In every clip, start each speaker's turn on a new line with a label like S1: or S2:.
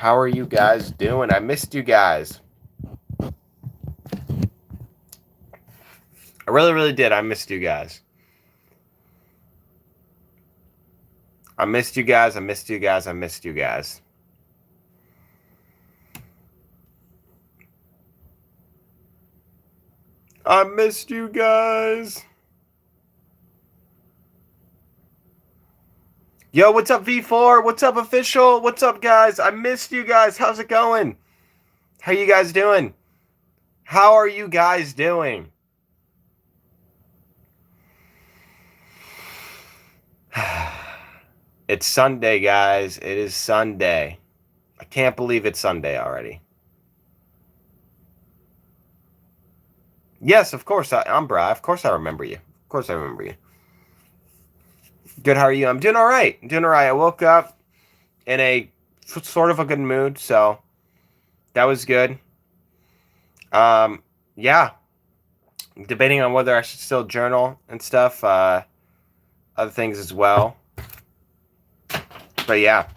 S1: How are you guys doing? I missed you guys. I really, really did. I missed you guys. I missed you guys. I missed you guys. I missed you guys. I missed you guys. Yo, what's up, V4? What's up, official? What's up, guys? I missed you guys. How's it going? How you guys doing? How are you guys doing? It's Sunday, guys. It is Sunday. I can't believe it's Sunday already. Yes, of course. I'm Bri. Of course I remember you. Of course I remember you. Good, how are you? I'm doing all right. I'm doing all right. I woke up in a sort of a good mood, so that was good. Yeah, debating on whether I should still journal and stuff, other things as well. But yeah,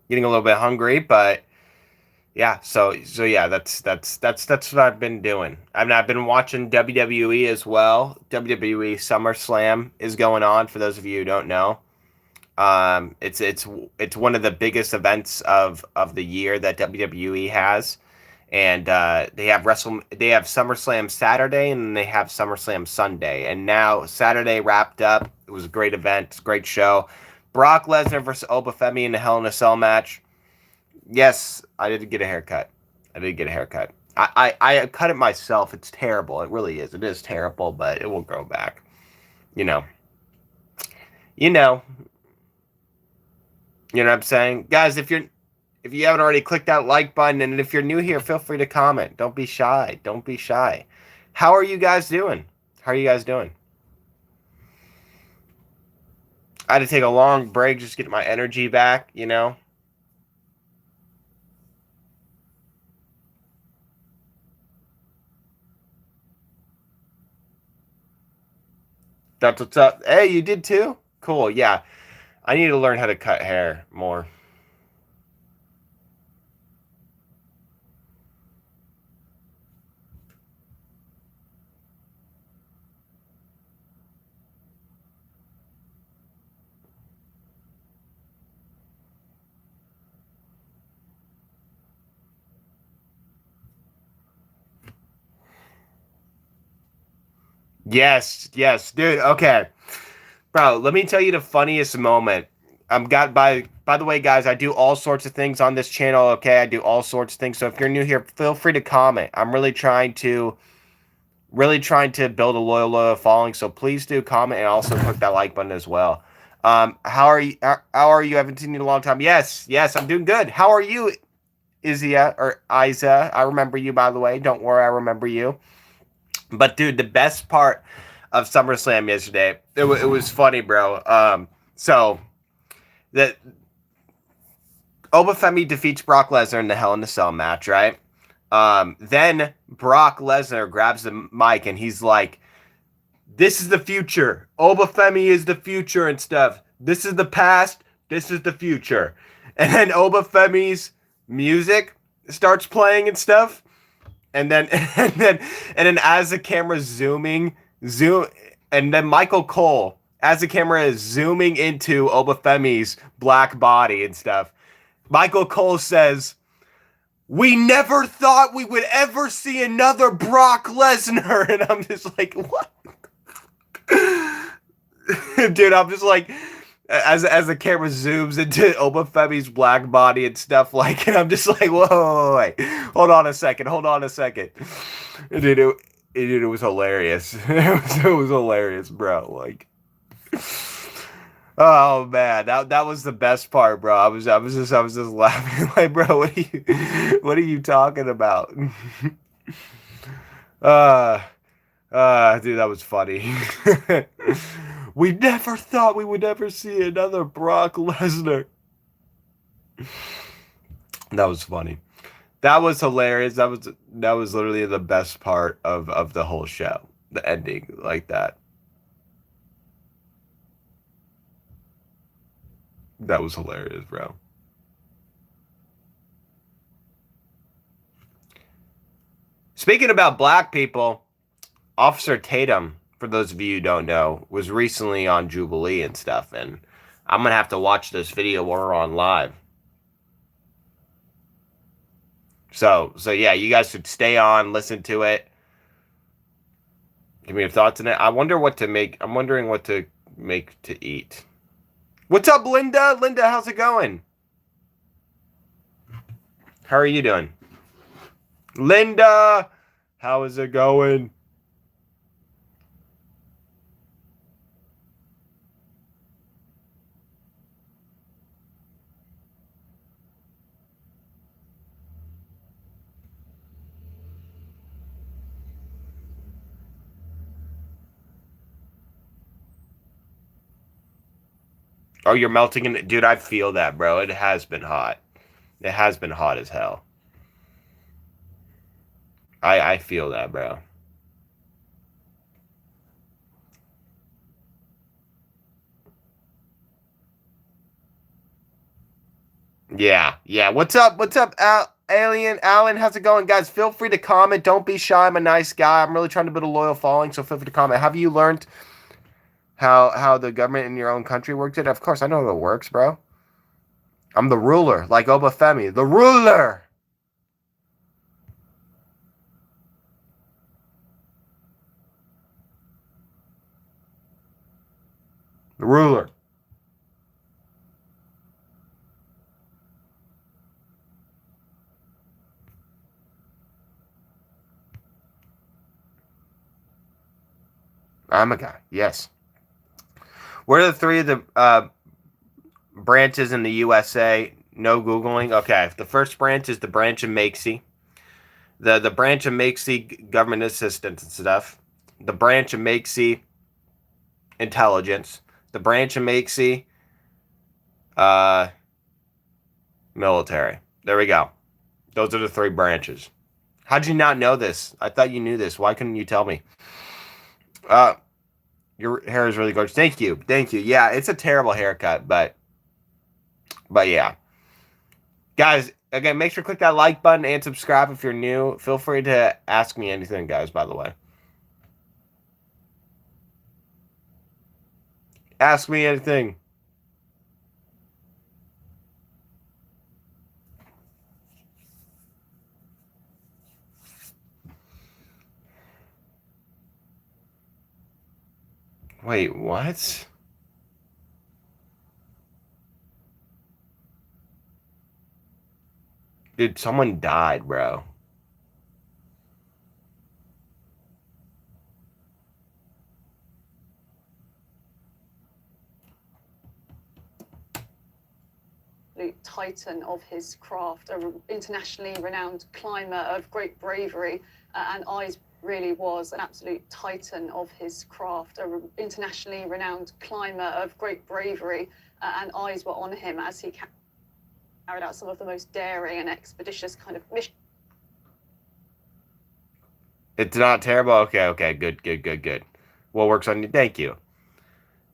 S1: getting a little bit hungry, but yeah, so yeah, that's what I've been doing. I've been watching WWE as well. WWE SummerSlam is going on for those of you who don't know. It's one of the biggest events of the year that WWE has, and they have SummerSlam Saturday and they have SummerSlam Sunday, and now Saturday wrapped up. It was a great event, great show. Brock Lesnar versus Obafemi in the Hell in a Cell match. Yes, I did get a haircut. I did get a haircut. I cut it myself. It's terrible. It really is. It is terrible, but it will grow back. You know. You know. You know what I'm saying? Guys, if you haven't already clicked that like button, and if you're new here, feel free to comment. Don't be shy. Don't be shy. How are you guys doing? How are you guys doing? I had to take a long break just to get my energy back, you know? That's what's up. Hey, you did too? Cool, yeah. I need to learn how to cut hair more. Yes, yes, dude. Okay. Bro, let me tell you the funniest moment. I'm got by the way, guys, I do all sorts of things on this channel, okay? I do all sorts of things. So if you're new here, feel free to comment. I'm really trying to build a loyal following, so please do comment and also click that like button as well. How are you? How are you? I haven't seen you in a long time. Yes, yes, I'm doing good. How are you, Izia or Isa? I remember you, by the way. Don't worry, I remember you. But dude, the best part of SummerSlam yesterday, it was funny, bro. So that Obafemi defeats Brock Lesnar in the Hell in a Cell match, right? Then Brock Lesnar grabs the mic and he's like, "This is the future. Obafemi is the future and stuff. This is the past. This is the future." And then Obafemi's music starts playing and stuff. And then and then as the camera's zoom, and then Michael Cole, as the camera is zooming into Obafemi's black body and stuff, Michael Cole says, "We never thought we would ever see another Brock Lesnar." And I'm just like, what? Dude, I'm just like, as the camera zooms into Obafemi's black body and stuff, like, and I'm just like, whoa, wait, hold on a second, dude, it was hilarious. It was hilarious, bro. Like, oh man, that was the best part, bro. I was just laughing, like, bro, what are you talking about? uh dude, that was funny. We never thought we would ever see another Brock Lesnar. That was funny. That was hilarious. That was literally the best part of the whole show. The ending like that. That was hilarious, bro. Speaking about black people, Officer Tatum, for those of you who don't know, was recently on Jubilee and stuff, and I'm gonna have to watch this video while we're on live. So yeah, you guys should stay on, listen to it. Give me your thoughts on it. I wonder what to make. I'm wondering what to make to eat. What's up, Linda? Linda, how's it going? How are you doing? Linda, how is it going? Oh, you're melting in it. Dude, I feel that, bro. It has been hot. It has been hot as hell. I feel that, bro. Yeah. What's up? What's up, Alien? Alan, how's it going? Guys, feel free to comment. Don't be shy. I'm a nice guy. I'm really trying to build a loyal following, so feel free to comment. Have you learned how the government in your own country works it? Of course, I know how it works, bro. I'm the ruler, like Obafemi. The ruler! The ruler. I'm a guy, yes. What are the three of the branches in the USA? No Googling? Okay, the first branch is the branch of Makesy. The branch of Makesy government assistance and stuff. The branch of Makesy intelligence. The branch of Makesy military. There we go. Those are the three branches. How'd you not know this? I thought you knew this. Why couldn't you tell me? Your hair is really gorgeous. Thank you. Yeah, it's a terrible haircut, but yeah. Guys, again, make sure to click that like button and subscribe if you're new. Feel free to ask me anything, guys, by the way. Ask me anything. Wait, what? Dude, someone died, bro.
S2: Titan of his craft, an internationally renowned climber of great bravery, and eyes really was an absolute titan of his craft, an internationally renowned climber of great bravery, and eyes were on him as he carried out some of the most daring and expeditious kind of missions.
S1: It's not terrible? Okay, good. What works on you? Thank you.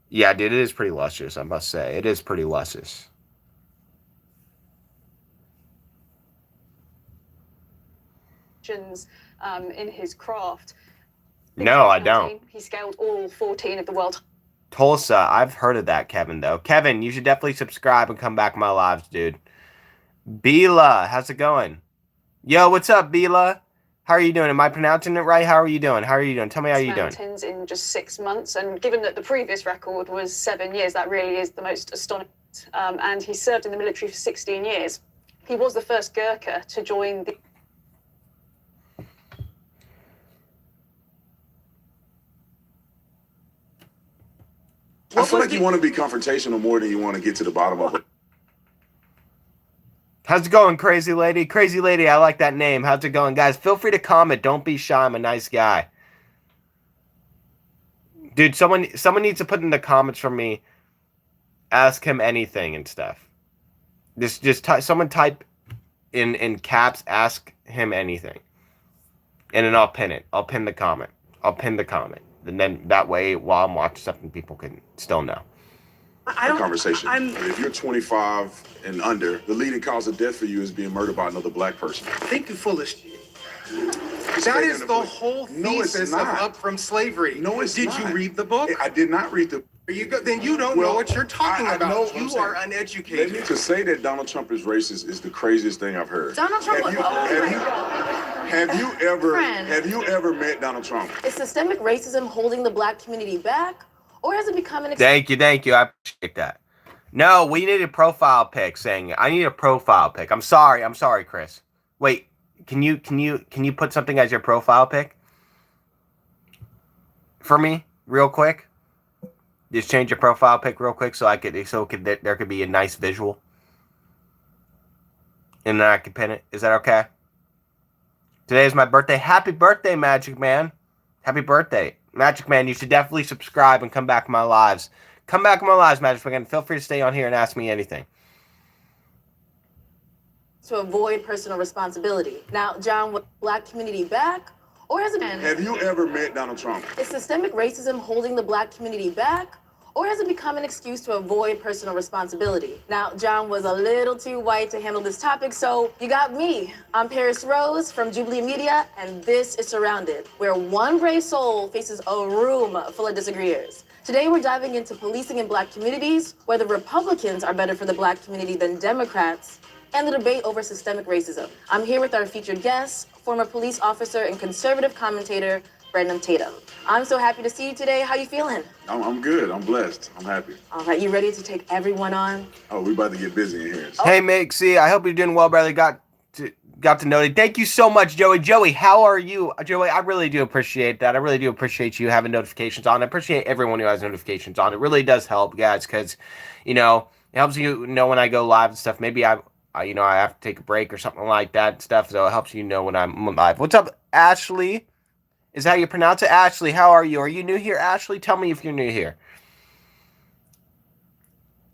S1: Yeah, dude, it is pretty luscious, I must say. It is pretty luscious.
S2: In his craft.
S1: No, I don't.
S2: He scaled all 14 of the world.
S1: Tulsa, I've heard of that, Kevin, though. Kevin, you should definitely subscribe and come back my lives, dude. Bila, how's it going? Yo, what's up, Bila? How are you doing? Am I pronouncing it right? How are you doing? Tell me how you doing.
S2: Mountains in just 6 months, and given that the previous record was 7 years, that really is the most astonishing. And he served in the military for 16 years. He was the first Gurkha to join the...
S3: I feel like you want to be confrontational more than you want to get to the bottom of it.
S1: How's it going, Crazy Lady? Crazy Lady, I like that name. How's it going? Guys, feel free to comment. Don't be shy. I'm a nice guy. Dude, someone needs to put in the comments for me. Ask him anything and stuff. Someone type in caps, ask him anything. And then I'll pin it. I'll pin the comment. And then that way, while I'm watching something, people can still know.
S3: Conversation. If you're 25 and under, the leading cause of death for you is being murdered by another black person.
S4: I think you're full of shit. That is the whole
S3: No, it's
S4: thesis of
S3: not.
S4: Up From Slavery.
S3: No, it's
S4: Did
S3: not.
S4: you read the book?
S3: I did not read the.
S4: There you go. Then you don't know
S3: Well,
S4: what you're talking
S3: I know
S4: about.
S3: what I'm
S4: You are
S3: saying.
S4: uneducated.
S3: To say that Donald Trump is racist is the craziest thing I've heard.
S5: Donald Trump
S3: Have you,
S5: was- oh
S3: have
S5: my
S3: you-
S5: God.
S3: have you ever met Donald Trump?
S5: Is systemic racism holding the black community back, or has it become an
S1: Thank you. I appreciate that. No, we need a profile pic saying I need a profile pic. I'm sorry, Chris. Wait, can you put something as your profile pic for me real quick? Just change your profile pic real quick so there could be a nice visual. And then I can pin it. Is that okay? Today is my birthday. Happy birthday, Magic Man. Happy birthday. Magic Man, you should definitely subscribe and come back to my lives. Come back to my lives, Magic Man. Feel free to stay on here and ask me anything.
S5: to avoid personal responsibility? Now, John, with black community back, or has it been?
S3: Have you ever met Donald Trump?
S5: Is systemic racism holding the black community back, or has it become an excuse to avoid personal responsibility? Now, John was a little too white to handle this topic, so you got me. I'm Paris Rose from Jubilee Media, and this is Surrounded, where one brave soul faces a room full of disagreeers. Today, we're diving into policing in black communities, whether Republicans are better for the black community than Democrats, and the debate over systemic racism. I'm here with our featured guest, former police officer and conservative commentator, Brendan Tatum. I'm so happy to see you today. How you feeling?
S3: I'm good. I'm blessed. I'm happy.
S5: All right, you ready to take everyone on?
S3: Oh, we about to get busy in here.
S1: Hey, Makesy, I hope you're doing well, brother. Got to know it. Thank you so much, Joey. Joey, how are you? Joey, I really do appreciate that. I really do appreciate you having notifications on. I appreciate everyone who has notifications on. It really does help, guys, because, it helps you know when I go live and stuff. Maybe I have to take a break or something like that and stuff, so it helps you know when I'm live. What's up, Ashley? Is that how you pronounce it? Ashley, how are you? Are you new here, Ashley? Tell me if you're new here.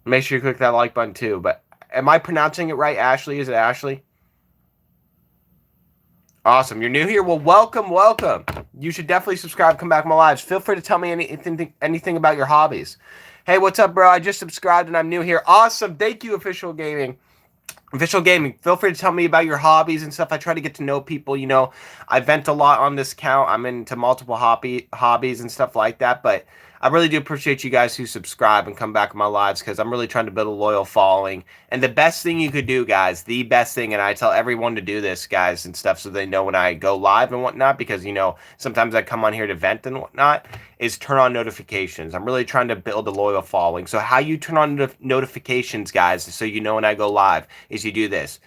S1: Make sure you click that like button, too. But am I pronouncing it right, Ashley? Is it Ashley? Awesome. You're new here? Well, welcome. You should definitely subscribe, come back to my lives. Feel free to tell me anything about your hobbies. Hey, what's up, bro? I just subscribed and I'm new here. Awesome. Thank you, Official Gaming. Feel free to tell me about your hobbies and stuff. I try to get to know people. I vent a lot on this account. I'm into multiple hobbies and stuff like that. But I really do appreciate you guys who subscribe and come back to my lives because I'm really trying to build a loyal following. And the best thing you could do, guys, the best thing, and I tell everyone to do this, guys, and stuff so they know when I go live and whatnot, because, sometimes I come on here to vent and whatnot, is turn on notifications. I'm really trying to build a loyal following. So how you turn on notifications, guys, so you know when I go live, is you do this.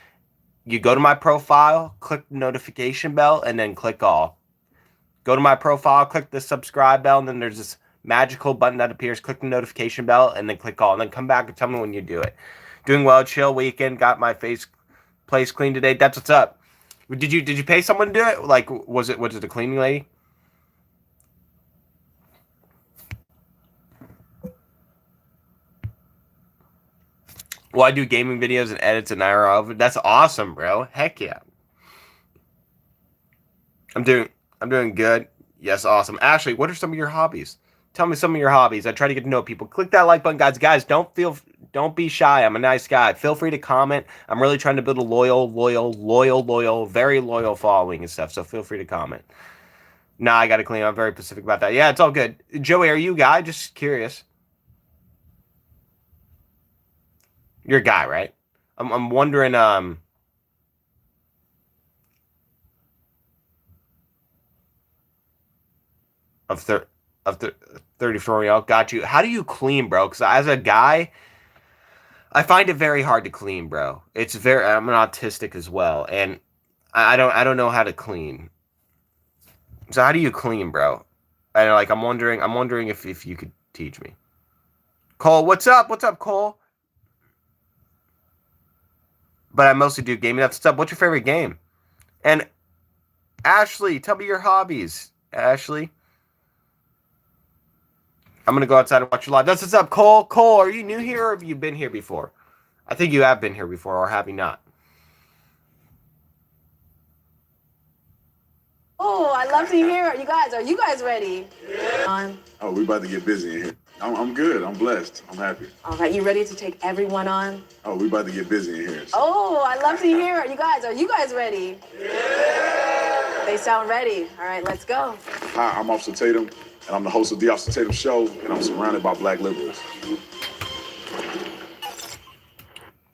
S1: You go to my profile, click the notification bell, and then click all. Go to my profile, click the subscribe bell, and then there's this magical button that appears. Click the notification bell, and then click all. And then come back and tell me when you do it. Doing well, chill weekend. Got my place clean today. That's what's up. Did you pay someone to do it? Like, was it a cleaning lady? Well, I do gaming videos and edits and IRL. That's awesome, bro. Heck yeah. I'm doing good. Yes, awesome. Ashley, what are some of your hobbies? Tell me some of your hobbies. I try to get to know people. Click that like button, guys. Guys, don't be shy. I'm a nice guy. Feel free to comment. I'm really trying to build a loyal, very loyal following and stuff. So feel free to comment. Nah, I got to clean. I'm very specific about that. Yeah, it's all good. Joey, are you a guy? Just curious. You're a guy, right? I'm wondering. Of the 34-year-old. Got you. How do you clean, bro? Because as a guy, I find it very hard to clean, bro. I'm an autistic as well, and I don't know how to clean. So how do you clean, bro? And I'm wondering if you could teach me. Cole, what's up? What's up, Cole? But I mostly do gaming. That's what's up. What's your favorite game? And Ashley, tell me your hobbies. Ashley. I'm going to go outside and watch you live. That's what's up, Cole. Cole, are you new here or have you been here before? I think you have been here before, or have you not?
S5: Oh, I love to hear it. Are you guys ready? On.
S3: Oh, we about to get busy in here. I'm good. I'm blessed. I'm happy.
S5: All right, you ready to take everyone on?
S3: Oh, we about to get busy in here.
S5: Oh, I love to hear it. Are you guys ready? They sound ready. All right, let's go.
S3: Hi, I'm Officer Tatum, and I'm the host of The Officer Tatum Show, and I'm surrounded by black liberals.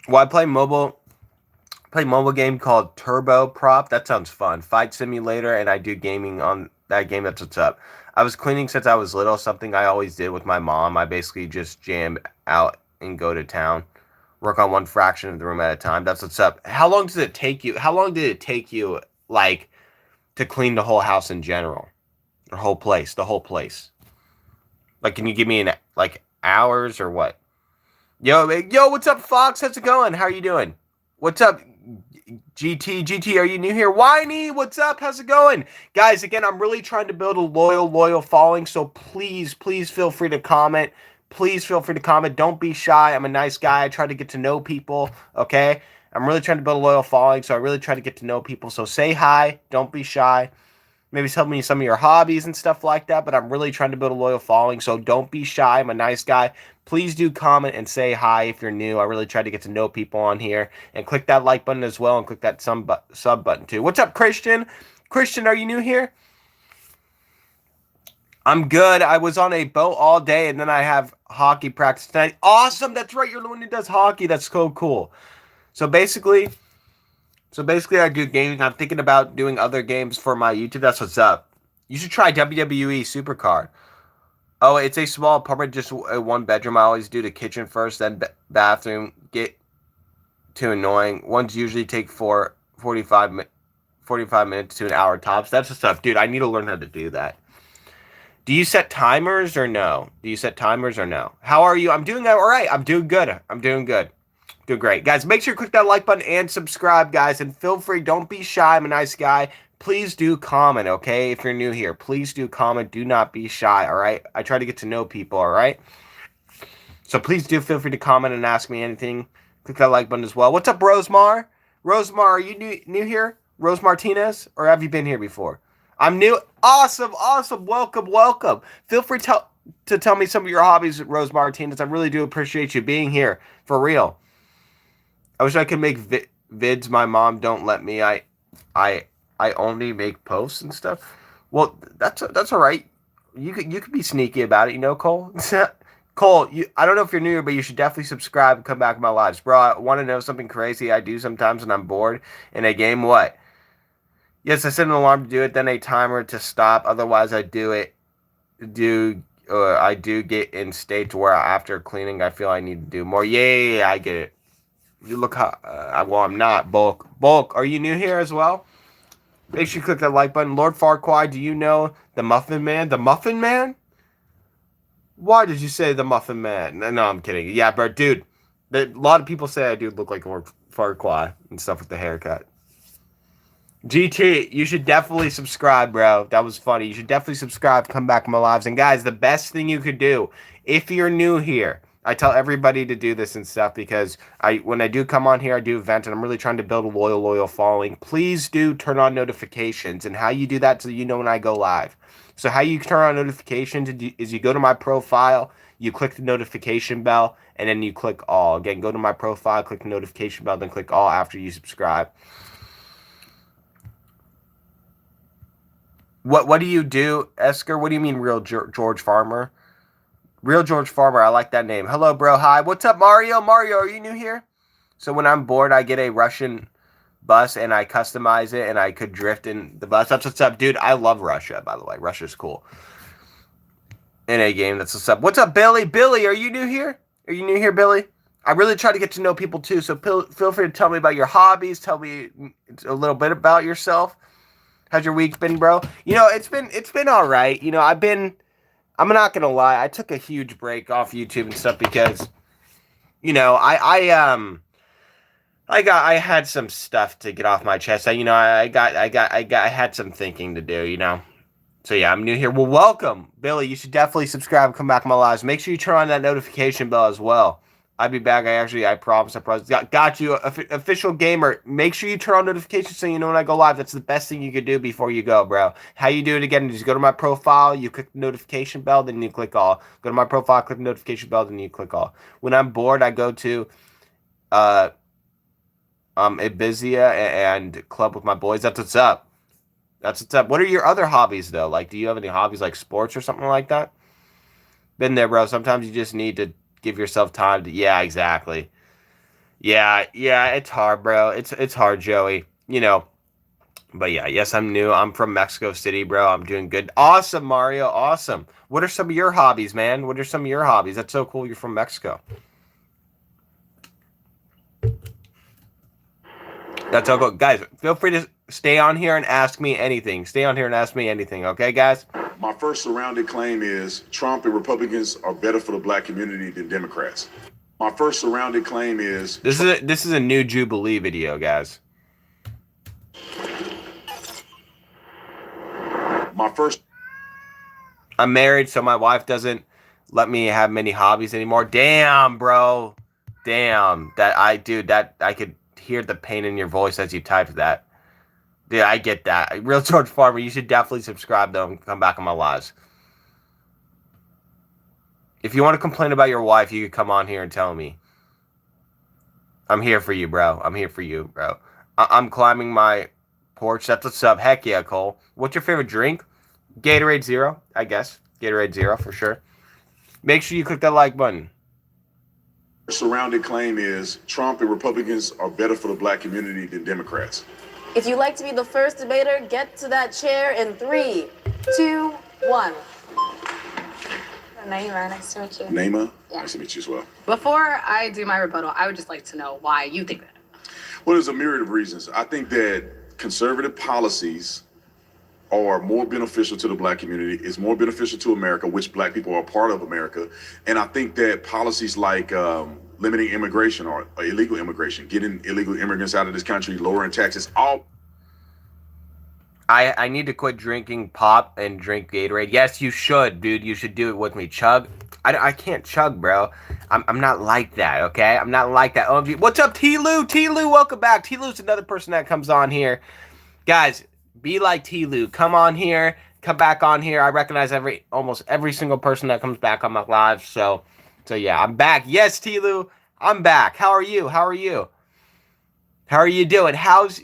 S1: Well, I play mobile game called Turbo Prop. That sounds fun. Fight simulator, and I do gaming on that game. That's what's up. I was cleaning since I was little, something I always did with my mom. I basically just jam out and go to town. Work on one fraction of the room at a time. That's what's up. How long does it take you? How long did it take you, like, to clean the whole house in general? The whole place. Like, can you give me hours or what? Yo, what's up, Fox? How's it going? How are you doing? What's up, GT? Are you new here? Whiny, what's up? How's it going? Guys, again, I'm really trying to build a loyal following, so please feel free to comment. Please feel free to comment. Don't be shy. I'm a nice guy. I try to get to know people, okay? I'm really trying to build a loyal following, so I really try to get to know people. So say hi. Don't be shy. Maybe tell me some of your hobbies and stuff like that, but I'm really trying to build a loyal following, so don't be shy. I'm a nice guy. Please do comment and say hi if you're new. I really try to get to know people on here. And click that like button as well, and click that sub button too. What's up, Christian? Christian, are you new here? I'm good. I was on a boat all day, and then I have hockey practice tonight. Awesome. That's right. You're the one who does hockey. That's so cool. So basically, I do gaming. I'm thinking about doing other games for my YouTube. That's what's up. You should try WWE Supercard. Oh, it's a small apartment, just a one bedroom. I always do the kitchen first, then bathroom. Get too annoying. Ones usually take 45 minutes to an hour tops. That's the stuff. Dude, I need to learn how to do that. Do you set timers or no? How are you? I'm doing all right. I'm doing good. Doing great. Guys, make sure you click that like button and subscribe, guys. And feel free. Don't be shy. I'm a nice guy. Please do comment, okay? If you're new here, please do comment. Do not be shy, all right? I try to get to know people, all right? So please do feel free to comment and ask me anything. Click that like button as well. What's up, Rosemar? Rosemar, are you new here? Rose Martinez? Or have you been here before? I'm new. Awesome. Welcome. Feel free to tell me some of your hobbies, Rose Martinez. I really do appreciate you being here. For real. I wish I could make vids. My mom don't let me. I only make posts and stuff. Well, that's all right. You could be sneaky about it, you know, Cole. Cole, I don't know if you're new here, but you should definitely subscribe and come back to my lives, bro. I want to know something crazy I do sometimes when I'm bored in a game. What? Yes, I set an alarm to do it, then a timer to stop. Otherwise, I do get in states where after cleaning, I feel I need to do more. Yeah, I get it. You look how, well, I'm not. Bulk, are you new here as well? Make sure you click that like button. Lord Farquaad, do you know the Muffin Man? The Muffin Man? Why did you say the Muffin Man? No, I'm kidding. Yeah, but dude, a lot of people say I do look like Lord Farquaad and stuff with the haircut. GT, you should definitely subscribe, bro. That was funny. You should definitely subscribe, come back to my lives. And guys, the best thing you could do, if you're new here, I tell everybody to do this and stuff because when I do come on here, I do events, and I'm really trying to build a loyal following. Please do turn on notifications, and how you do that so you know when I go live. So how you turn on notifications is you go to my profile, you click the notification bell, and then you click all. Again, go to my profile, click the notification bell, then click all after you subscribe. What do you do, Esker? What do you mean, real George Farmer? Real George Farmer, I like that name. Hello, bro. Hi. What's up, Mario? Mario, are you new here? So when I'm bored, I get a Russian bus and I customize it and I could drift in the bus. That's what's up, dude. I love Russia, by the way. Russia's cool. In a game, that's what's up. What's up, Billy? Billy, are you new here? Are you new here, Billy? I really try to get to know people too, so feel free to tell me about your hobbies. Tell me a little bit about yourself. How's your week been, bro? You know, it's been all right. You know, I'm not gonna lie, I took a huge break off YouTube and stuff because, you know, I had some stuff to get off my chest. I had some thinking to do, you know. So yeah, I'm new here. Well, welcome, Billy. You should definitely subscribe and come back to my lives. Make sure you turn on that notification bell as well. I'll be back. I promise. Got you, official gamer. Make sure you turn on notifications so you know when I go live. That's the best thing you could do before you go, bro. How you do it again? Just go to my profile, you click the notification bell, then you click all. Go to my profile, click the notification bell, then you click all. When I'm bored, I go to Ibiza and club with my boys. That's what's up. That's what's up. What are your other hobbies though? Like, do you have any hobbies like sports or something like that? Been there, bro. Sometimes you just need to give yourself time to. Yeah, exactly. Yeah. It's hard, bro. It's hard, Joey. You know. But yeah, yes, I'm new. I'm from Mexico City, bro. I'm doing good. Awesome, Mario. Awesome. What are some of your hobbies, man? What are some of your hobbies? That's so cool. You're from Mexico. That's all good. Guys, feel free to stay on here and ask me anything. Stay on here and ask me anything, okay, guys?
S3: My first surrounded claim is Trump and Republicans are better for the black community than Democrats. My first surrounded claim is
S1: This is a new Jubilee video, guys.
S3: my first.
S1: I'm married, so my wife doesn't let me have many hobbies anymore. Damn, bro. Damn. That I could hear the pain in your voice as you typed that. Yeah, I get that. Real George Farmer, you should definitely subscribe though and come back on my lives. If you want to complain about your wife, you could come on here and tell me. I'm here for you, bro. I'm here for you, bro. I'm climbing my porch. That's what's up. Heck yeah, Cole. What's your favorite drink? Gatorade Zero, I guess. Gatorade Zero for sure. Make sure you click that like button.
S3: Surrounded claim is Trump and Republicans are better for the black community than Democrats.
S5: If you'd like to be the first debater, get to that chair in 3, 2, 1.
S6: Naima, nice to meet you.
S3: Naima,
S6: Yeah.
S3: nice to meet you as well.
S6: Before I do my rebuttal, I would just like to know why you think that.
S3: Well, there's a myriad of reasons. I think that conservative policies are more beneficial to the black community. It's more beneficial to America, which black people are part of America. And I think that policies like limiting immigration or illegal immigration, getting illegal immigrants out of this country, lowering taxes, all.
S1: I need to quit drinking pop and drink Gatorade. Yes, you should, dude. You should do it with me. Chug. I can't chug, bro. I'm not like that, okay? I'm not like that. OMG. What's up, T-Lou? T-Lou, welcome back. T-Lou's another person that comes on here. Guys, be like T-Lou. Come on here. Come back on here. I recognize almost every single person that comes back on my live. So yeah, I'm back. Yes, T-Lou, I'm back. How are you? How are you? How are you doing? How's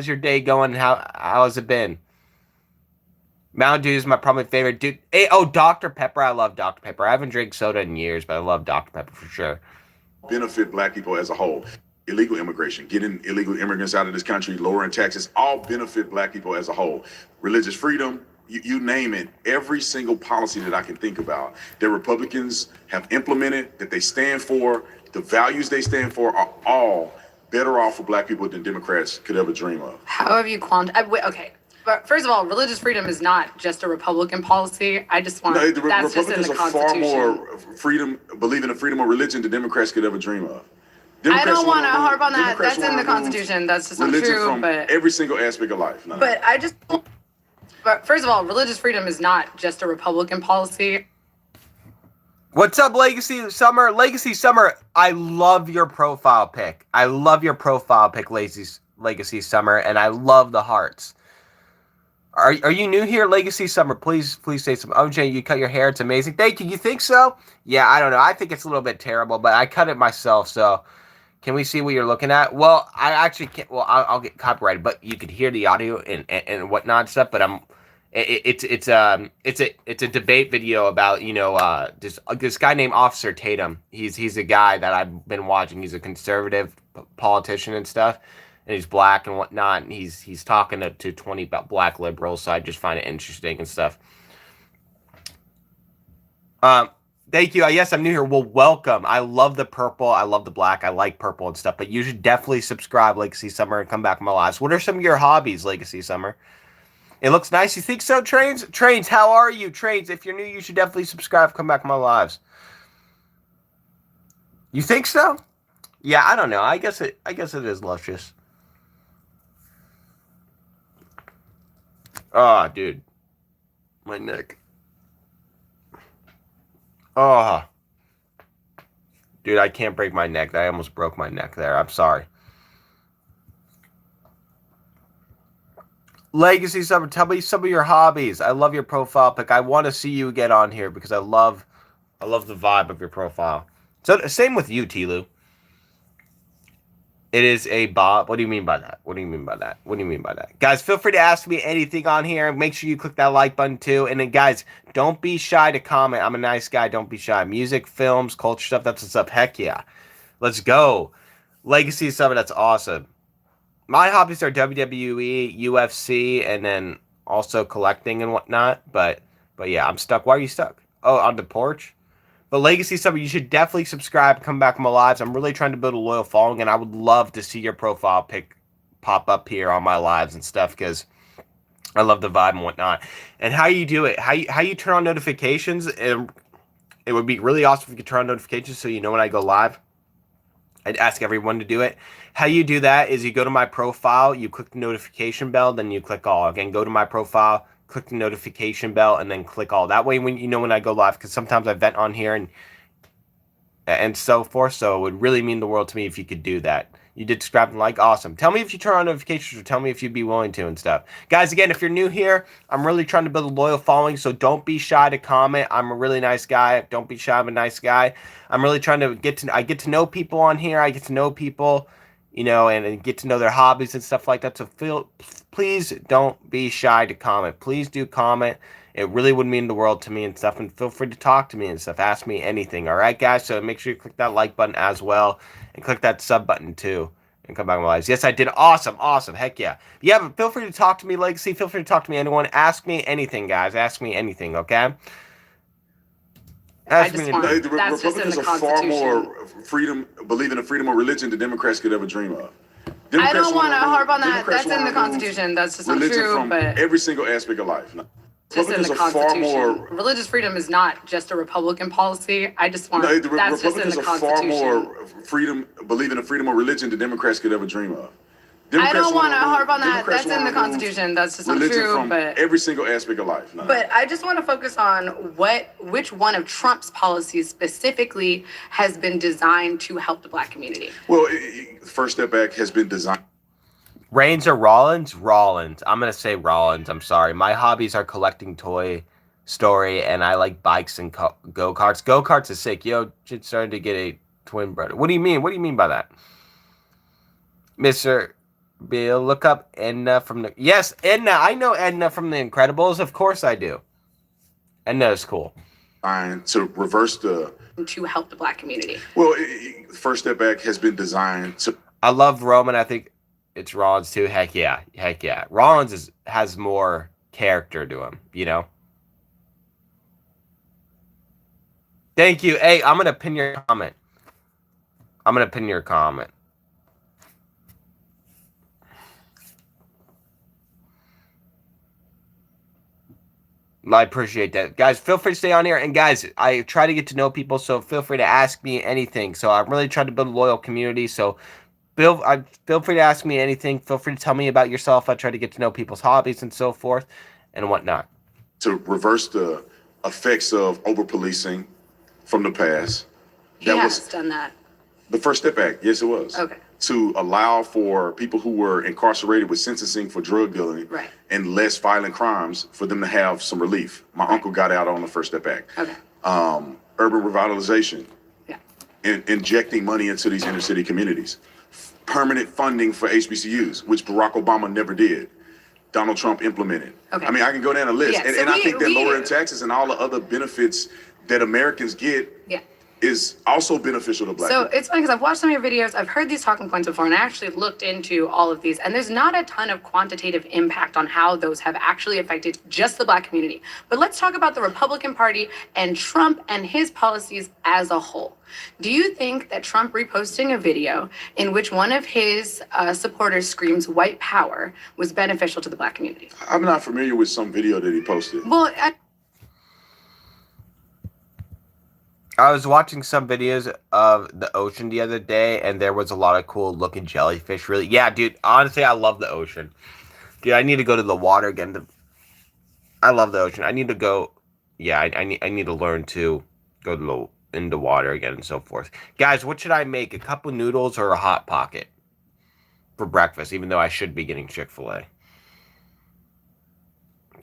S1: your day going? How has it been? Mountain Dew is my probably favorite dude. Hey, Dr. Pepper. I love Dr. Pepper. I haven't drank soda in years, but I love Dr. Pepper for sure.
S3: Benefit black people as a whole. Illegal immigration, getting illegal immigrants out of this country, lowering taxes, all benefit black people as a whole. Religious freedom, you name it, every single policy that I can think about that Republicans have implemented, that they stand for, the values they stand for are all better off for black people than Democrats could ever dream of.
S6: How have you okay. But first of all, religious freedom is not just a Republican policy. I just want
S3: No, the
S6: that's just in
S3: Republicans
S6: the
S3: are far
S6: Constitution.
S3: more believe in the freedom of religion than Democrats could ever dream of.
S6: I don't want to harp on that.
S3: Democrats
S6: That's in the
S3: wanna remove
S6: Constitution. That's just not
S3: religion
S6: true.
S3: from
S6: But
S3: every single aspect of life. No.
S6: but first of all, religious freedom is not just a Republican policy.
S1: What's up, Legacy Summer? Legacy Summer, I love your profile pic. I love your profile pic, Legacy Summer, and I love the hearts. Are you new here, Legacy Summer? Please say something. OJ, you cut your hair. It's amazing. Thank you. You think so? Yeah, I don't know. I think it's a little bit terrible, but I cut it myself, so can we see what you're looking at? Well, I actually can't. Well, I'll get copyrighted, but you could hear the audio and whatnot and stuff. But it's a debate video about this guy named Officer Tatum. He's a guy that I've been watching. He's a conservative politician and stuff. And he's black and whatnot, and he's talking to 20 black liberals, so I just find it interesting and stuff. Thank you. Yes, I'm new here. Well, welcome. I love the purple. I love the black. I like purple and stuff, but you should definitely subscribe, Legacy Summer, and come back in my lives. What are some of your hobbies, Legacy Summer? It looks nice. You think so, Trains? Trains, how are you? Trains, if you're new, you should definitely subscribe, come back in my lives. You think so? Yeah, I don't know. I guess it is luscious. Oh, dude. My neck. Oh. Dude, I can't break my neck. I almost broke my neck there. I'm sorry. Legacy Summer, tell me some of your hobbies. I love your profile pic. I want to see you get on here because I love the vibe of your profile. So same with you, T-Lou. It is a bot. What do you mean by that? What do you mean by that? What do you mean by that? Guys, feel free to ask me anything on here. Make sure you click that like button too. And then, guys, don't be shy to comment. I'm a nice guy. Don't be shy. Music, films, culture stuff. That's what's up. Heck yeah. Let's go. Legacy stuff. That's awesome. My hobbies are WWE, UFC, and then also collecting and whatnot. But yeah, I'm stuck. Why are you stuck? Oh, on the porch? But Legacy Summer, you should definitely subscribe, come back on my lives. I'm really trying to build a loyal following, and I would love to see your profile pic pop up here on my lives and stuff, because I love the vibe and whatnot. And how you do it, how you turn on notifications, it would be really awesome if you could turn on notifications so you know when I go live. I'd ask everyone to do it. How you do that is you go to my profile, you click the notification bell, then you click all. Again, go to my profile, click the notification bell, and then click all. That way, when you know when I go live, because sometimes I vent on here and so forth. So it would really mean the world to me if you could do that. You did subscribe and like, awesome. Tell me if you turn on notifications, or tell me if you'd be willing to and stuff. Guys, again, if you're new here, I'm really trying to build a loyal following, so don't be shy to comment. I'm a really nice guy. Don't be shy. I'm a nice guy. I'm really trying to get to know people on here. I get to know people, you know, and get to know their hobbies and stuff like that. So please don't be shy to comment. Please do comment. It really would mean the world to me and stuff. And feel free to talk to me and stuff. Ask me anything. All right, guys? So make sure you click that like button as well. And click that sub button too. And come back to my lives. Yes, I did. Awesome. Awesome. Heck yeah. Yeah, but feel free to talk to me, Legacy. Feel free to talk to me, anyone. Ask me anything, guys. Ask me anything, okay?
S6: I just want,
S3: The
S6: that's just in
S3: Republicans
S6: the
S3: are far
S6: Constitution.
S3: more freedom, believing in freedom of religion than Democrats could ever dream of.
S6: I don't want to harp on that.
S3: Democrats
S6: That's in the
S3: wanna remove
S6: Constitution. That's just not
S3: religion
S6: true,
S3: from
S6: but
S3: every single aspect of life.
S6: just in
S3: Republicans
S6: the
S3: are far
S6: Constitution.
S3: more.
S6: Religious freedom is not just a Republican policy. I just want,
S3: No, the
S6: that's just in
S3: Republicans
S6: the
S3: are far
S6: Constitution.
S3: more freedom, believing in freedom of religion than Democrats could ever dream of.
S6: I don't want to
S3: wanna
S6: harp on that.
S3: Democrats
S6: That's in the
S3: wanna remove
S6: Constitution. That's just not
S3: religion
S6: true,
S3: from
S6: but
S3: every single aspect of life. No.
S6: But I just want to focus on which one of Trump's policies specifically has been designed to help the Black community.
S3: Well, First Step Back has been designed.
S1: Reigns or Rollins? Rollins. I'm going to say Rollins. I'm sorry. My hobbies are collecting Toy Story, and I like bikes and go-karts. Go-karts is sick. Yo, shit started to get a twin brother. What do you mean? What do you mean by that? Mr. Bill, look up Edna from the... Yes, Edna. I know Edna from The Incredibles. Of course I do. Edna is cool.
S3: To reverse the...
S6: To help the Black community.
S3: Well, First Step Back has been designed to...
S1: I love Roman. I think it's Rollins too. Heck yeah. Heck yeah. Rollins has more character to him, you know? Thank you. Hey, I'm going to pin your comment. I'm going to pin your comment. I appreciate that. Guys, feel free to stay on here. And guys, I try to get to know people, so feel free to ask me anything. So I'm really trying to build a loyal community. So feel free to ask me anything. Feel free to tell me about yourself. I try to get to know people's hobbies and so forth and whatnot.
S3: To reverse the effects of over-policing from the past.
S6: He has done that.
S3: The First Step Act, yes, it was.
S6: Okay.
S3: To allow for people who were incarcerated with sentencing for drug dealing
S6: Right.
S3: and less violent crimes for them to have some relief. My uncle got out on the First Step Act.
S6: Okay.
S3: Urban revitalization,
S6: Yeah.
S3: injecting money into these inner city communities. Permanent funding for HBCUs, which Barack Obama never did. Donald Trump implemented.
S6: Okay.
S3: I mean, I can go down the list.
S6: Yeah,
S3: and
S6: so
S3: I think that lowering taxes and all the other benefits that Americans get
S6: Yeah.
S3: is also beneficial to Black
S6: So
S3: people.
S6: it's funny because I've watched some of your videos, I've heard these talking points before, and I actually looked into all of these, and there's not a ton of quantitative impact on how those have actually affected just the Black community. But let's talk about the Republican Party and Trump and his policies as a whole. Do you think that Trump reposting a video in which one of his supporters screams white power was beneficial to the Black community?
S3: I'm not familiar with some video that he posted.
S6: Well,
S1: I was watching some videos of the ocean the other day, and there was a lot of cool looking jellyfish. Really, yeah, dude. Honestly, I love the ocean. Dude, I need to go to the water again. I love the ocean. I need to go. Yeah, I need to learn to go to in the water again and so forth. Guys, what should I make? A cup of noodles or a hot pocket for breakfast? Even though I should be getting Chick-fil-A.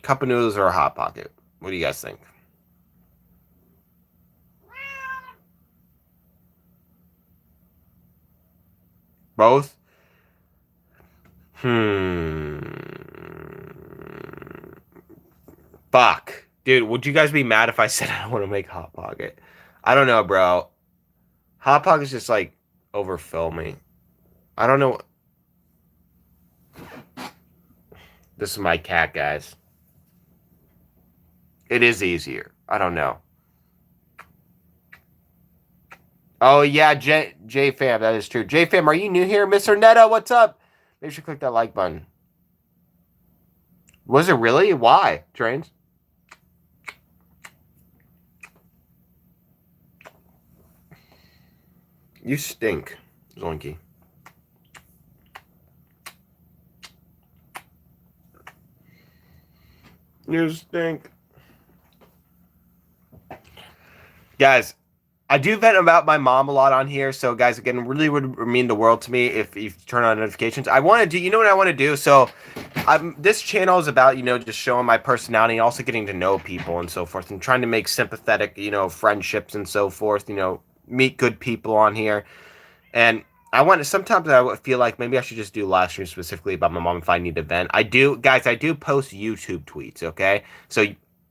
S1: Cup of noodles or a hot pocket? What do you guys think? Both? Hmm. Fuck. Dude, would you guys be mad if I said I don't want to make Hot Pocket? I don't know, bro. Hot Pocket's just like overfill me. I don't know. This is my cat, guys. It is easier. I don't know. Oh, yeah, J-Fam, that is true. J-Fam, are you new here? Mr. Netta, what's up? Make sure to click that like button. Was it really? Why? Trains? You stink, Zoinky. You stink. Guys, I do vent about my mom a lot on here, so guys, again, really would mean the world to me if you turn on notifications. I want to do, you know what I want to do? So, this channel is about, just showing my personality and also getting to know people and so forth, and trying to make sympathetic, friendships and so forth, meet good people on here. And sometimes I would feel like maybe I should just do live streams specifically about my mom if I need to vent. I do post YouTube tweets, okay? So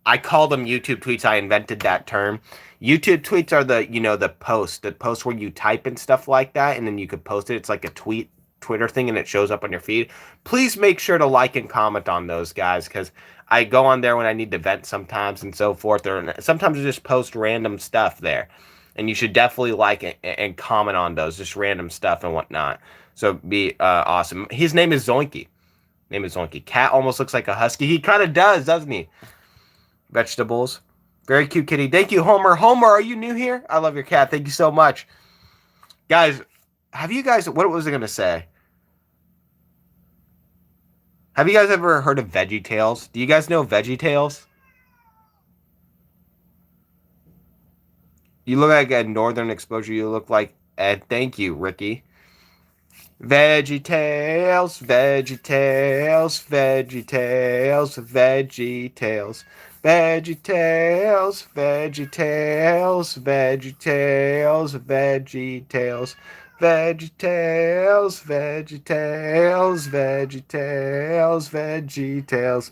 S1: I call them YouTube tweets. I invented that term. YouTube tweets are the post where you type and stuff like that, and then you could post it. It's like a Twitter thing, and it shows up on your feed. Please make sure to like and comment on those, guys, because I go on there when I need to vent sometimes and so forth, or sometimes I just post random stuff there. And you should definitely like it and comment on those, just random stuff and whatnot. So be awesome. His name is Zoinky. Cat almost looks like a husky. He kind of does, doesn't he? Vegetables. Very cute kitty. Thank you, Homer. Homer, are you new here? I love your cat. Thank you so much. Guys, what was I going to say? Have you guys ever heard of Veggie Tales? Do you guys know Veggie Tales? You look like a Northern Exposure. You look like Ed. Thank you, Ricky. Veggie Tales, Veggie Tales, Veggie Tales, Veggie Tales. Veggie Tales, Veggie Tales, Veggie Tales, Veggie Tales. Veggie Tales, Veggie Tales, Veggie Tales, Veggie Tales.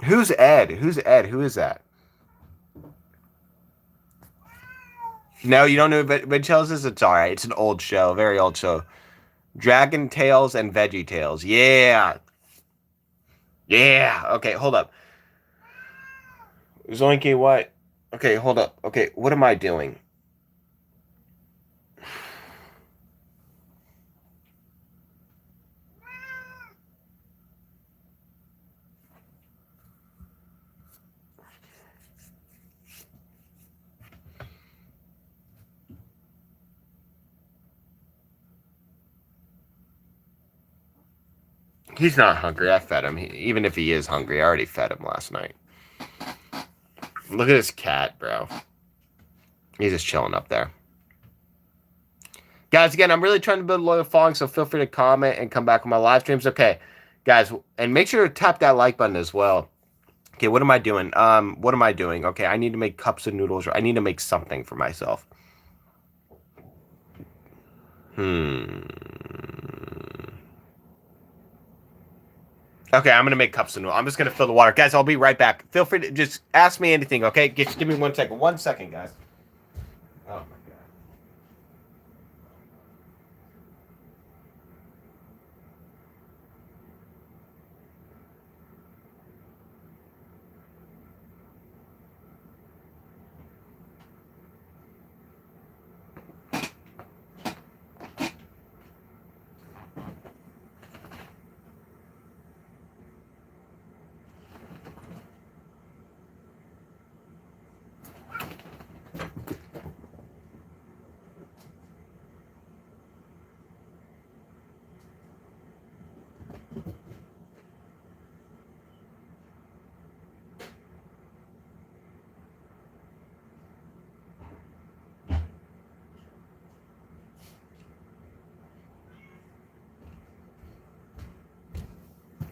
S1: Who's Ed? Who's Ed? Who is that? No, you don't know what Veggie Tales is? It's alright. It's an old show. Very old show. Dragon Tales and Veggie Tales. Yeah. Yeah. Okay, hold up. Zoinky, what? Okay, hold up. Okay, what am I doing? He's not hungry. I fed him. Even if he is hungry, I already fed him last night. Look at this cat, bro. He's just chilling up there. Guys, again, I'm really trying to build a loyal following, so feel free to comment and come back on my live streams. Okay, guys, and make sure to tap that like button as well. Okay, what am I doing? What am I doing? Okay, I need to make cups of noodles, or I need to make something for myself. Okay, I'm going to make cups of noodles. I'm just going to fill the water. Guys, I'll be right back. Feel free to just ask me anything, okay? Just give me 1 second. 1 second, guys. Oh, my God.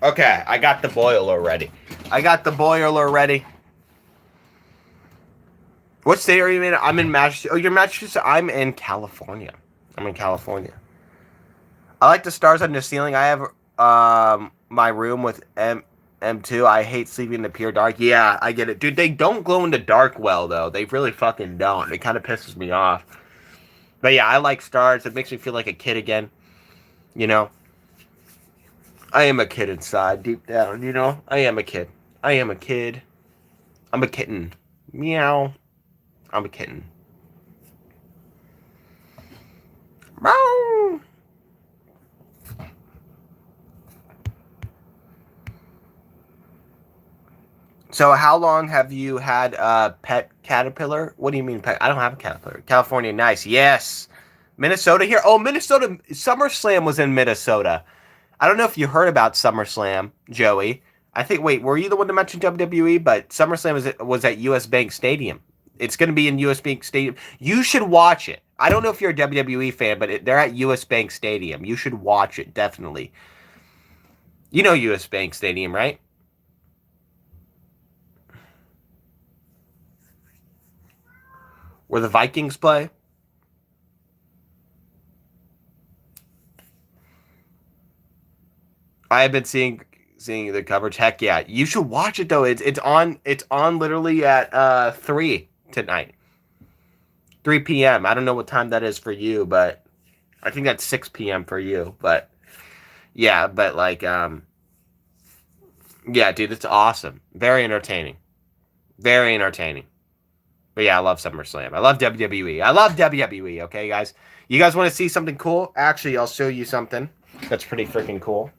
S1: Okay, I got the boiler ready. What state are you in? I'm in Massachusetts. Oh, you're in Massachusetts? I'm in California. I like the stars on the ceiling. I have my room with M2. I hate sleeping in the pure dark. Yeah, I get it. Dude, they don't glow in the dark well, though. They really fucking don't. It kind of pisses me off. But yeah, I like stars. It makes me feel like a kid again. You know? I am a kid inside, deep down, you know? I am a kid. I am a kid. I'm a kitten. Meow. I'm a kitten. Meow. So how long have you had a pet caterpillar? What do you mean pet? I don't have a caterpillar. California, nice. Yes. Minnesota here. Oh, Minnesota. SummerSlam was in Minnesota. I don't know if you heard about SummerSlam, Joey. I think, wait, were you the one to mention WWE? But SummerSlam was at US Bank Stadium. It's going to be in US Bank Stadium. You should watch it. I don't know if you're a WWE fan, but they're at US Bank Stadium. You should watch it, definitely. You know US Bank Stadium, right? Where the Vikings play. I have been seeing the coverage. Heck yeah, you should watch it though. It's on literally at 3 tonight, 3 p.m. I don't know what time that is for you, but I think that's 6 p.m. for you. But yeah, but like yeah, dude, it's awesome. Very entertaining, very entertaining. But yeah, I love SummerSlam. I love WWE. I love WWE. Okay, guys, you guys want to see something cool? Actually, I'll show you something that's pretty freaking cool.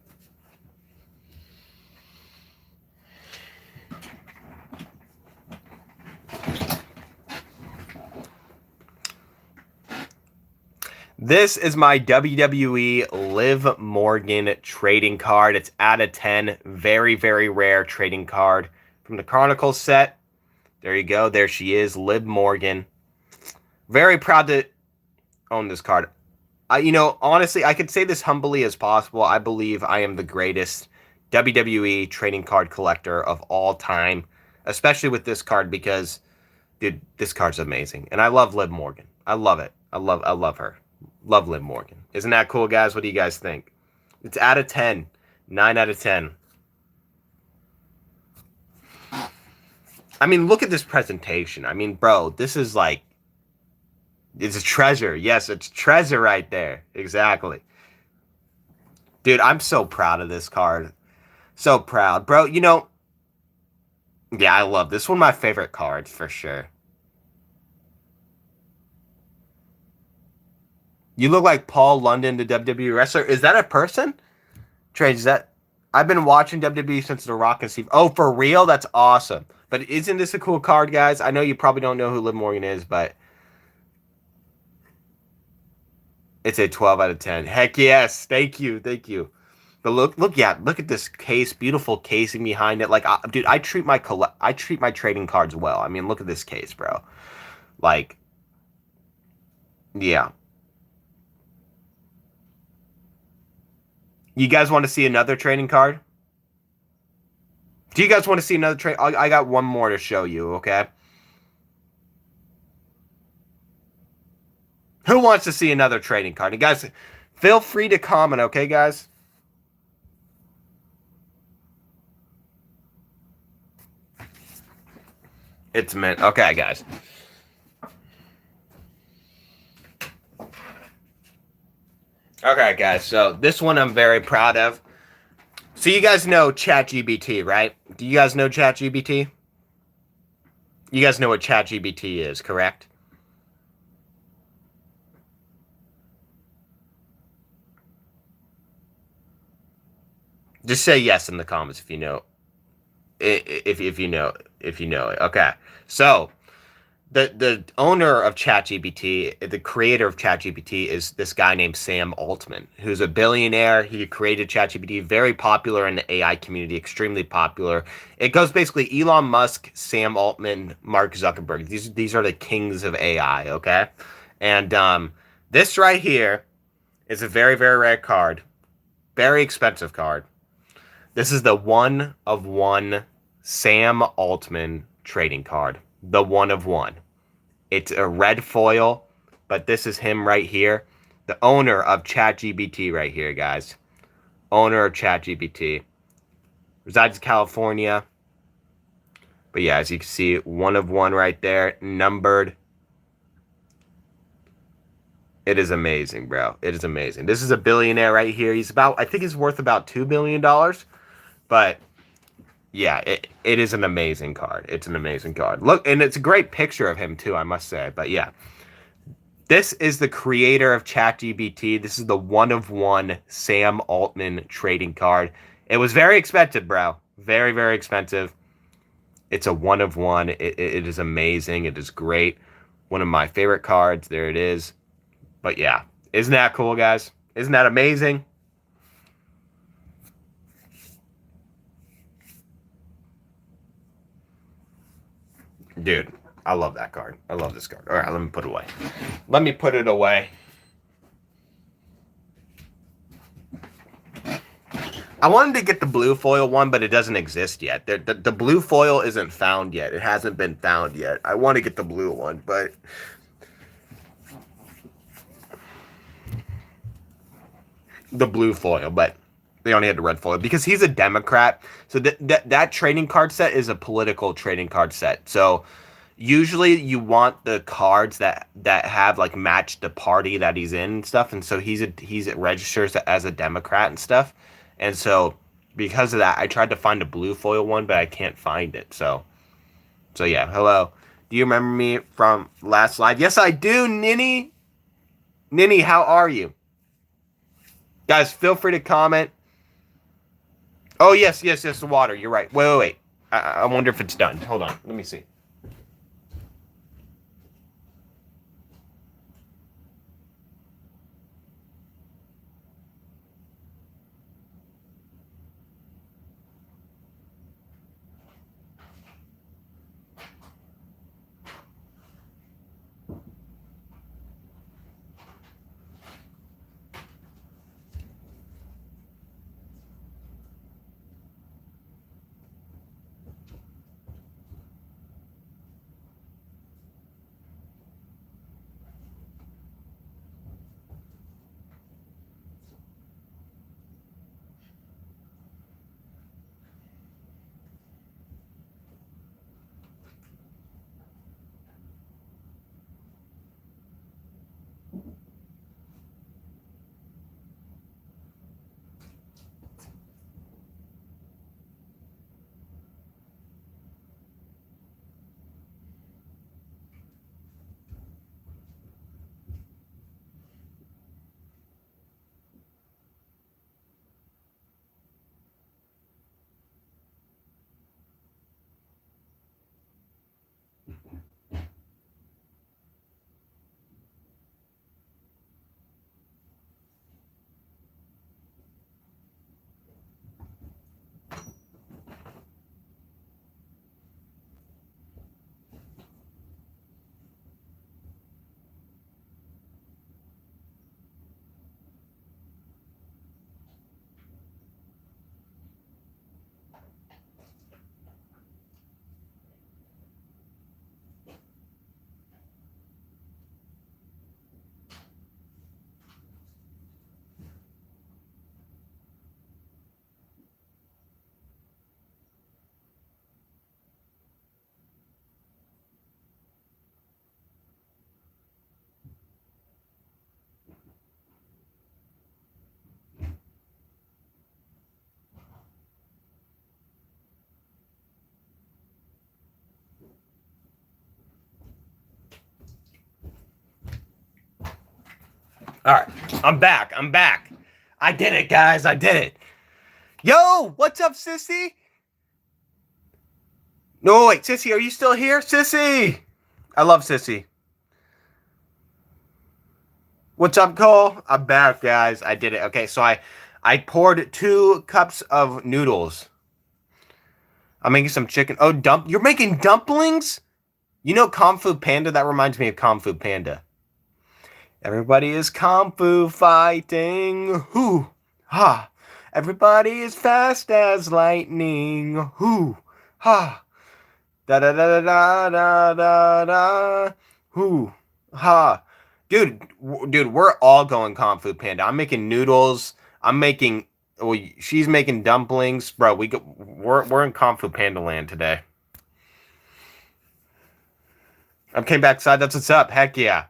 S1: This is my WWE Liv Morgan trading card. It's out of 10. Very, very rare trading card from the Chronicles set. There you go. There she is, Liv Morgan. Very proud to own this card. You know, honestly, I could say this humbly as possible. I believe I am the greatest WWE trading card collector of all time, especially with this card because, dude, this card's amazing. And I love Liv Morgan. I love it. I love her. Love Liv Morgan. Isn't that cool, guys? What do you guys think? It's out of 10. 9 out of 10. I mean, look at this presentation. I mean, bro, this is like... It's a treasure. Yes, it's treasure right there. Exactly. Dude, I'm so proud of this card. So proud. Bro, you know... Yeah, I love this. One of my favorite cards, for sure. You look like Paul London, the WWE wrestler. Is that a person? Trade, is that... I've been watching WWE since The Rock and Steve. Oh, for real? That's awesome. But isn't this a cool card, guys? I know you probably don't know who Liv Morgan is, but... It's a 12 out of 10. Heck yes. Thank you. Thank you. But look at this case. Beautiful casing behind it. Like, dude, I treat my trading cards well. I mean, look at this case, bro. Like, yeah. You guys want to see another trading card? Do you guys want to see another trade? I got one more to show you, okay? Who wants to see another trading card? And guys, feel free to comment, okay, guys? It's meant. Okay, guys. Okay, guys. So this one I'm very proud of. So you guys know ChatGPT, right? Do you guys know ChatGPT? You guys know what ChatGPT is, correct? Just say yes in the comments if you know. If you know it. Okay. So the owner of ChatGPT, the creator of ChatGPT, is this guy named Sam Altman, who's a billionaire. He created ChatGPT, very popular in the AI community, extremely popular. It goes basically Elon Musk, Sam Altman, Mark Zuckerberg. These are the kings of AI, okay? And this right here is a very, very rare card. Very expensive card. This is the 1 of 1 Sam Altman trading card. The 1 of 1. It's a red foil, but this is him right here. The owner of ChatGPT right here, guys. Owner of ChatGPT. Resides in California. But yeah, as you can see, 1 of 1 right there, numbered. It is amazing, bro. It is amazing. This is a billionaire right here. I think he's worth about $2 billion. But yeah, it is an amazing card. It's an amazing card. Look, and it's a great picture of him too, I must say. But yeah, this is the creator of ChatGPT. This is the 1 of 1 Sam Altman trading card. It was very expensive, bro. Very, very expensive. It's a 1 of 1. It is amazing. It is great. One of my favorite cards. There it is. But yeah, isn't that cool, guys? Isn't that amazing? Dude, I love that card. I love this card. All right, let me put it away. Let me put it away. I wanted to get the blue foil one, but it doesn't exist yet. The blue foil isn't found yet. It hasn't been found yet. I want to get the blue one, but the blue foil, but they only had the red foil because he's a Democrat. So that trading card set is a political trading card set. So usually you want the cards that have like match the party that he's in and stuff. And so he's registers as a Democrat and stuff. And so because of that, I tried to find a blue foil one, but I can't find it. So yeah, hello. Do you remember me from last slide? Yes, I do, Ninny. Ninny, how are you? Guys, feel free to comment. Oh, yes, the water. You're right. Wait. I wonder if it's done. Hold on. Let me see. All right, I'm back. I did it, guys. I did it. Yo, what's up, Sissy? No, wait, Sissy, are you still here? Sissy! I love Sissy. What's up, Cole? I'm back, guys. I did it. Okay, so I poured 2 cups of noodles. I'm making some chicken. Oh, you're making dumplings? You know Kung Fu Panda? That reminds me of Kung Fu Panda. Everybody is Kung Fu fighting. Hoo! Ha! Everybody is fast as lightning. Hoo! Ha! Da da da da da da da da. Hoo! Ha! Dude, we're all going Kung Fu Panda. I'm making noodles. I'm making. Well, she's making dumplings, bro. We're in Kung Fu Panda land today. I came backside. That's what's up. Heck yeah.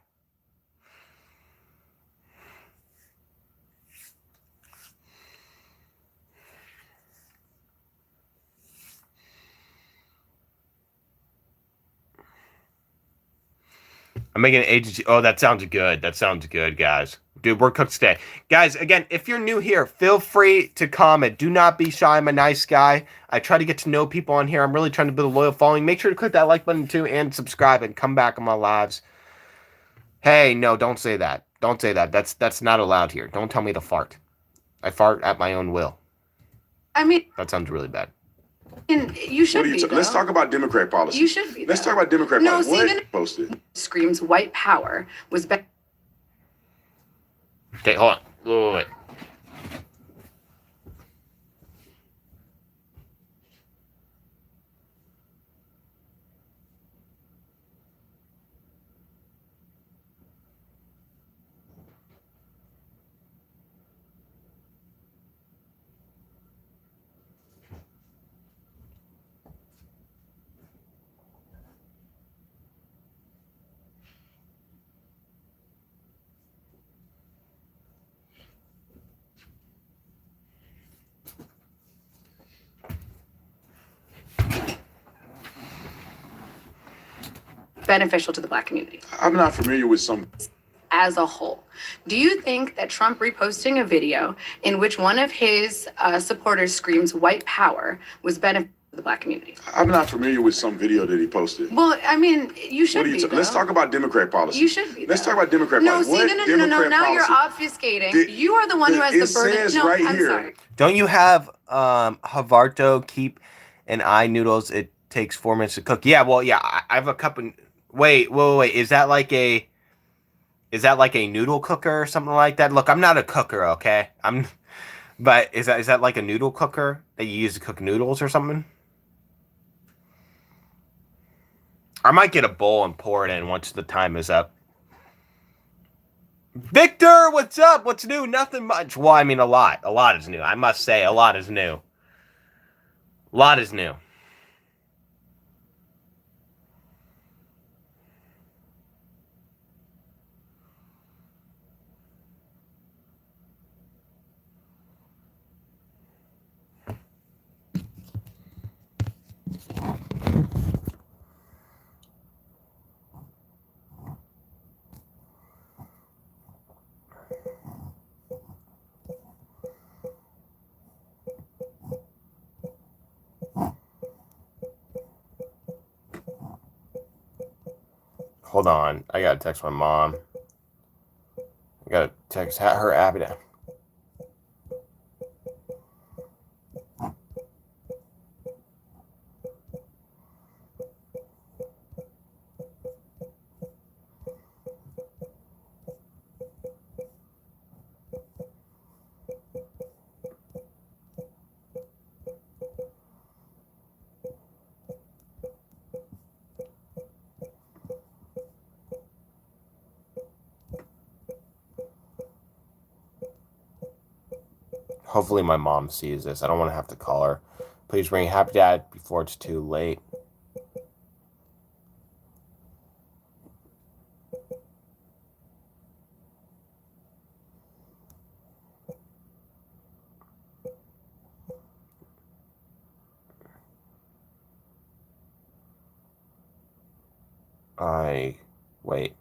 S1: I'm making an agency. Oh, that sounds good. That sounds good, guys. Dude, we're cooked today. Guys, again, if you're new here, feel free to comment. Do not be shy. I'm a nice guy. I try to get to know people on here. I'm really trying to build a loyal following. Make sure to click that like button too and subscribe and come back on my lives. Hey, no, don't say that. Don't say that. That's not allowed here. Don't tell me to fart. I fart at my own will.
S6: I mean,
S1: That sounds really bad.
S6: you should be.
S3: Let's talk about Democrat policy.
S6: You should be.
S3: Let's talk about Democrat policy.
S6: No,
S3: What posted?
S6: Screams white power was.
S1: Okay, hold on. Wait.
S6: Beneficial to the Black community
S3: I'm not familiar with some.
S6: as a whole. Do you think that Trump reposting a video in which one of his supporters screams white power was beneficial to the Black community?
S3: I'm not familiar with some video that he posted.
S6: Well, I mean, you should be.
S3: Let's talk about Democrat policy.
S6: You should be.
S3: Let's talk about Democrat policy.
S6: No, see,
S3: What
S6: no.
S3: Democrat
S6: Now you're
S3: policy?
S6: obfuscating. You are the one who has the burden.
S3: Says
S6: No,
S3: right
S6: I'm
S3: here.
S6: sorry.
S1: Don't you have Havarto keep an eye noodles? It takes 4 minutes to cook. Yeah, well, yeah. I have a cup of. Wait. Is that like a noodle cooker or something like that? Look, I'm not a cooker, okay? But is that like a noodle cooker that you use to cook noodles or something? I might get a bowl and pour it in once the time is up. Victor, what's up? What's new? Nothing much. Well, I mean, a lot. A lot is new. I must say, a lot is new. A lot is new. Hold on. I gotta text my mom. I gotta text her Abby. Hopefully my mom sees this. I don't want to have to call her. Please ring Happy Dad before it's too late. Wait.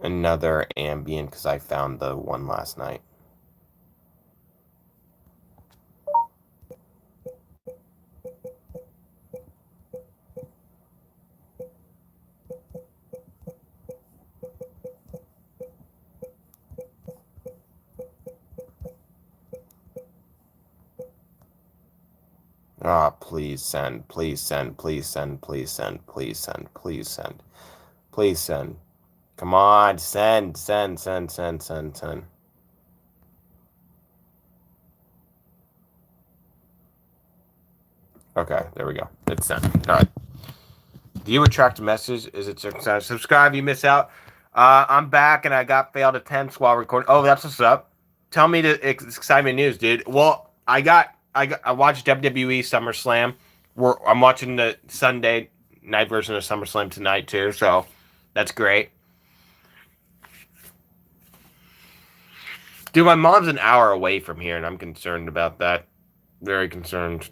S1: Another Ambien because I found the one last night. Ah, please send, please send, please send, please send, please send, please send, please send. Come on, send. Okay, there we go. It's sent. All right. Do you attract a message? Is it subscribe? You miss out. I'm back and I got failed attempts while recording. Oh, that's what's up. Tell me the exciting news, dude. Well, I watched WWE SummerSlam. I'm watching the Sunday night version of SummerSlam tonight too, so that's great. Dude, my mom's an hour away from here, and I'm concerned about that. Very concerned.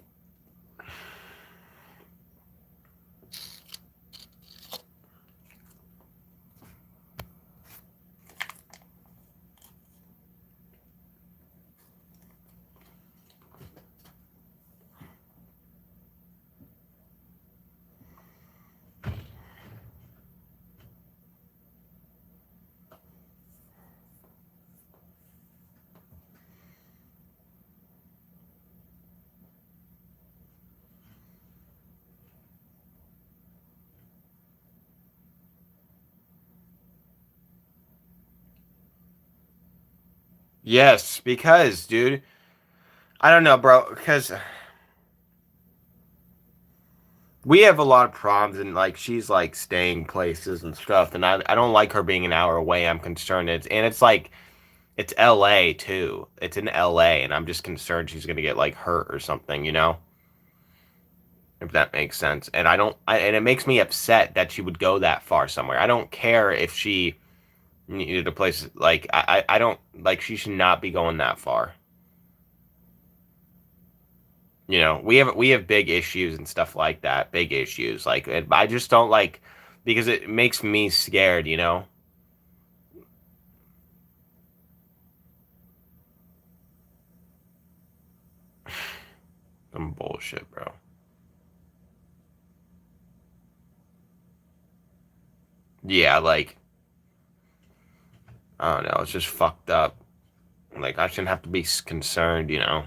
S1: Yes, because, dude, I don't know, bro, because we have a lot of problems, and like she's like staying places and stuff, and I don't like her being an hour away. I'm concerned. It's like it's LA too. It's in LA, and I'm just concerned she's gonna get like hurt or something, you know? If that makes sense. And and it makes me upset that she would go that far somewhere. I don't care if she needed a place like I don't like she should not be going that far. You know, we have big issues and stuff like that. Big issues. Like I just don't like because it makes me scared, you know? Some bullshit, bro. Yeah, like I don't know, it's just fucked up. Like I shouldn't have to be concerned, you know.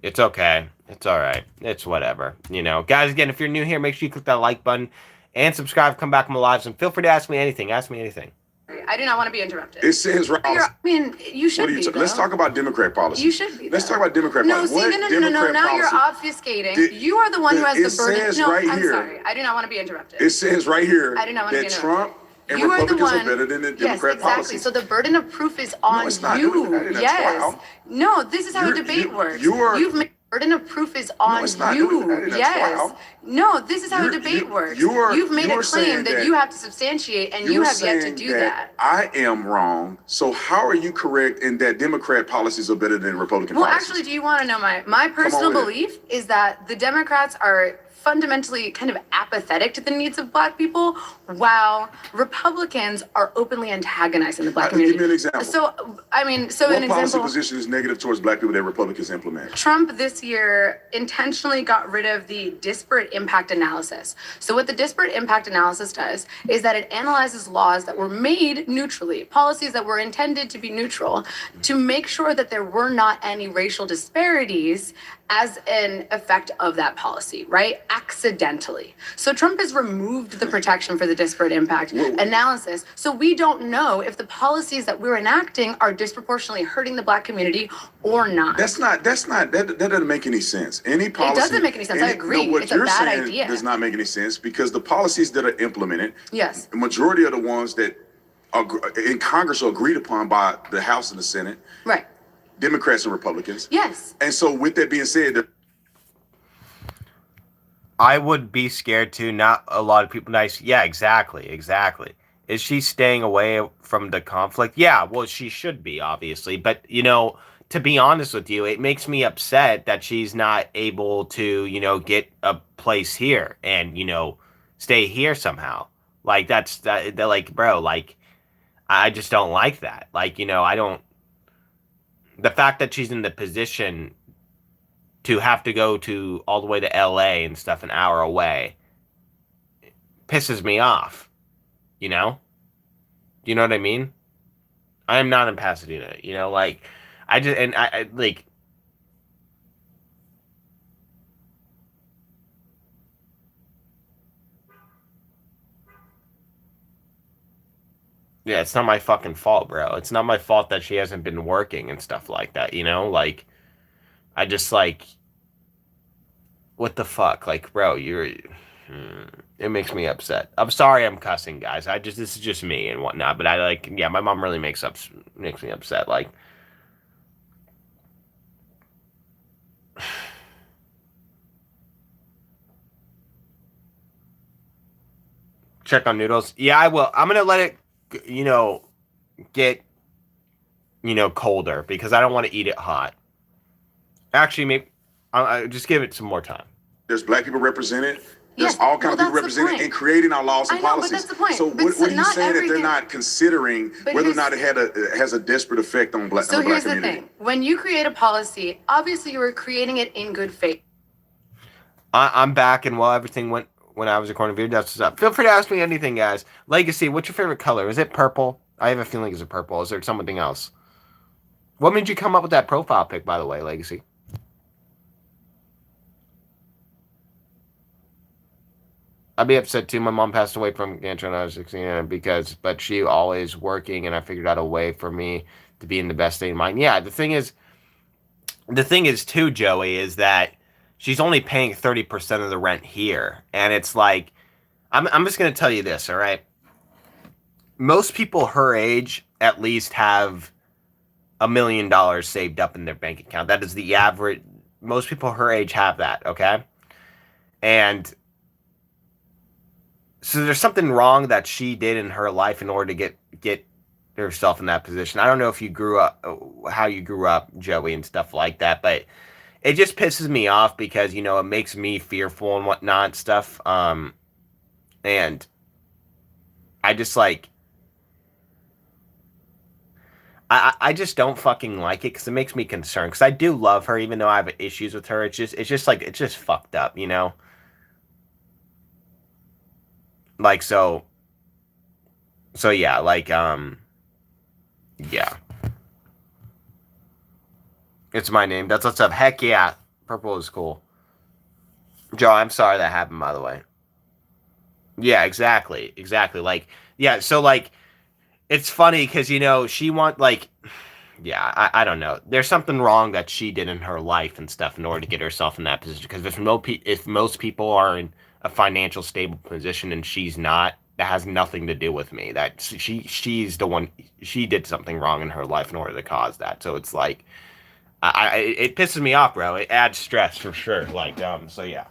S1: It's okay. It's all right. It's whatever. You know, guys, again, if you're new here, make sure you click that like button and subscribe. Come back to my lives and feel free to ask me anything. Ask me anything.
S6: I do not want to be interrupted.
S3: It says right.
S6: I mean, you should be.
S3: Let's talk about Democrat policy.
S6: You should be.
S3: Let's talk about Democrat
S6: No,
S3: policy.
S6: see,
S3: What
S6: no.
S3: Democrat
S6: Now you're
S3: policy?
S6: obfuscating. You are the one who has
S3: It
S6: the burden.
S3: says
S6: No,
S3: right
S6: I'm
S3: here.
S6: sorry. I do not want to be interrupted.
S3: It says right here
S6: I do not want to
S3: that
S6: be
S3: Trump and
S6: You are the
S3: Republicans are
S6: one.
S3: better than the
S6: Yes,
S3: Democrat
S6: exactly.
S3: policy.
S6: So the burden of proof is on
S3: it's not.
S6: you.
S3: That ain't a
S6: Yes.
S3: trial.
S6: No, this is how a
S3: You're-
S6: debate
S3: you-
S6: works.
S3: you are-
S6: You've made burden of proof is on
S3: it's not.
S6: you.
S3: That ain't a
S6: Yes.
S3: trial.
S6: No, this is how a
S3: You're-
S6: debate
S3: you-
S6: works.
S3: you're-
S6: You've made a
S3: you're
S6: claim
S3: saying
S6: that
S3: that-
S6: you have to substantiate, and you
S3: You're
S6: have yet to
S3: saying
S6: do that.
S3: I am wrong. So how are you correct in that Democrat policies are better than Republican
S6: Well,
S3: policies?
S6: actually, do you want to know my personal
S3: with it.
S6: belief is that the Democrats are fundamentally kind of apathetic to the needs of Black people, while Republicans are openly antagonizing the Black community.
S3: Give me an example.
S6: So, I mean, so
S3: what
S6: an
S3: policy
S6: example.
S3: position is negative towards Black people that Republicans implement?
S6: Trump this year intentionally got rid of the disparate impact analysis. So what the disparate impact analysis does is that it analyzes laws that were made neutrally, policies that were intended to be neutral, to make sure that there were not any racial disparities as an effect of that policy, right? Accidentally. So Trump has removed the protection for the disparate impact analysis. So we don't know if the policies that we're enacting are disproportionately hurting the Black community or not.
S3: That doesn't make any sense. Any policy.
S6: doesn't make any sense. I agree.
S3: No, what
S6: It's a
S3: you're
S6: bad
S3: saying
S6: idea.
S3: does not make any sense because the policies that are implemented,
S6: Yes.
S3: the majority of the ones that are in Congress are agreed upon by the House and the Senate,
S6: Right.
S3: Democrats and Republicans.
S6: Yes.
S3: And so with that being said,
S1: I would be scared too. Not a lot of people. Nice. Yeah, exactly. Is she staying away from the conflict? Yeah, well, she should be, obviously. But, you know, to be honest with you, it makes me upset that she's not able to, you know, get a place here and, you know, stay here somehow. Like, they're like, bro, like, I just don't like that. Like, you know, I don't. The fact that she's in the position to have to go to all the way to LA and stuff an hour away pisses me off. You know? Do you know what I mean? I am not in Pasadena. You know, like, I like, yeah, it's not my fucking fault, bro. It's not my fault that she hasn't been working and stuff like that, you know? Like, I just, like, what the fuck? Like, bro, it makes me upset. I'm sorry I'm cussing, guys. This is just me and whatnot. But yeah, my mom really makes me upset. Like, check on noodles. Yeah, I will. I'm gonna let it, get, colder because I don't want to eat it hot. Actually, maybe I just give it some more time.
S3: There's black people represented. There's
S6: Yes,
S3: all kinds
S6: well,
S3: of people
S6: that's the
S3: represented
S6: point.
S3: in creating our laws and
S6: I know, but
S3: policies.
S6: that's the point.
S3: So
S6: But
S3: what are you
S6: not
S3: saying that they're
S6: everything-
S3: not considering
S6: But
S3: whether or
S6: here's-
S3: not it has a desperate effect on
S6: So
S3: the black
S6: here's the
S3: community?
S6: thing. When you create a policy, obviously you were creating it in good faith.
S1: I'm back, and while everything went when I was recording video, that's what's up. Feel free to ask me anything, guys. Legacy, what's your favorite color? Is it purple? I have a feeling it's purple. Is there something else? What made you come up with that profile pic, by the way, Legacy? I'd be upset too. My mom passed away from cancer when I was 16, but she always working, and I figured out a way for me to be in the best state of mind. Yeah, the thing is too, Joey, is that she's only paying 30% of the rent here, and it's like, I'm just gonna tell you this, all right? Most people her age at least have $1 million saved up in their bank account. That is the average. Most people her age have that, okay? And so there's something wrong that she did in her life in order to get herself in that position. I don't know if you grew up, how you grew up, Joey, and stuff like that, but it just pisses me off because, it makes me fearful and whatnot and stuff. And I just like, I just don't fucking like it because it makes me concerned because I do love her, even though I have issues with her. It's just fucked up, Like, so yeah, like, yeah. It's my name. That's what's up. Heck yeah. Purple is cool. Joe, I'm sorry that happened, by the way. Yeah, exactly. Like, yeah, so, like, it's funny because, she yeah, I don't know. There's something wrong that she did in her life and stuff in order to get herself in that position. Because if most people are in a financial stable position and she's not, that has nothing to do with me. That she's the one. She did something wrong in her life in order to cause that. So it's like, it pisses me off, bro. It adds stress for sure. Like, so yeah.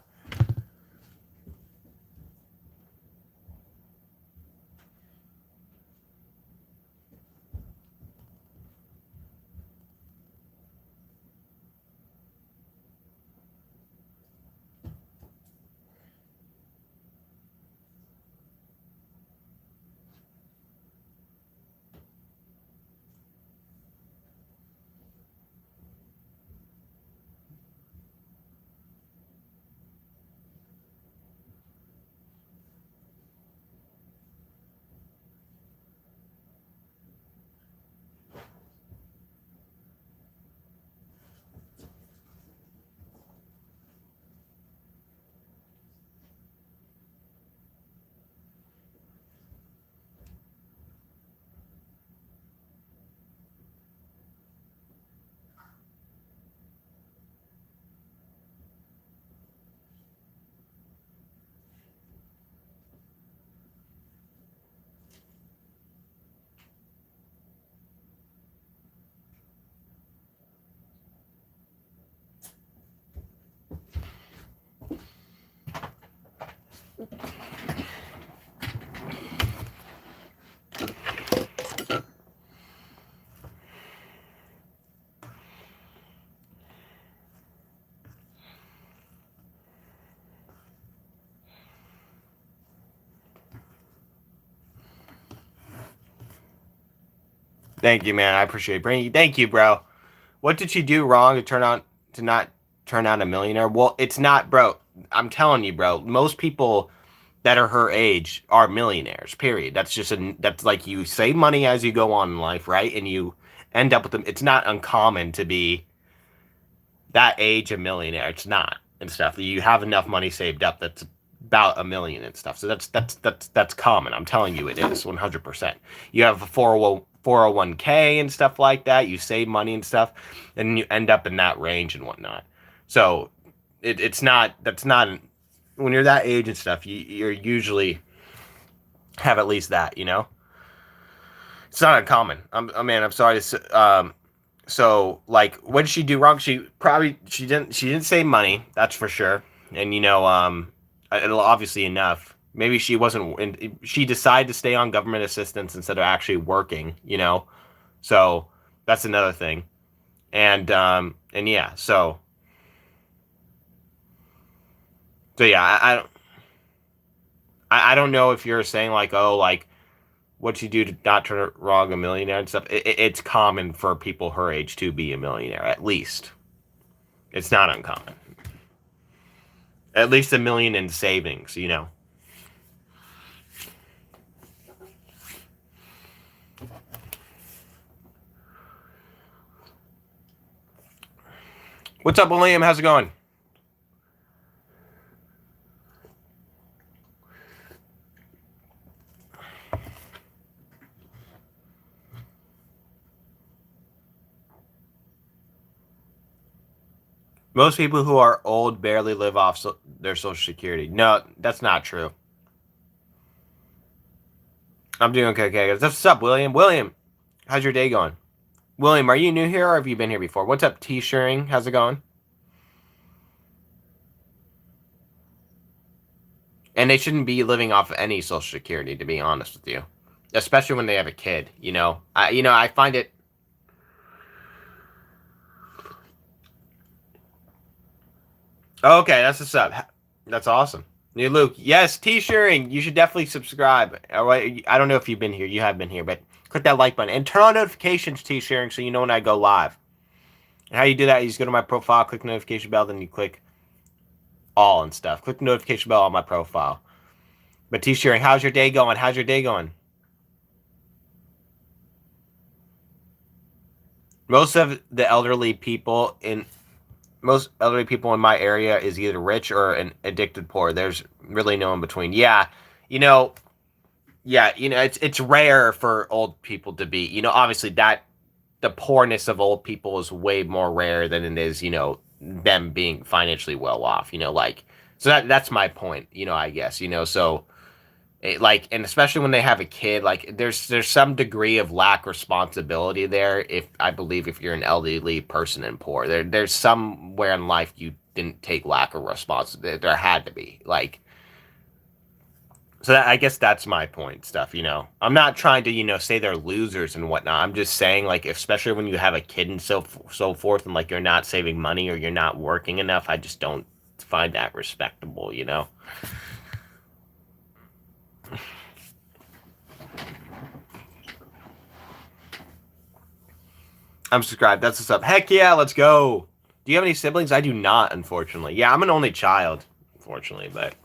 S1: Thank you, man. I appreciate it. Thank you, bro. What did she do wrong to not turn out a millionaire? Well, it's not, bro. I'm telling you, bro. Most people that are her age are millionaires. Period. That's like you save money as you go on in life, right? And you end up with them. It's not uncommon to be that age a millionaire. It's not and stuff. You have enough money saved up that's about $1 million and stuff. So that's common. I'm telling you, it is 100%. You have a 401k and stuff like that. You save money and stuff, and you end up in that range and whatnot. So it's not. That's not. When you're that age and stuff, you're usually have at least that. It's not uncommon. I'm sorry to. So like, what did she do wrong? She didn't save money. That's for sure. And obviously enough. Maybe she wasn't. She decided to stay on government assistance instead of actually working. So that's another thing. And yeah. So yeah. I don't know if you're saying like, oh, like, what'd you do to not turn wrong a millionaire and stuff. It's common for people her age to be a millionaire, at least. It's not uncommon. At least $1 million in savings. What's up, William? How's it going? Most people who are old barely live off their Social Security. No, that's not true. I'm doing okay. What's up, William? William, how's your day going? William, are you new here or have you been here before? What's up, T-Sharing? How's it going? And they shouldn't be living off any Social Security, to be honest with you, especially when they have a kid. I find it. Okay, that's what's up. That's awesome. New Luke, yes, T-Sharing. You should definitely subscribe. I don't know if you've been here. You have been here, but click that like button and turn on notifications, T-Sharing, so you know when I go live. And how you do that? You just go to my profile, click the notification bell, then you click all and stuff. Click the notification bell on my profile. But T-Sharing, how's your day going? How's your day going? Most elderly people in my area is either rich or an addicted poor. There's really no in between. Yeah, it's rare for old people to be. Obviously that the poorness of old people is way more rare than it is, them being financially well off. So that's my point. I guess. So. And especially when they have a kid, like there's some degree of lack responsibility there. If you're an elderly person and poor, there's somewhere in life you didn't take lack of responsibility. There had to be so I guess that's my point. Stuff. I'm not trying to say they're losers and whatnot. I'm just saying especially when you have a kid and so forth, and you're not saving money or you're not working enough. I just don't find that respectable. I'm subscribed. That's what's up. Heck yeah, let's go. Do you have any siblings? I do not, unfortunately. Yeah, I'm an only child, unfortunately, but...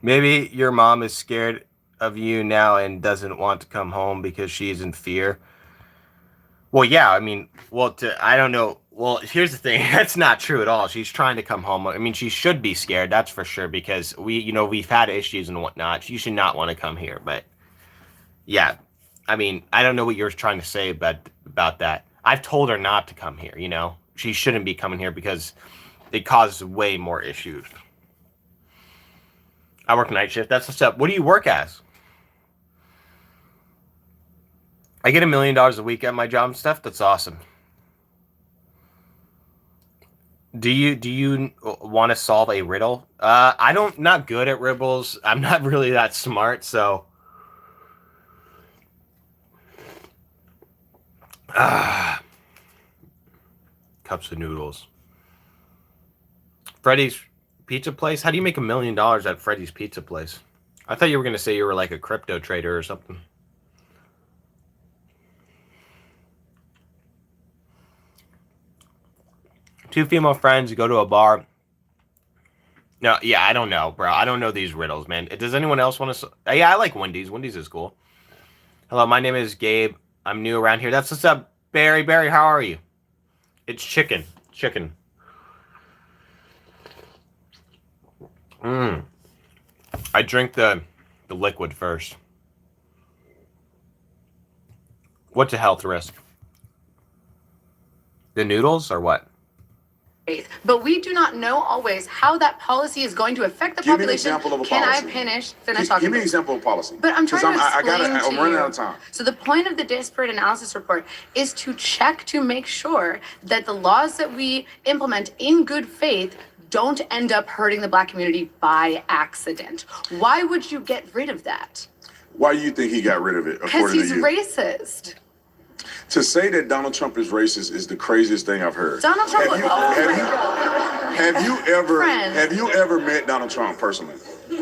S1: Maybe your mom is scared of you now and doesn't want to come home because she's in fear. Well, yeah, I don't know. Well, here's the thing. That's not true at all. She's trying to come home. She should be scared, that's for sure, because we've had issues and whatnot. She should not want to come here, but Yeah, I mean, I don't know what you're trying to say about that. I've told her not to come here. You know, she shouldn't be coming here because it causes way more issues. I work night shift. That's what's up. What do you work as? I get $1 million a week at my job and stuff. That's awesome. Do you want to solve a riddle? I don't. Not good at riddles. I'm not really that smart. So, cups of noodles. Freddy's Pizza Place. How do you make $1 million at Freddy's Pizza Place? I thought you were gonna say you were like a crypto trader or something. Two female friends go to a bar. No, yeah, I don't know, bro. I don't know these riddles, man. Does anyone else want to? Yeah, I like Wendy's. Wendy's is cool. Hello, my name is Gabe. I'm new around here. That's what's up, Barry. Barry, how are you? It's chicken. Chicken. I drink the liquid first. What's a health risk? The noodles or what?
S6: But we do not know always how that policy is going to affect the
S3: Give me an
S6: population.
S3: example of a
S6: Can
S3: policy.
S6: I finish? Then I
S3: Give
S6: talk
S3: me
S6: about
S3: an
S6: it.
S3: example of policy.
S6: But I'm trying to explain
S3: I'm
S6: to
S3: running
S6: you.
S3: out of time.
S6: So the point of the disparate analysis report is to check to make sure that the laws that we implement in good faith don't end up hurting the Black community by accident. Why would you get rid of that?
S3: Why do you think he got rid of it?
S6: Because
S3: According
S6: he's
S3: to you,
S6: racist.
S3: to say that Donald Trump is racist is the craziest thing I've heard.
S6: Donald Trump.
S3: Have you ever met Donald Trump personally?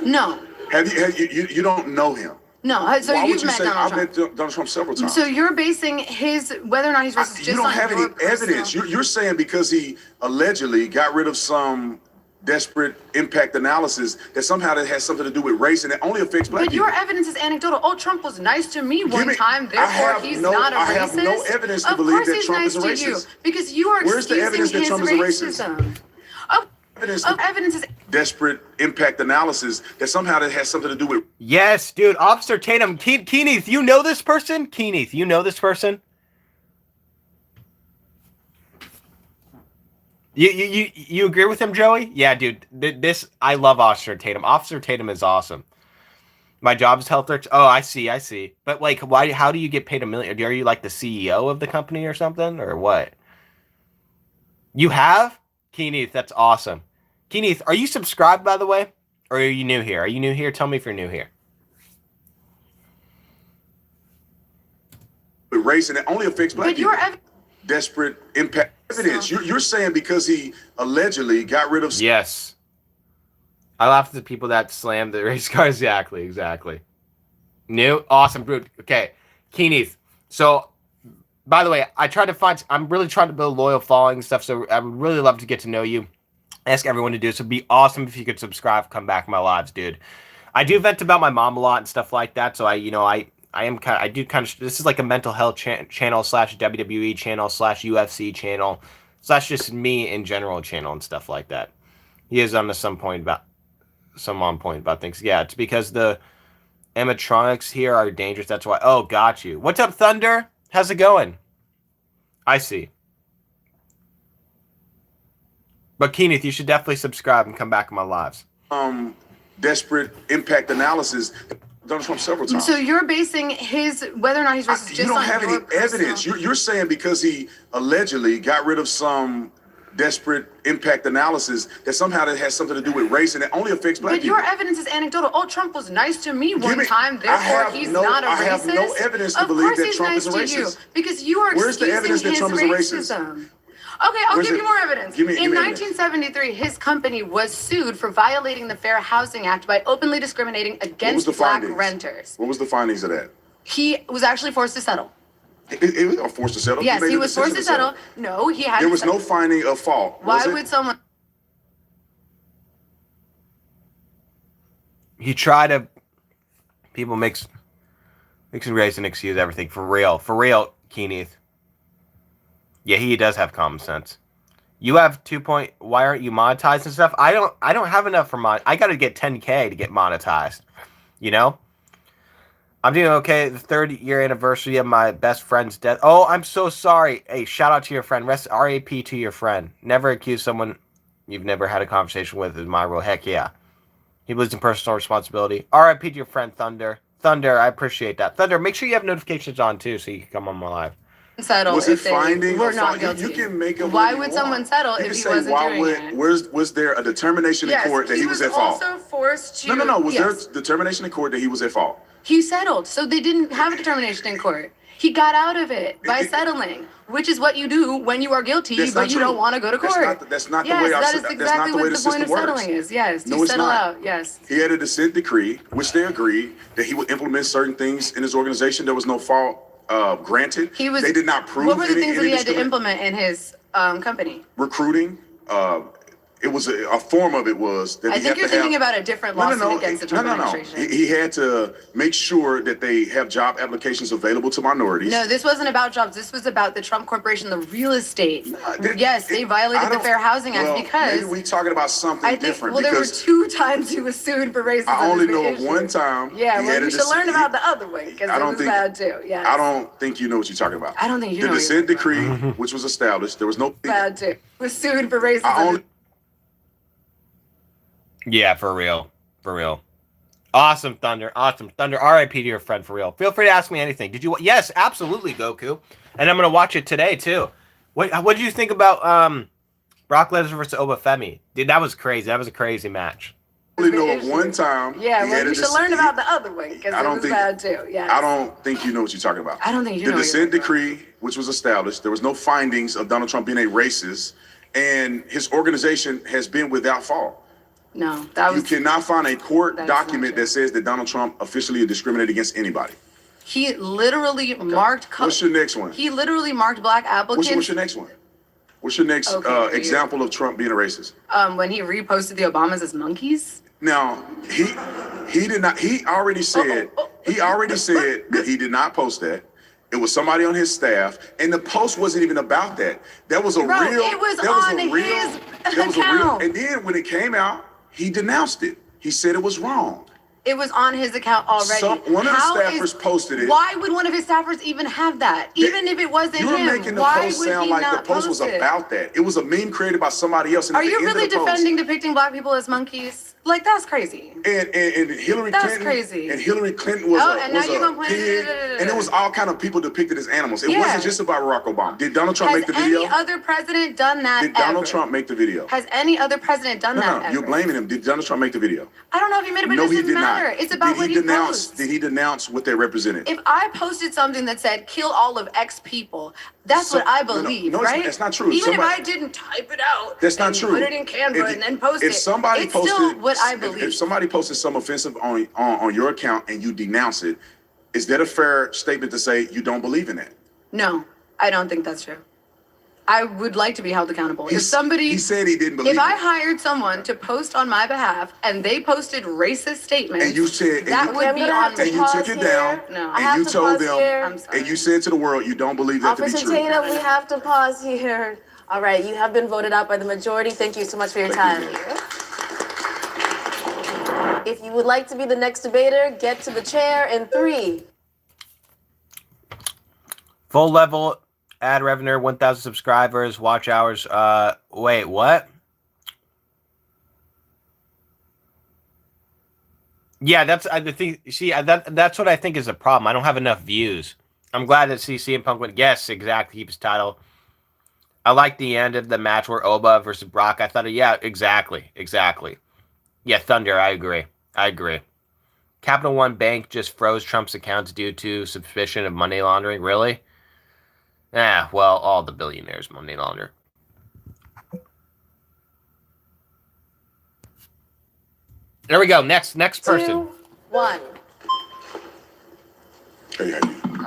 S6: No.
S3: You don't know him?
S6: No. So
S3: Why would
S6: you've
S3: you
S6: met
S3: say
S6: Donald
S3: I've
S6: Trump.
S3: met Donald Trump several times?
S6: So you're basing his whether or not he's racist
S3: You
S6: just
S3: don't
S6: on
S3: have any
S6: your personal-
S3: evidence. You're saying because he allegedly got rid of some desperate impact analysis that somehow that has something to do with race and it only affects black
S6: But
S3: people.
S6: your evidence is anecdotal. Oh, Trump was nice to me one time,
S3: I
S6: therefore
S3: have
S6: he's
S3: no-
S6: not a
S3: I
S6: racist.
S3: have no evidence to
S6: Of
S3: believe
S6: course
S3: that
S6: he's
S3: Trump
S6: nice
S3: is a
S6: to you
S3: racist.
S6: because you are
S3: Where's the
S6: excusing
S3: evidence that
S6: his
S3: Trump is a racist?
S6: racism. Evidence is
S3: Desperate impact analysis that somehow that has something to do with
S1: Yes, dude. Officer Tatum. Keeneth, you know this person? Keeneth, you know this person? You agree with him, Joey? Yeah, dude. This I love Officer Tatum. Officer Tatum is awesome. My job is health risk. Oh, I see. But like, why? How do you get paid $1 million? Are you like the CEO of the company or something, or what? You have Keeneth. That's awesome. Keeneth, are you subscribed by the way, or are you new here? Are you new here? Tell me if you're new here.
S3: race and it only affects black
S6: but
S3: people.
S6: your
S3: Desperate impact evidence. You're saying because he allegedly got rid of
S1: Yes. I laugh at the people that slam the race car. Exactly. New? Awesome, dude. Okay. Keeneth. So, by the way, I'm really trying to build a loyal following and stuff, so I would really love to get to know you. Ask everyone to do it. So it'd be awesome if you could subscribe, come back in my lives, dude. I do vent about my mom a lot and stuff like that, so I do kind of, this is like a mental health channel / WWE channel / UFC channel / just me in general channel and stuff like that. He is on some point about things. Yeah, it's because the animatronics here are dangerous. That's why. Oh, got you. What's up, Thunder? How's it going? I see. But Keeneth, you should definitely subscribe and come back in my lives.
S3: desperate impact analysis. Donald Trump several times.
S6: So you're basing his whether or not he's racist
S3: You
S6: just
S3: don't
S6: on
S3: have any
S6: your personal-
S3: evidence. You're saying because he allegedly got rid of some desperate impact analysis that somehow that has something to do with race and it only affects black
S6: But
S3: people.
S6: your evidence is anecdotal. Oh, Trump was nice to me one
S3: me-
S6: time,
S3: I
S6: therefore
S3: have
S6: he's
S3: no-
S6: not a racist.
S3: I have no evidence to
S6: of
S3: believe
S6: course
S3: that
S6: he's
S3: Trump
S6: nice
S3: is a
S6: to you
S3: racist.
S6: because you are
S3: Where's the
S6: excusing
S3: evidence that
S6: his
S3: Trump is a racist?
S6: racism. Okay, I'll
S3: Where's
S6: give
S3: it?
S6: you more evidence.
S3: Give me
S6: In
S3: evidence.
S6: 1973, his company was sued for violating the Fair Housing Act by openly discriminating
S3: What was
S6: against
S3: the
S6: black
S3: findings?
S6: renters.
S3: What was the findings of that?
S6: He was actually forced to settle.
S3: It was not forced to settle.
S6: Yes,
S3: made
S6: he
S3: the
S6: was
S3: decision
S6: forced to settle. No, he had
S3: There
S6: to
S3: was no
S6: settle.
S3: finding of fault.
S6: Why
S3: was it?
S6: would someone?
S1: He tried to. People makes race and excuse everything for real, Keeneth. Yeah, he does have common sense. You have 2 point. Why aren't you monetized and stuff? I don't have enough for I got to get 10K to get monetized. You know. I'm doing okay. The 3rd-year anniversary of my best friend's death. Oh, I'm so sorry. Hey, shout out to your friend. Rest RAP to your friend. Never accuse someone you've never had a conversation with is my rule. Heck yeah. He believes in personal responsibility. RIP to your friend Thunder. Thunder, I appreciate that. Thunder, make sure you have notifications on too so you can come on my live.
S6: Settle
S3: Was it
S6: if they
S3: finding?
S6: were
S3: or
S6: not
S3: find-
S6: guilty.
S3: You can make up.
S6: Why
S3: what
S6: would
S3: you
S6: someone
S3: want.
S6: settle
S3: You
S6: if
S3: can
S6: he
S3: say,
S6: wasn't
S3: why
S6: doing
S3: would,
S6: it?
S3: Was there a determination in court that he was at fault?
S6: also forced to.
S3: No. Was
S6: yes.
S3: there determination in court that he was at fault?
S6: He settled, so they didn't have a determination in court. He got out of it by settling, which is what you do when you are guilty,
S3: That's
S6: but
S3: not
S6: you
S3: true.
S6: don't want to go to court.
S3: That's not the
S6: yes,
S3: way our
S6: that is
S3: that's
S6: exactly
S3: not the way
S6: what
S3: the
S6: the point
S3: system
S6: of
S3: works.
S6: settling is. Yes,
S3: No,
S6: you
S3: it's
S6: settle
S3: not.
S6: out. Yes.
S3: He had a dissent decree, which they agreed that he would implement certain things in his organization. There was no fault granted.
S6: He was.
S3: They did not prove
S6: What were the
S3: any,
S6: things that
S3: any
S6: he had to
S3: discrimin-
S6: implement in his recruiting?
S3: recruiting. It was a form of it was that
S6: I
S3: he
S6: think
S3: had
S6: you're
S3: to
S6: thinking
S3: have,
S6: about a different lawsuit against the Trump
S3: no.
S6: administration.
S3: He had to make sure that they have job applications available to minorities.
S6: No, this wasn't about jobs. This was about the Trump Corporation, the real estate.
S3: They-
S6: Yes, they violated
S3: I
S6: the
S3: don't-
S6: Fair Housing Act
S3: well,
S6: because
S3: maybe we talking about something
S6: I think.
S3: different.
S6: Well, there were
S3: because
S6: 2 times he was sued for racism.
S3: I only
S6: is the
S3: know of
S6: issue.
S3: one time.
S6: Yeah,
S3: he
S6: well,
S3: had a
S6: you should
S3: dis-
S6: learn
S3: he-
S6: about the other one because
S3: I
S6: it
S3: don't
S6: was
S3: think-
S6: bad too. Yes.
S3: I don't think you know what you're talking about.
S6: I don't think you
S3: The
S6: know.
S3: dissent decree, which was established, there was no.
S6: Bad too. Was sued for racism.
S3: I only.
S1: Yeah, for real. For real. Awesome, Thunder. Awesome, Thunder. RIP to your friend, for real. Feel free to ask me anything. Did you? Yes, absolutely, Goku. And I'm gonna watch it today too. What did you think about Brock Lesnar versus Obafemi? Dude, that was crazy. That was a crazy match.
S3: only know of one time.
S6: Yeah,
S3: he
S6: well,
S3: had a
S6: you should
S3: dis-
S6: learn about the other one because
S3: I
S6: it
S3: don't
S6: was
S3: think-
S6: bad too. Yes.
S3: I don't think you know what you're talking about.
S6: I don't think you
S3: The
S6: know what you're
S3: dissent
S6: talking about.
S3: decree, which was established, there was no findings of Donald Trump being a racist, and his organization has been without fault.
S6: No, that
S3: You
S6: was.
S3: cannot find a court
S6: That's not
S3: document
S6: true.
S3: that says that Donald Trump officially discriminated against anybody.
S6: He literally marked.
S3: What's your next one?
S6: He literally marked black applicants.
S3: What's your next one? What's your next
S6: Okay,
S3: example of Trump being a racist?
S6: When he reposted the Obamas as monkeys.
S3: Now he did not. He already said that he did not post that. It was somebody on his staff, and the post wasn't even about that. That was a
S6: Bro,
S3: real.
S6: it was
S3: that
S6: on
S3: a real,
S6: his
S3: that was a real.
S6: account.
S3: And then when it came out, he denounced it. He said it was wrong.
S6: It was on his account already.
S3: One of the
S6: How
S3: staffers posted it.
S6: Why would one of his staffers even have that? Even if it wasn't
S3: You're
S6: him,
S3: making the
S6: why
S3: post
S6: would
S3: sound
S6: he
S3: like
S6: not
S3: the post was
S6: post it?
S3: about that. It was a meme created by somebody else. And
S6: Are
S3: at the
S6: you
S3: end of
S6: really
S3: the post-
S6: defending depicting black people as monkeys? Like that's crazy.
S3: And Hillary
S6: That's
S3: Clinton.
S6: crazy.
S3: And Hillary Clinton was
S6: Oh,
S3: a,
S6: and now
S3: was
S6: you're
S3: a
S6: gonna point-
S3: pig, and it was all kind of people depicted as animals. It
S6: Yeah.
S3: wasn't just about Barack Obama. Did Donald Trump
S6: Has
S3: make the video?
S6: any other president done that
S3: Did Donald
S6: ever?
S3: Trump make the video?
S6: Has any other president done that
S3: No,
S6: ever?
S3: you're blaming him. Did Donald Trump make the video?
S6: I don't know if he made it, but
S3: No,
S6: it
S3: he
S6: doesn't
S3: did
S6: matter.
S3: not.
S6: It's about what he
S3: denounce?
S6: posts.
S3: Did he denounce what they represented?
S6: If I posted something that said "kill all of X people," that's
S3: So-
S6: what I
S3: no, no,
S6: believe,
S3: no, it's-
S6: right?
S3: it's not true.
S6: Even
S3: Somebody-
S6: if I didn't type it out,
S3: That's not
S6: and
S3: true.
S6: Put it in Canva and then post it.
S3: If somebody
S6: it's
S3: posted,
S6: still what I believe.
S3: If somebody posted some offensive on your account and you denounce it, is that a fair statement to say you don't believe in that?
S6: No, I don't think that's true. I would like to be held accountable. If
S3: He
S6: somebody,
S3: said he didn't believe
S6: if I
S3: it.
S6: hired someone to post on my behalf and they posted racist statements,
S3: And you said- and
S6: that
S3: you-
S6: would
S5: I'm
S6: be
S5: gonna
S6: on
S5: have to
S3: And
S6: me.
S3: you
S5: pause
S3: took it
S5: here.
S3: down,
S6: No.
S5: I
S3: and
S5: have
S3: you
S5: to
S3: told
S5: pause
S3: them,
S5: here.
S6: I'm sorry.
S3: and you said to the world, you don't believe that to be
S5: Officer
S3: true.
S5: Tatum, we have to pause here. All right, you have been voted out by the majority. Thank you so much for your time.
S3: Thank you.
S5: If you would like to be the next debater, get to the chair in 3.
S1: Full level ad revenue, 1,000 subscribers, watch hours. Wait, what? Yeah, that's I think. See, that's what I think is a problem. I don't have enough views. I'm glad that CC and Punk went. Yes, exactly. Keep his title. I like the end of the match where Oba versus Brock. I thought, yeah, exactly. Yeah, Thunder. I agree. Capital One Bank just froze Trump's accounts due to suspicion of money laundering. Really? Well, all the billionaires money launder. There we go. Next person.
S5: 2, 1.
S3: Hey, how you?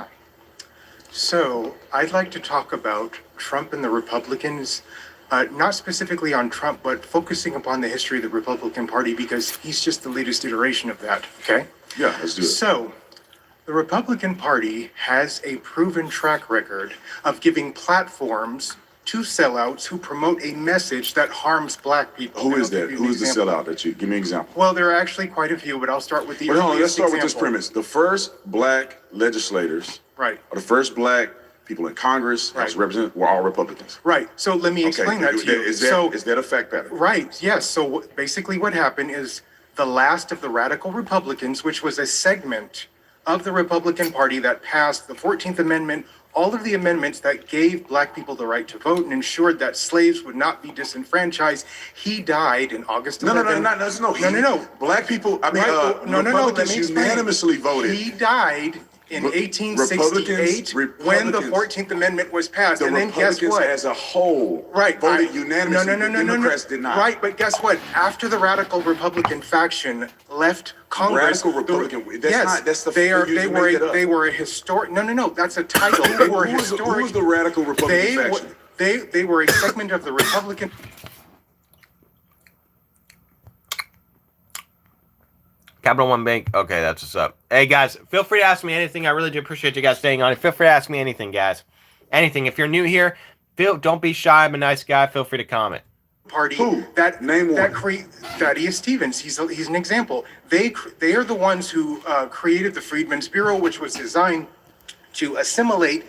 S7: So, I'd like to talk about Trump and the Republicans, not specifically on Trump, but focusing upon the history of the Republican Party because he's just the latest iteration of that, okay?
S3: Yeah, let's do it.
S7: So, the Republican Party has a proven track record of giving platforms to sellouts who promote a message that harms black people.
S3: Who
S7: And
S3: is
S7: I'll
S3: that?
S7: give you an
S3: Who is the
S7: example.
S3: sellout that you give me an example?
S7: Well, there are actually quite a few, but I'll start with the
S3: But hold on, let's
S7: earliest
S3: start with this
S7: example.
S3: premise. The first black legislators,
S7: Right.
S3: or the first black people in Congress, House of Representatives, were all Republicans.
S7: Right. So let me explain that to you.
S3: Is
S7: So
S3: that a fact pattern?
S7: right. Yes. So basically, what happened is the last of the radical Republicans, which was a segment of the Republican Party that passed the 14th Amendment, all of the amendments that gave black people the right to vote and ensured that slaves would not be disenfranchised. He died in August 11th.
S3: No. Black people, I mean, Republicans
S7: Let me explain.
S3: unanimously voted.
S7: He died in
S3: Re-
S7: 1868 when the
S3: Republicans-
S7: 14th Amendment was passed.
S3: The
S7: And then guess
S3: Republicans
S7: what?
S3: as a whole
S7: Right.
S3: voted unanimously.
S7: No.
S3: The Democrats did not.
S7: Right, but guess what? After the radical Republican faction left Congress,
S3: Radical Republican, that's
S7: yes,
S3: not- that's the-
S7: they are.
S3: you
S7: They
S3: just
S7: were.
S3: made that up.
S7: They were a historic. No. That's a title. They were a
S3: Who
S7: historic.
S3: was the radical Republican
S7: They were.
S3: faction?
S7: They were a segment of the Republican.
S1: Capital One Bank. Okay, that's what's up. Hey, guys, feel free to ask me anything. I really do appreciate you guys staying on it. Feel free to ask me anything, guys. Anything. If you're new here, don't be shy. I'm a nice guy. Feel free to comment.
S7: Party
S3: Who?
S7: that
S3: Name one.
S7: Thaddeus Stevens. He's an example. They are the ones who created the Freedmen's Bureau, which was designed to assimilate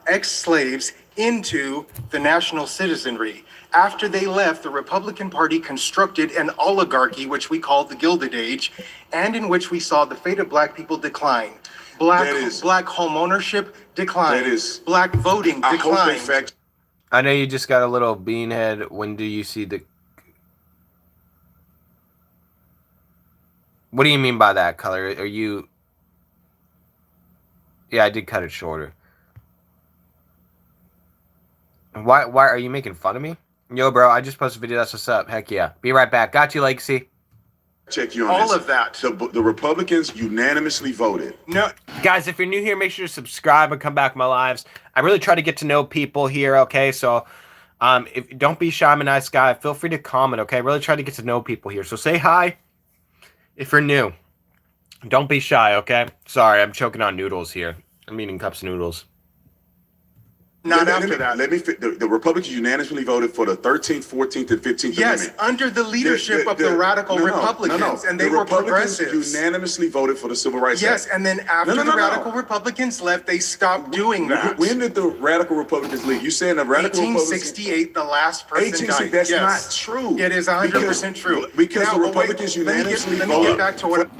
S7: ex-slaves into the national citizenry. After they left, the Republican Party constructed an oligarchy, which we called the Gilded Age, and in which we saw the fate of black people decline. Black home ownership decline.
S3: That is-
S7: Black voting
S3: I hope they
S7: decline.
S3: fact.
S1: I know you just got a little beanhead. When do you see the... What do you mean by that, color? Are you... Yeah, I did cut it shorter. Why are you making fun of me? Yo, bro, I just posted a video. That's what's up. Heck yeah. Be right back. Got you, Lakesy.
S3: Check you on
S7: All
S3: this.
S7: of that.
S3: The Republicans unanimously voted.
S7: No,
S1: Guys, if you're new here, make sure to subscribe and come back to my lives. I really try to get to know people here, okay? So if don't be shy, I'm a nice guy. Feel free to comment, okay? I really try to get to know people here. So say hi if you're new. Don't be shy, okay? Sorry, I'm choking on noodles here. I'm eating cups of noodles.
S7: not after that.
S3: The Republicans unanimously voted for the 13th, 14th, and 15th
S7: Yes,
S3: Amendment.
S7: under the leadership of the radical Republicans, and they
S3: the
S7: were
S3: Republicans
S7: progressives.
S3: unanimously voted for the Civil Rights
S7: Yes,
S3: Act.
S7: and then after
S3: No.
S7: the radical Republicans left, they stopped doing that.
S3: When did the radical Republicans leave? You saying the radical Republicans?
S7: 1868, the last person
S3: 1860,
S7: died.
S3: that's
S7: Yes.
S3: not true.
S7: It is 100% true.
S3: Because
S7: Now,
S3: the
S7: but wait,
S3: Republicans
S7: let me
S3: unanimously
S7: get
S3: voted.
S7: back to what.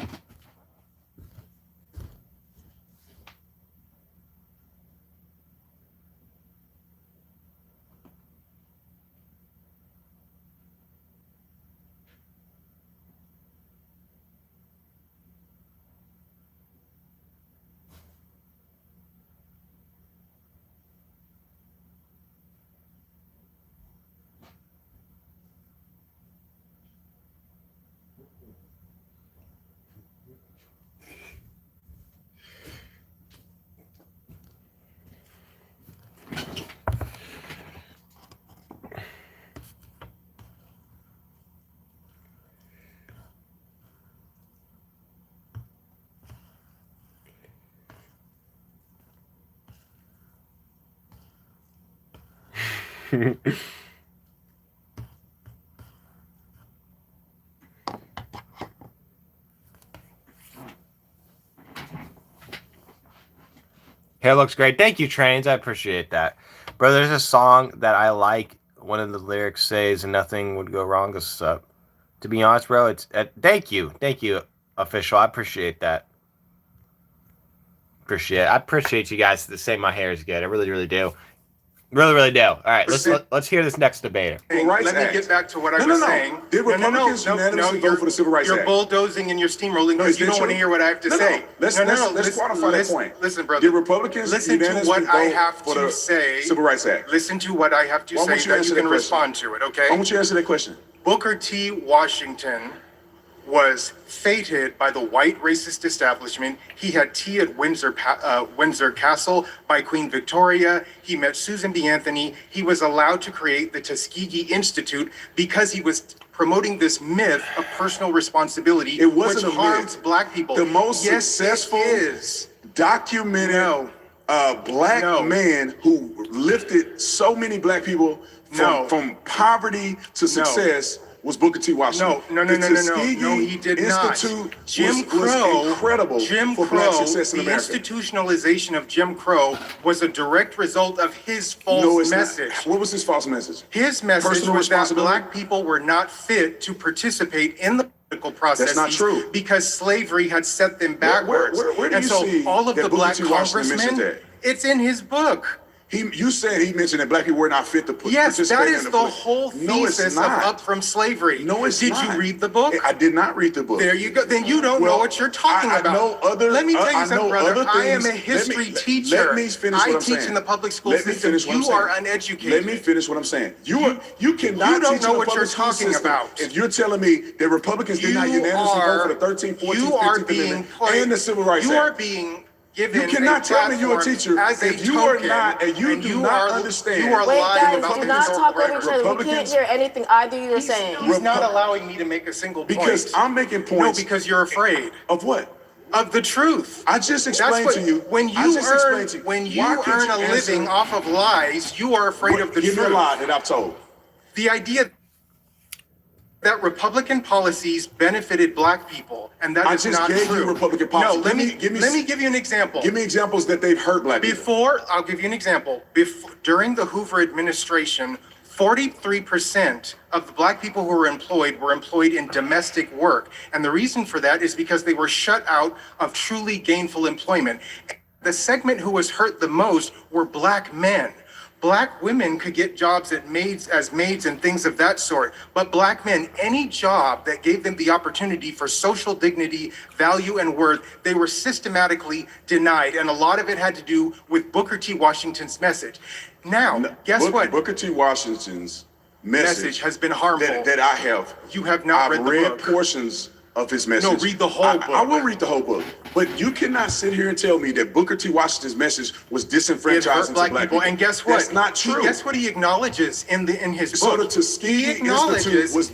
S1: Hair looks great. Thank you, Trains. I appreciate that. Bro, there's a song that I like. One of the lyrics says, nothing would go wrong. To be honest, bro, it's... thank you. Thank you, official. I appreciate that. I appreciate you guys to say my hair is good. I really, really do. Really do. All right, let's hear this next debater.
S3: Rights
S7: Let
S3: Act.
S7: me get back to what I
S3: No,
S7: was
S3: no.
S7: saying.
S3: Did Republicans unanimously vote for the Civil Rights
S7: You're
S3: Act?
S7: bulldozing and you're steamrolling
S3: No,
S7: because
S3: is
S7: you
S3: that
S7: don't want to
S3: true?
S7: hear what I have to say.
S3: Let's quantify that point.
S7: Listen, brother.
S3: Did Republicans
S7: listen to
S3: unanimously
S7: what I
S3: vote
S7: have
S3: for
S7: to
S3: the
S7: say.
S3: Civil Rights Act?
S7: Listen to what I have to
S3: Why
S7: say
S3: won't you
S7: that
S3: answer
S7: you
S3: that
S7: can
S3: question?
S7: respond to it, okay?
S3: I want you to answer that question.
S7: Booker T. Washington was fated by the white racist establishment. He had tea at Windsor Castle by Queen Victoria. He met Susan B. Anthony. He was allowed to create the Tuskegee Institute because he was promoting this myth of personal responsibility,
S3: It wasn't
S7: which
S3: a
S7: harms
S3: myth.
S7: black people.
S3: The most
S7: Yes,
S3: successful
S7: it is.
S3: documented
S7: No.
S3: a black
S7: No.
S3: man who lifted so many black people from poverty to success was Booker T. Washington.
S7: No,
S3: The
S7: no,
S3: Tuskegee
S7: he did not.
S3: Institute
S7: Jim
S3: was
S7: Crow,
S3: incredible for black success in
S7: the
S3: America.
S7: institutionalization of Jim Crow was a direct result of his
S3: No,
S7: false
S3: it's not.
S7: message.
S3: What was his false message?
S7: His message
S3: Personal
S7: was that
S3: responsibility?
S7: black people were not fit to participate in the political process.
S3: not true.
S7: Because slavery had set them backwards.
S3: Where do
S7: and
S3: you
S7: so
S3: see
S7: all of
S3: that
S7: the
S3: Booker
S7: black
S3: T. Washington mentioned
S7: congressmen,
S3: that?
S7: it's in his book.
S3: You said he mentioned that black people were not fit to
S7: Yes,
S3: participate
S7: that
S3: in
S7: is
S3: the
S7: the
S3: polit-
S7: whole
S3: No, it's
S7: thesis of
S3: not.
S7: Up From Slavery.
S3: No, it's
S7: Did
S3: not.
S7: you read the book?
S3: I did not read the book.
S7: There you go. Then you don't know what you're talking
S3: I
S7: about.
S3: know other.
S7: Let me tell you
S3: I
S7: something,
S3: know
S7: brother.
S3: other
S7: I am
S3: things.
S7: a history
S3: Let
S7: teacher.
S3: Let me finish what
S7: I
S3: I'm
S7: teach
S3: saying.
S7: in the public school
S3: Let me
S7: system.
S3: finish what I'm
S7: You
S3: saying.
S7: are uneducated.
S3: Let me finish what I'm saying. You cannot.
S7: You don't
S3: teach
S7: know
S3: in the
S7: what you're
S3: public school
S7: talking
S3: system
S7: about.
S3: If you're telling me that Republicans did not
S7: You
S3: unanimously vote for the
S7: are-
S3: 13th, 14th,
S7: you are
S3: 15th
S7: being
S3: Amendment
S7: played-
S3: and the Civil Rights
S7: You
S3: Act.
S7: are being given
S3: You cannot tell me you're a
S7: platform
S3: teacher
S7: as a
S3: if you are
S7: token,
S3: not and you do not understand.
S7: You are
S5: Wait,
S7: lying
S5: guys,
S7: about
S5: do
S7: the
S5: not
S7: historical
S5: talk over
S7: record.
S5: each other. We can't
S3: Republicans-
S5: hear anything either you're saying.
S7: He's not allowing me to make a single point.
S3: Because I'm making
S7: No,
S3: points.
S7: because you're afraid
S3: Of what?
S7: of the truth.
S3: I just
S7: That's
S3: explained
S7: what,
S3: to you.
S7: when
S3: I
S7: you
S3: just
S7: earn
S3: explained to you.
S7: when you
S3: Why can't
S7: earn a
S3: you answer-
S7: living off of lies, you are afraid of the
S3: Give
S7: truth.
S3: me a lie that I've told.
S7: The idea that Republican policies benefited black people, and that
S3: I
S7: is
S3: just
S7: not
S3: gave
S7: true.
S3: you Republican policy.
S7: No, let me
S3: Give me
S7: give you an example.
S3: Give me examples that they've hurt black people.
S7: I'll give you an example. During the Hoover administration, 43% of the black people who were employed in domestic work. And the reason for that is because they were shut out of truly gainful employment. The segment who was hurt the most were black men. Black women could get jobs as maids and things of that sort. But black men, any job that gave them the opportunity for social dignity, value, and worth, they were systematically denied. And a lot of it had to do with Booker T. Washington's message. Now, guess what?
S3: Booker T. Washington's
S7: Message has been harmful.
S3: that I have.
S7: You have not
S3: I've
S7: read the book.
S3: portions of his message.
S7: read the whole
S3: I
S7: book.
S3: will read the whole book. But you cannot sit here and tell me that Booker T. Washington's message was
S7: It
S3: disenfranchising
S7: hurt
S3: to
S7: black people. And guess what?
S3: That's not true.
S7: Guess what he acknowledges in his
S3: So
S7: book?
S3: the Tuskegee
S7: He
S3: Institute
S7: acknowledges
S3: was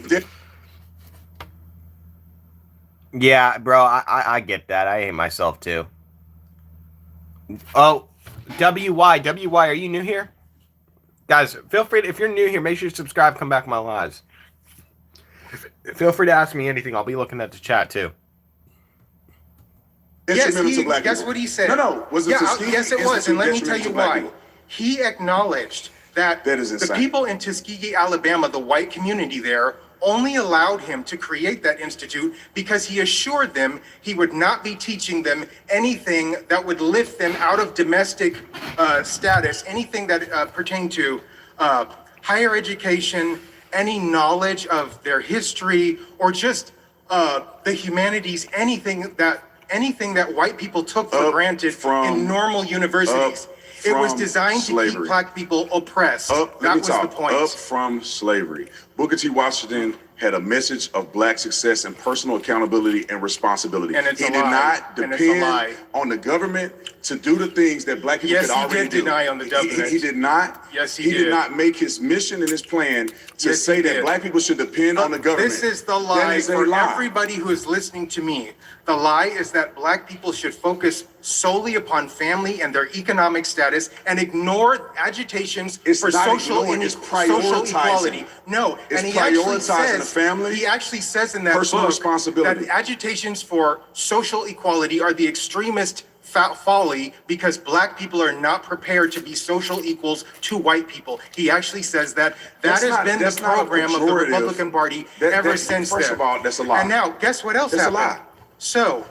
S1: Yeah, bro, I get that. I hate myself too. Oh, WY, are you new here? Guys, feel free to, if you're new here, make sure you subscribe, come back to my lives. Feel free to ask me anything. I'll be looking at the chat too.
S3: instrumental to black
S7: guess
S3: people.
S7: what he said?
S3: No. Was the Tuskegee
S7: yes, it was.
S3: Institute
S7: And let me tell
S3: detrimental
S7: you
S3: to black
S7: why.
S3: people?
S7: He acknowledged that
S3: That is
S7: the
S3: insane.
S7: people in Tuskegee, Alabama, the white community there, only allowed him to create that institute because he assured them he would not be teaching them anything that would lift them out of domestic status, anything that pertained to higher education, any knowledge of their history, or just the humanities, anything that white people took for
S3: Up
S7: granted
S3: from-
S7: in normal universities. It was
S3: from
S7: designed to
S3: slavery.
S7: keep black people oppressed.
S3: Let
S7: That
S3: me
S7: was
S3: talk.
S7: the point.
S3: Up from slavery. Booker T. Washington had a message of black success and personal accountability and responsibility.
S7: And it's
S3: he
S7: a
S3: did
S7: lie.
S3: not
S7: And it's a
S3: depend
S7: lie.
S3: on the government to do the things that black people
S7: Yes,
S3: could
S7: he
S3: already
S7: did
S3: do.
S7: deny on the government.
S3: He did not.
S7: Yes, he
S3: He did
S7: did.
S3: not make his mission and his plan to
S7: Yes,
S3: say
S7: he
S3: that
S7: did.
S3: black people should depend on the government.
S7: This is the
S3: That
S7: lie
S3: is a
S7: for
S3: lie.
S7: everybody who is listening to me. The lie is that black people should focus solely upon family and their economic status and ignore agitations
S3: It's
S7: for
S3: not
S7: social
S3: ignoring, it's
S7: social
S3: prioritizing.
S7: equality. No,
S3: It's
S7: and he actually
S3: prioritizing the
S7: says
S3: family,
S7: he actually says in that
S3: personal
S7: book
S3: responsibility.
S7: that agitations for social equality are the extremist folly because black people are not prepared to be social equals to white people. He actually says that
S3: That's
S7: has
S3: not-
S7: been the
S3: that's not a
S7: program of the
S3: pejorative.
S7: Republican Party ever since
S3: first
S7: then.
S3: of all, that's a lie.
S7: And now, guess what else
S3: That's a
S7: happened?
S3: lie.
S7: So,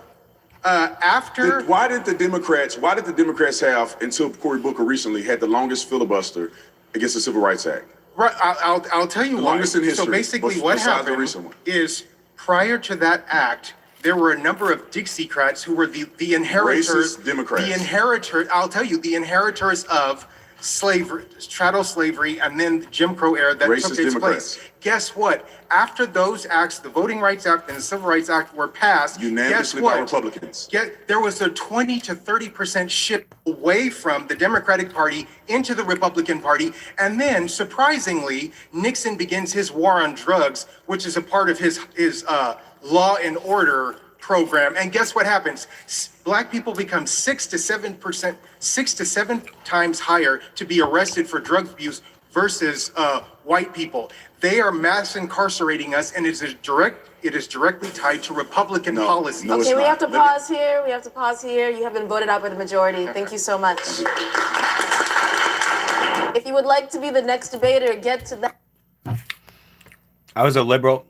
S7: after
S3: Why did the Democrats have, until Cory Booker recently, had the longest filibuster against the Civil Rights Act?
S7: right, I'll tell you
S3: The
S7: why.
S3: longest in history,
S7: So basically,
S3: bes-
S7: what
S3: besides the
S7: happened
S3: recent one.
S7: is prior to that act, there were a number of Dixiecrats who were the inheritors,
S3: Racist Democrats.
S7: I'll tell you, the inheritors of slavery, chattel slavery, and then the Jim Crow era that
S3: Racist
S7: took its
S3: Democrats.
S7: place. Guess what? After those acts, the Voting Rights Act and the Civil Rights Act were passed, guess
S3: Unanimously
S7: what?
S3: by Republicans.
S7: There was a 20 to 30% shift away from the Democratic Party into the Republican Party. And then, surprisingly, Nixon begins his war on drugs, which is a part of his law and order program, and guess what happens? Black people become 6 to 7 times higher to be arrested for drug abuse versus white people. They are mass incarcerating us, and it is directly tied to Republican policy.
S3: No, it's
S5: Okay, we
S3: not.
S5: have to
S3: Let me-
S5: pause here. We have to pause here. You have been voted out by the majority. Thank you so much. If you would like to be the next debater, get to that.
S1: I was a liberal.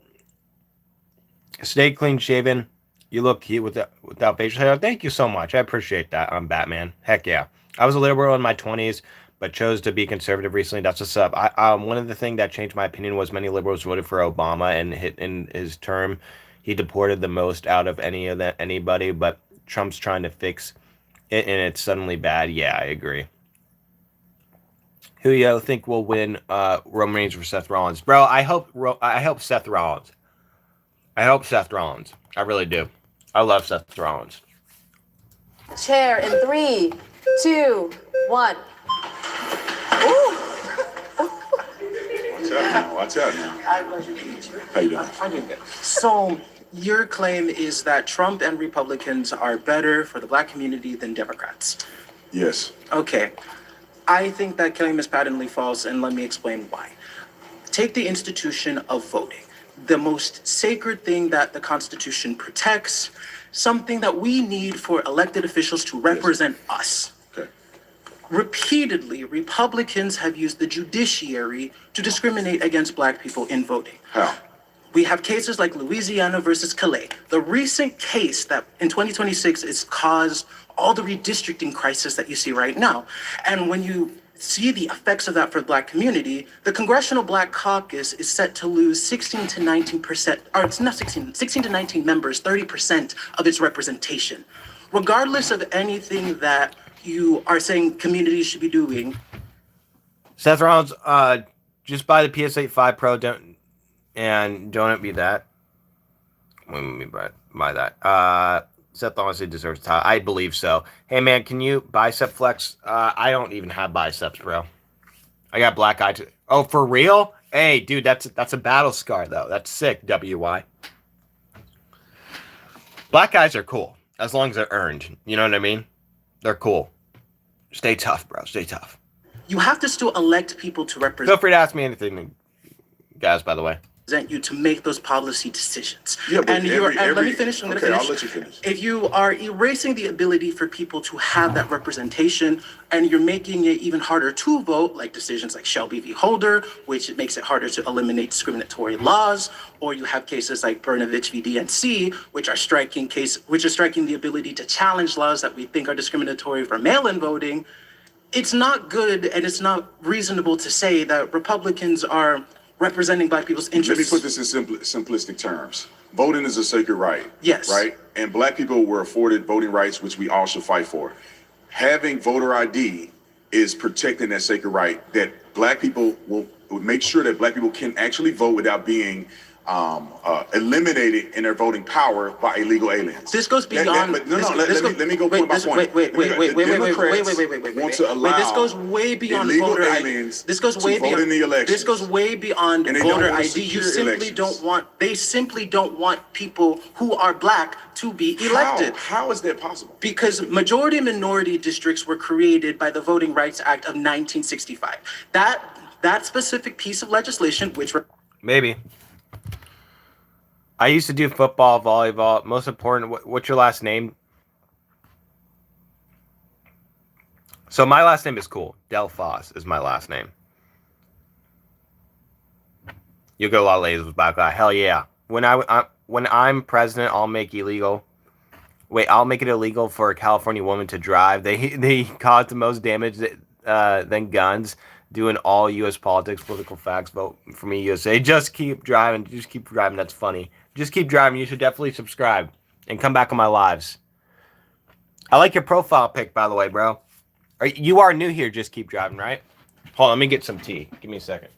S1: Stay clean shaven. You look cute without facial hair. Thank you so much. I appreciate that. I'm Batman. Heck yeah. I was a liberal in my 20s, but chose to be conservative recently. That's what's up. One of the things that changed my opinion was many liberals voted for Obama, and in his term, he deported the most out of anybody. But Trump's trying to fix it, and it's suddenly bad. Yeah, I agree. Who you think will win Roman Reigns or Seth Rollins? Bro, I hope Seth Rollins. I hope Seth Rollins. I really do. I love Seth Rollins.
S5: Chair in 3, 2, 1. Ooh.
S3: Watch out now. How you doing?
S8: I'm doing good. So your claim is that Trump and Republicans are better for the black community than Democrats.
S3: Yes.
S8: Okay. I think that claim is patently false, and let me explain why. Take the institution of voting, the most sacred thing that the Constitution protects, something that we need for elected officials to represent us.
S3: Okay.
S8: Repeatedly, Republicans have used the judiciary to discriminate against black people in voting.
S3: How?
S8: We have cases like Louisiana versus Calais. The recent case that in 2026 is caused all the redistricting crisis that you see right now. And when you see the effects of that for the black community, the Congressional Black Caucus is set to lose 16 to 19%, or it's not 16 to 19 members, 30% of its representation. Regardless of anything that you are saying communities should be doing.
S1: Seth Rollins, just buy the PS8 5 Pro, don't be that. What do you mean by that? Seth honestly deserves a title. I believe so. Hey man, can you bicep flex? I don't even have biceps, bro. I got black eye. Oh, for real? Hey, dude, that's a battle scar though. That's sick. WY. Black eyes are cool as long as they're earned. You know what I mean? They're cool. Stay tough, bro. Stay tough.
S8: You have to still elect people to
S1: Feel
S8: represent
S1: free to ask me anything, guys. By the way.
S8: You to make those policy decisions.
S3: Yeah, but
S8: and let me finish. I'm
S3: okay,
S8: gonna finish.
S3: I'll let you finish.
S8: If you are erasing the ability for people to have that representation, and you're making it even harder to vote, like decisions like Shelby v. Holder, which makes it harder to eliminate discriminatory laws, or you have cases like Brnovich v. DNC, which are striking the ability to challenge laws that we think are discriminatory for mail-in voting. It's not good, and it's not reasonable to say that Republicans are representing black people's interests.
S3: Let me put this in simplistic terms. Voting is a sacred right.
S8: Yes.
S3: Right? And black people were afforded voting rights, which we all should fight for. Having voter ID is protecting that sacred right, that black people will make sure that black people can actually vote without being eliminated in their voting power by illegal aliens.
S8: This goes beyond.
S3: Let me go point by point.
S8: Wait.
S3: Want to allow
S8: this goes way beyond
S3: illegal
S8: voter ID.
S3: aliens
S8: This goes
S3: to
S8: way
S3: vote
S8: beyond
S3: in the elections.
S8: This goes way beyond
S3: And they don't
S8: voter
S3: want to
S8: ID. You
S3: secure
S8: simply
S3: elections.
S8: don't want. They simply don't want people who are black to be elected.
S3: How is that possible?
S8: Because majority and minority districts were created by the Voting Rights Act of 1965. That specific piece of legislation, which
S1: Maybe. I used to do football, volleyball. Most important, what's your last name? So my last name is cool. Del Foss is my last name. You'll get a lot of ladies with black eye. Hell yeah. When I'm president, I'll make it illegal for a California woman to drive. They cause the most damage than guns. Doing all U.S. politics, political facts. Vote for me, USA. Just keep driving. Just keep driving. That's funny. Just keep driving. You should definitely subscribe and come back on my lives. I like your profile pic, by the way, bro. You are new here. Just keep driving, right? Hold on. Let me get some tea. Give me a second.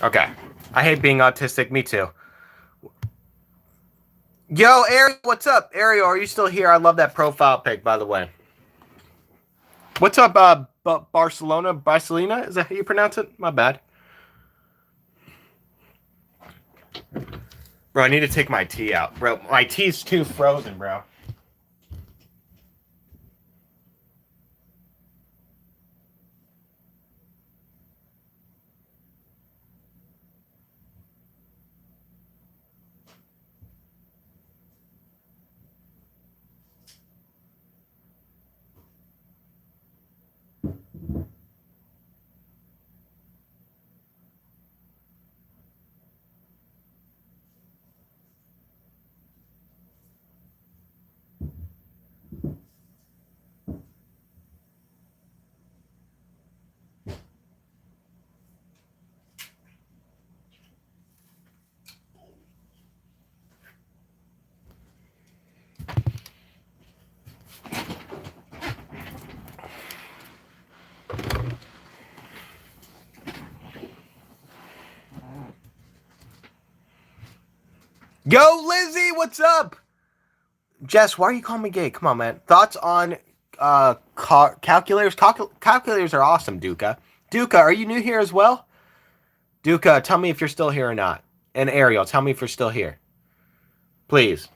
S1: Okay. I hate being autistic. Me too. Yo, Ariel, what's up? Ariel, are you still here? I love that profile pic, by the way. What's up, Barcelona? Barcelona? Is that how you pronounce it? My bad. Bro, I need to take my tea out. Bro, my tea's too frozen, bro. Yo, Lizzie, what's up? Jess, why are you calling me gay? Come on, man. Thoughts on calculators? Calculators are awesome, Duca. Duca, are you new here as well? Duca, tell me if you're still here or not. And Ariel, tell me if you're still here. Please.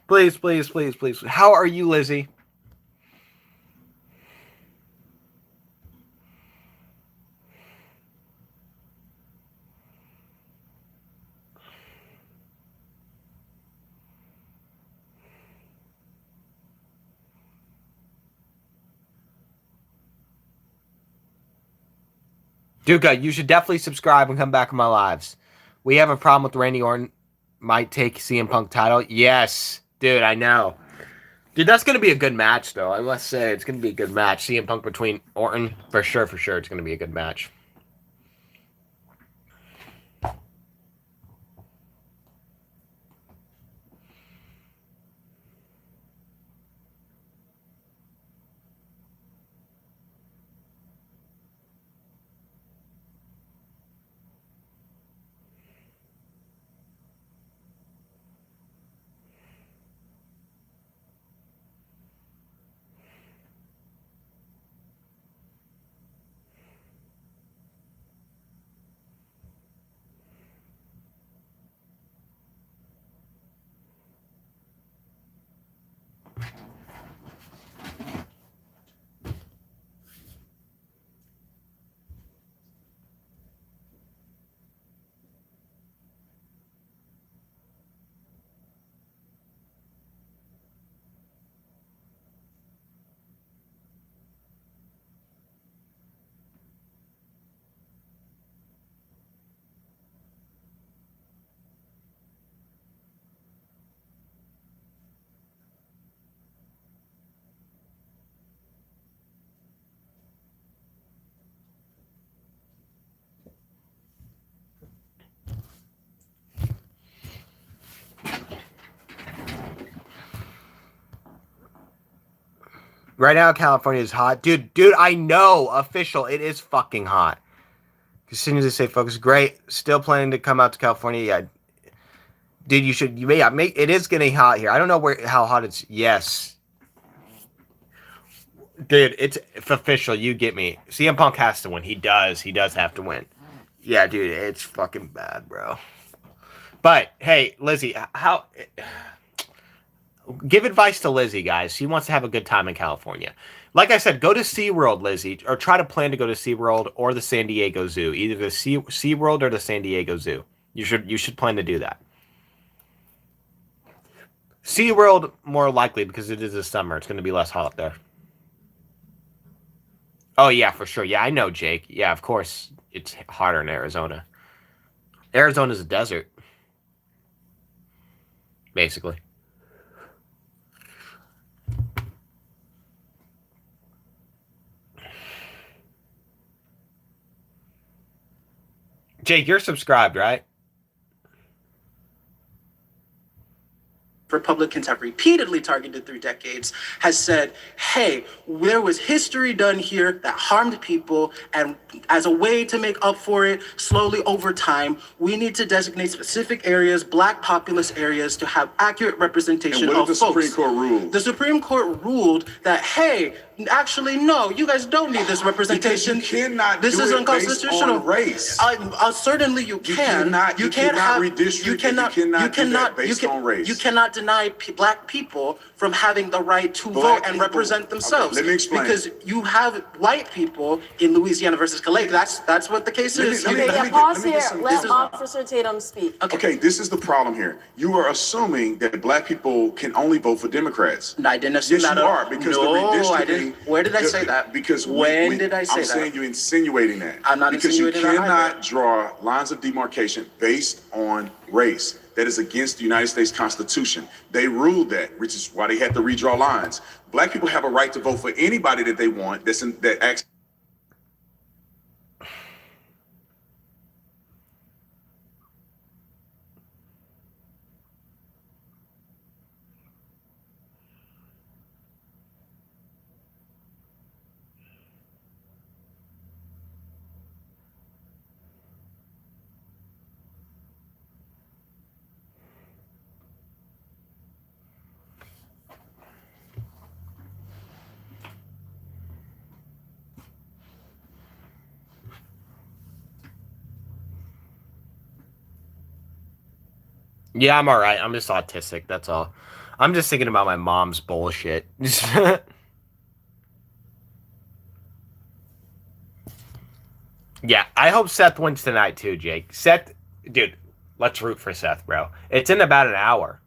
S1: Please, please, please, please. How are you, Lizzie? Duca, you should definitely subscribe and come back in my lives. We have a problem with Randy Orton might take CM Punk title. Yes, dude, I know. Dude, that's going to be a good match, though. I must say, it's going to be a good match. CM Punk between Orton, for sure, it's going to be a good match. Right now, California is hot. Dude, I know. Official. It is fucking hot. As soon as they say focus, great. Still planning to come out to California. Yeah. Dude, it is getting hot here. I don't know how hot it's. Yes. Dude, it's official. You get me. CM Punk has to win. He does. He does have to win. Yeah, dude, it's fucking bad, bro. But, hey, Lizzie, give advice to Lizzie, guys. She wants to have a good time in California. Like I said, go to SeaWorld, Lizzie, or try to plan to go to SeaWorld or the San Diego Zoo. Either the SeaWorld or the San Diego Zoo. You should plan to do that. SeaWorld, more likely, because it is the summer. It's going to be less hot there. Oh, yeah, for sure. Yeah, I know, Jake. Yeah, of course. It's hotter in Arizona. Arizona's a desert. Basically. Jake, you're subscribed, right?
S8: Republicans have repeatedly targeted through decades, has said, hey, there was history done here that harmed people, and as a way to make up for it, slowly over time, we need to designate specific areas, Black populous areas, to have accurate representation
S3: And what
S8: of
S3: did the
S8: folks.
S3: Supreme Court rule?
S8: The Supreme Court ruled that, hey, actually, no, you guys don't need this representation.
S3: Because you cannot
S8: This
S3: do
S8: is
S3: it
S8: unconstitutional.
S3: based on race.
S8: Certainly you can.
S3: You cannot redistrict, you cannot do that based on race.
S8: You cannot deny Black people from having the right to vote and represent themselves.
S3: Okay, let me explain.
S8: Because you have white people in Louisiana versus Calais. That's what the case is.
S3: let me-
S5: Okay,
S3: let
S5: yeah,
S3: me
S5: pause
S3: get
S5: here.
S3: some-
S5: Let
S3: this is-
S5: Officer Tatum speak.
S3: Okay, this is the problem here. You are assuming that Black people can only vote for Democrats.
S8: No, I didn't assume
S3: Yes,
S8: that
S3: you
S8: at all.
S3: are, because
S8: No,
S3: the
S8: I
S3: redistricting.
S8: didn't. Where did I say that?
S3: Because
S8: When did I say
S3: I'm
S8: that?
S3: saying you're insinuating that.
S8: I'm not
S3: because you
S8: insinuating that
S3: cannot
S8: either.
S3: draw lines of demarcation based on race. That is against the United States Constitution. They ruled that, which is why they had to redraw lines. Black people have a right to vote for anybody that they want. That acts.
S1: Yeah, I'm all right. I'm just autistic. That's all. I'm just thinking about my mom's bullshit. Yeah, I hope Seth wins tonight too, Jake. Seth, dude, let's root for Seth, bro. It's in about an hour,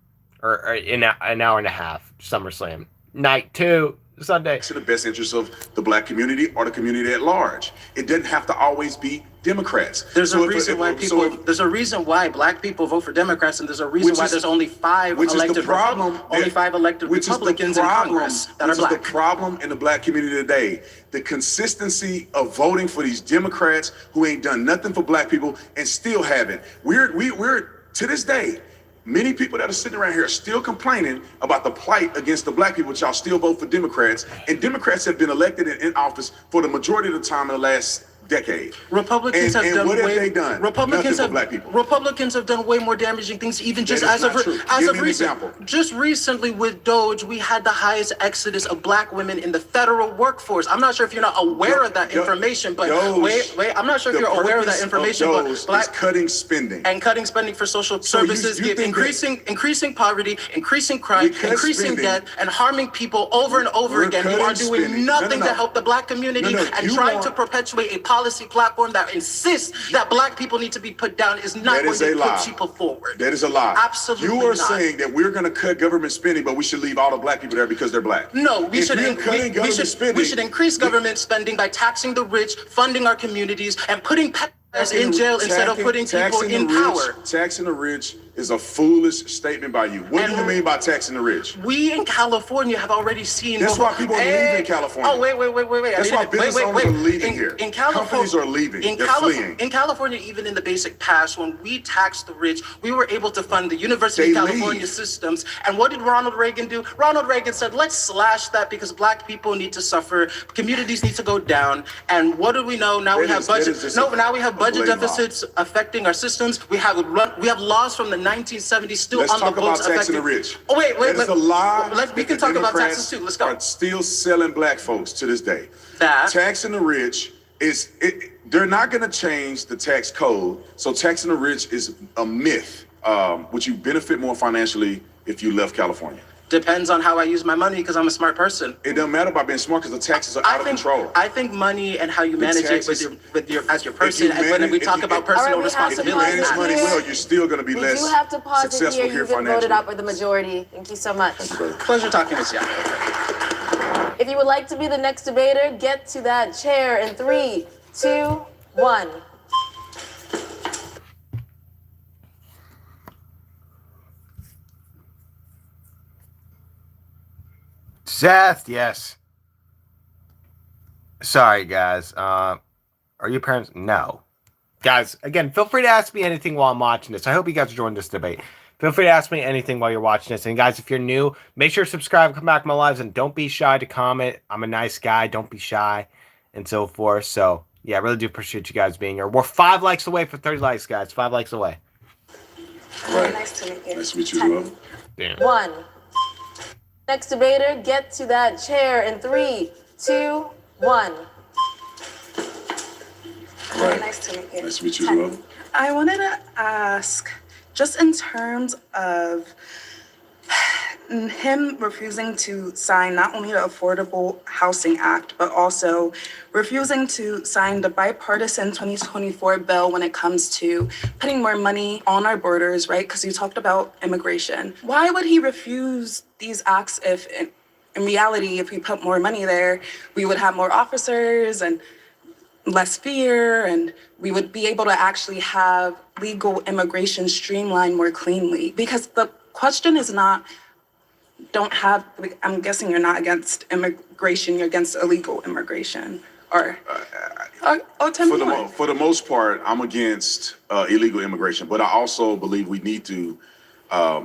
S1: or in an hour and a half. SummerSlam night 2, Sunday.
S3: To the best interest of the Black community or the community at large. It doesn't have to always be Democrats.
S8: There's
S3: So
S8: a
S3: if-
S8: reason
S3: if-
S8: why
S3: so
S8: people.
S3: if-
S8: There's a reason why Black people vote for Democrats, and there's a reason
S3: Which
S8: why
S3: is-
S8: there's only five
S3: which is the
S8: elected
S3: problem
S8: Repub- only
S3: that-
S8: 5 elected
S3: which is the
S8: Republicans in
S3: problem-
S8: Congress that
S3: which
S8: are Black.
S3: is the problem in the Black community today. The consistency of voting for these Democrats who ain't done nothing for Black people and still haven't. We're to this day, many people that are sitting around here are still complaining about the plight against the Black people, but y'all still vote for Democrats. And Democrats have been elected in office for the majority of the time in the last decade.
S8: Republicans
S3: And
S8: have done
S3: what have
S8: way.
S3: they done?
S8: Republicans
S3: Nothing for
S8: have
S3: Black people.
S8: Republicans have done way more damaging things, even just
S3: That is
S8: as of
S3: not true.
S8: as
S3: Give
S8: of
S3: me an
S8: recent.
S3: example.
S8: Just recently with Doge, we had the highest exodus of Black women in the federal workforce. I'm not sure if you're not aware of that information, but
S3: Doge,
S8: wait, I'm not sure if
S3: the
S8: you're aware of that
S3: purpose
S8: information,
S3: Doge
S8: but
S3: is
S8: Black
S3: cutting spending.
S8: and cutting spending for social
S3: So you
S8: services,
S3: think that-
S8: increasing poverty, increasing crime,
S3: We cut
S8: increasing
S3: spending.
S8: debt, and harming people over and over
S3: We're
S8: again. You are
S3: cutting
S8: doing
S3: spending. No,
S8: nothing
S3: no, no.
S8: to help the Black community,
S3: No, no,
S8: and
S3: you
S8: trying
S3: want-
S8: to perpetuate a policy platform that insists that Black people need to be put down is not
S3: That
S8: going
S3: is
S8: to
S3: a lie.
S8: put people forward.
S3: That is a lie.
S8: Absolutely
S3: You are
S8: not.
S3: saying that we're going to cut government spending, but we should leave all the Black people there because they're Black.
S8: No, we
S3: If
S8: should,
S3: you're cutting government spending,
S8: we should increase government spending by taxing the rich, funding our communities, and putting us in jail instead of putting people
S3: taxing
S8: in
S3: the rich,
S8: power.
S3: Taxing the rich is a foolish statement by you. What do you mean by taxing the rich?
S8: We in California have already seen.
S3: That's why people are leaving California.
S8: Oh, wait.
S3: That's why business owners are leaving here.
S8: In California,
S3: Companies are leaving. They're fleeing.
S8: In California, even in the basic past, when we taxed the rich, we were able to fund the University
S3: They
S8: of California
S3: leave.
S8: systems. And what did Ronald Reagan do? Ronald Reagan said, let's slash that because Black people need to suffer, communities need to go down. And what do we know? Now we
S3: That
S8: have
S3: is- that
S8: budget.
S3: is just
S8: No,
S3: a-
S8: now we have
S3: a
S8: budget
S3: blame
S8: deficits affecting our systems. We have laws from the 1970s still
S3: Let's
S8: on the
S3: talk about
S8: books
S3: taxing the
S8: affecting.
S3: rich.
S8: Oh, wait.
S3: That is a lie.
S8: We can
S3: that
S8: talk
S3: the
S8: about
S3: Democrats
S8: taxes too. Let's go.
S3: Are still selling Black folks to this day.
S8: That.
S3: Taxing the rich they're not going to change the tax code. So taxing the rich is a myth. Would you benefit more financially if you left California?
S8: Depends on how I use my money because I'm a smart person.
S3: It doesn't matter about being smart because the taxes are out of control.
S8: I think money and how you manage
S3: taxes-
S8: it with your as your person.
S3: If you
S8: And when
S3: manage-
S8: we
S3: if
S8: talk
S3: you-
S8: about
S3: if-
S8: personal
S5: All right, we have to
S3: If you
S8: responsibility,
S3: manage
S5: pause
S3: money
S5: here.
S3: well, you're still going to be
S5: We
S3: less
S5: do have to pause it
S3: successful
S5: here.
S3: here
S5: You've been
S3: financially.
S5: voted out by the majority. Thank you so much.
S8: pleasure talking with you.
S5: If you would like to be the next debater, get to that chair in 3, 2, 1.
S1: Seth, yes. Sorry, guys. Are you parents? No. Guys, again, feel free to ask me anything while I'm watching this. I hope you guys are enjoying this debate. Feel free to ask me anything while you're watching this. And guys, if you're new, make sure to subscribe, come back to my lives, and don't be shy to comment. I'm a nice guy. Don't be shy, and so forth. So, yeah, I really do appreciate you guys being here. We're 5 likes away for 30 likes, guys. 5 likes away.
S3: Right.
S5: Nice to meet you.
S3: Nice to meet you as well.
S1: Damn.
S5: 1. Next debater, get to that chair in 3, 2, 1.
S3: Right.
S5: Nice to meet you.
S3: Nice to meet you as well.
S9: I wanted to ask, just in terms of him refusing to sign not only the Affordable Housing Act, but also refusing to sign the bipartisan 2024 bill when it comes to putting more money on our borders, right? Because you talked about immigration. Why would he refuse these acts if, in reality, if we put more money there, we would have more officers and less fear, and we would be able to actually have legal immigration streamlined more cleanly? Because the question is not, I'm guessing you're not against immigration, you're against illegal immigration, or tell me more.
S3: For the most part, I'm against illegal immigration, but I also believe we need to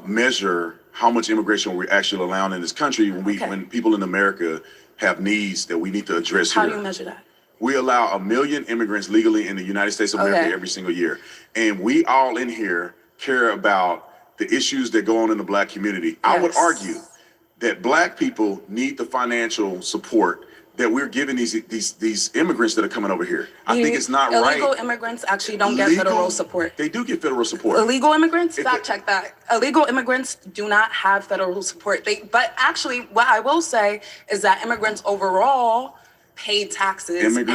S3: measure how much immigration we're actually allowing in this country when people in America have needs that we need to address
S9: How
S3: here.
S9: do you measure that?
S3: We allow 1 million immigrants legally in the United States of America every single year. And we all in here care about the issues that go on in the Black community. I would argue that Black people need the financial support that we're giving these immigrants that are coming over here. I think it's not right.
S9: Illegal immigrants actually don't get federal support.
S3: They do get federal support.
S9: Illegal immigrants, fact check that. Illegal immigrants do not have federal support. But actually, what I will say is that immigrants overall pay taxes. Illegal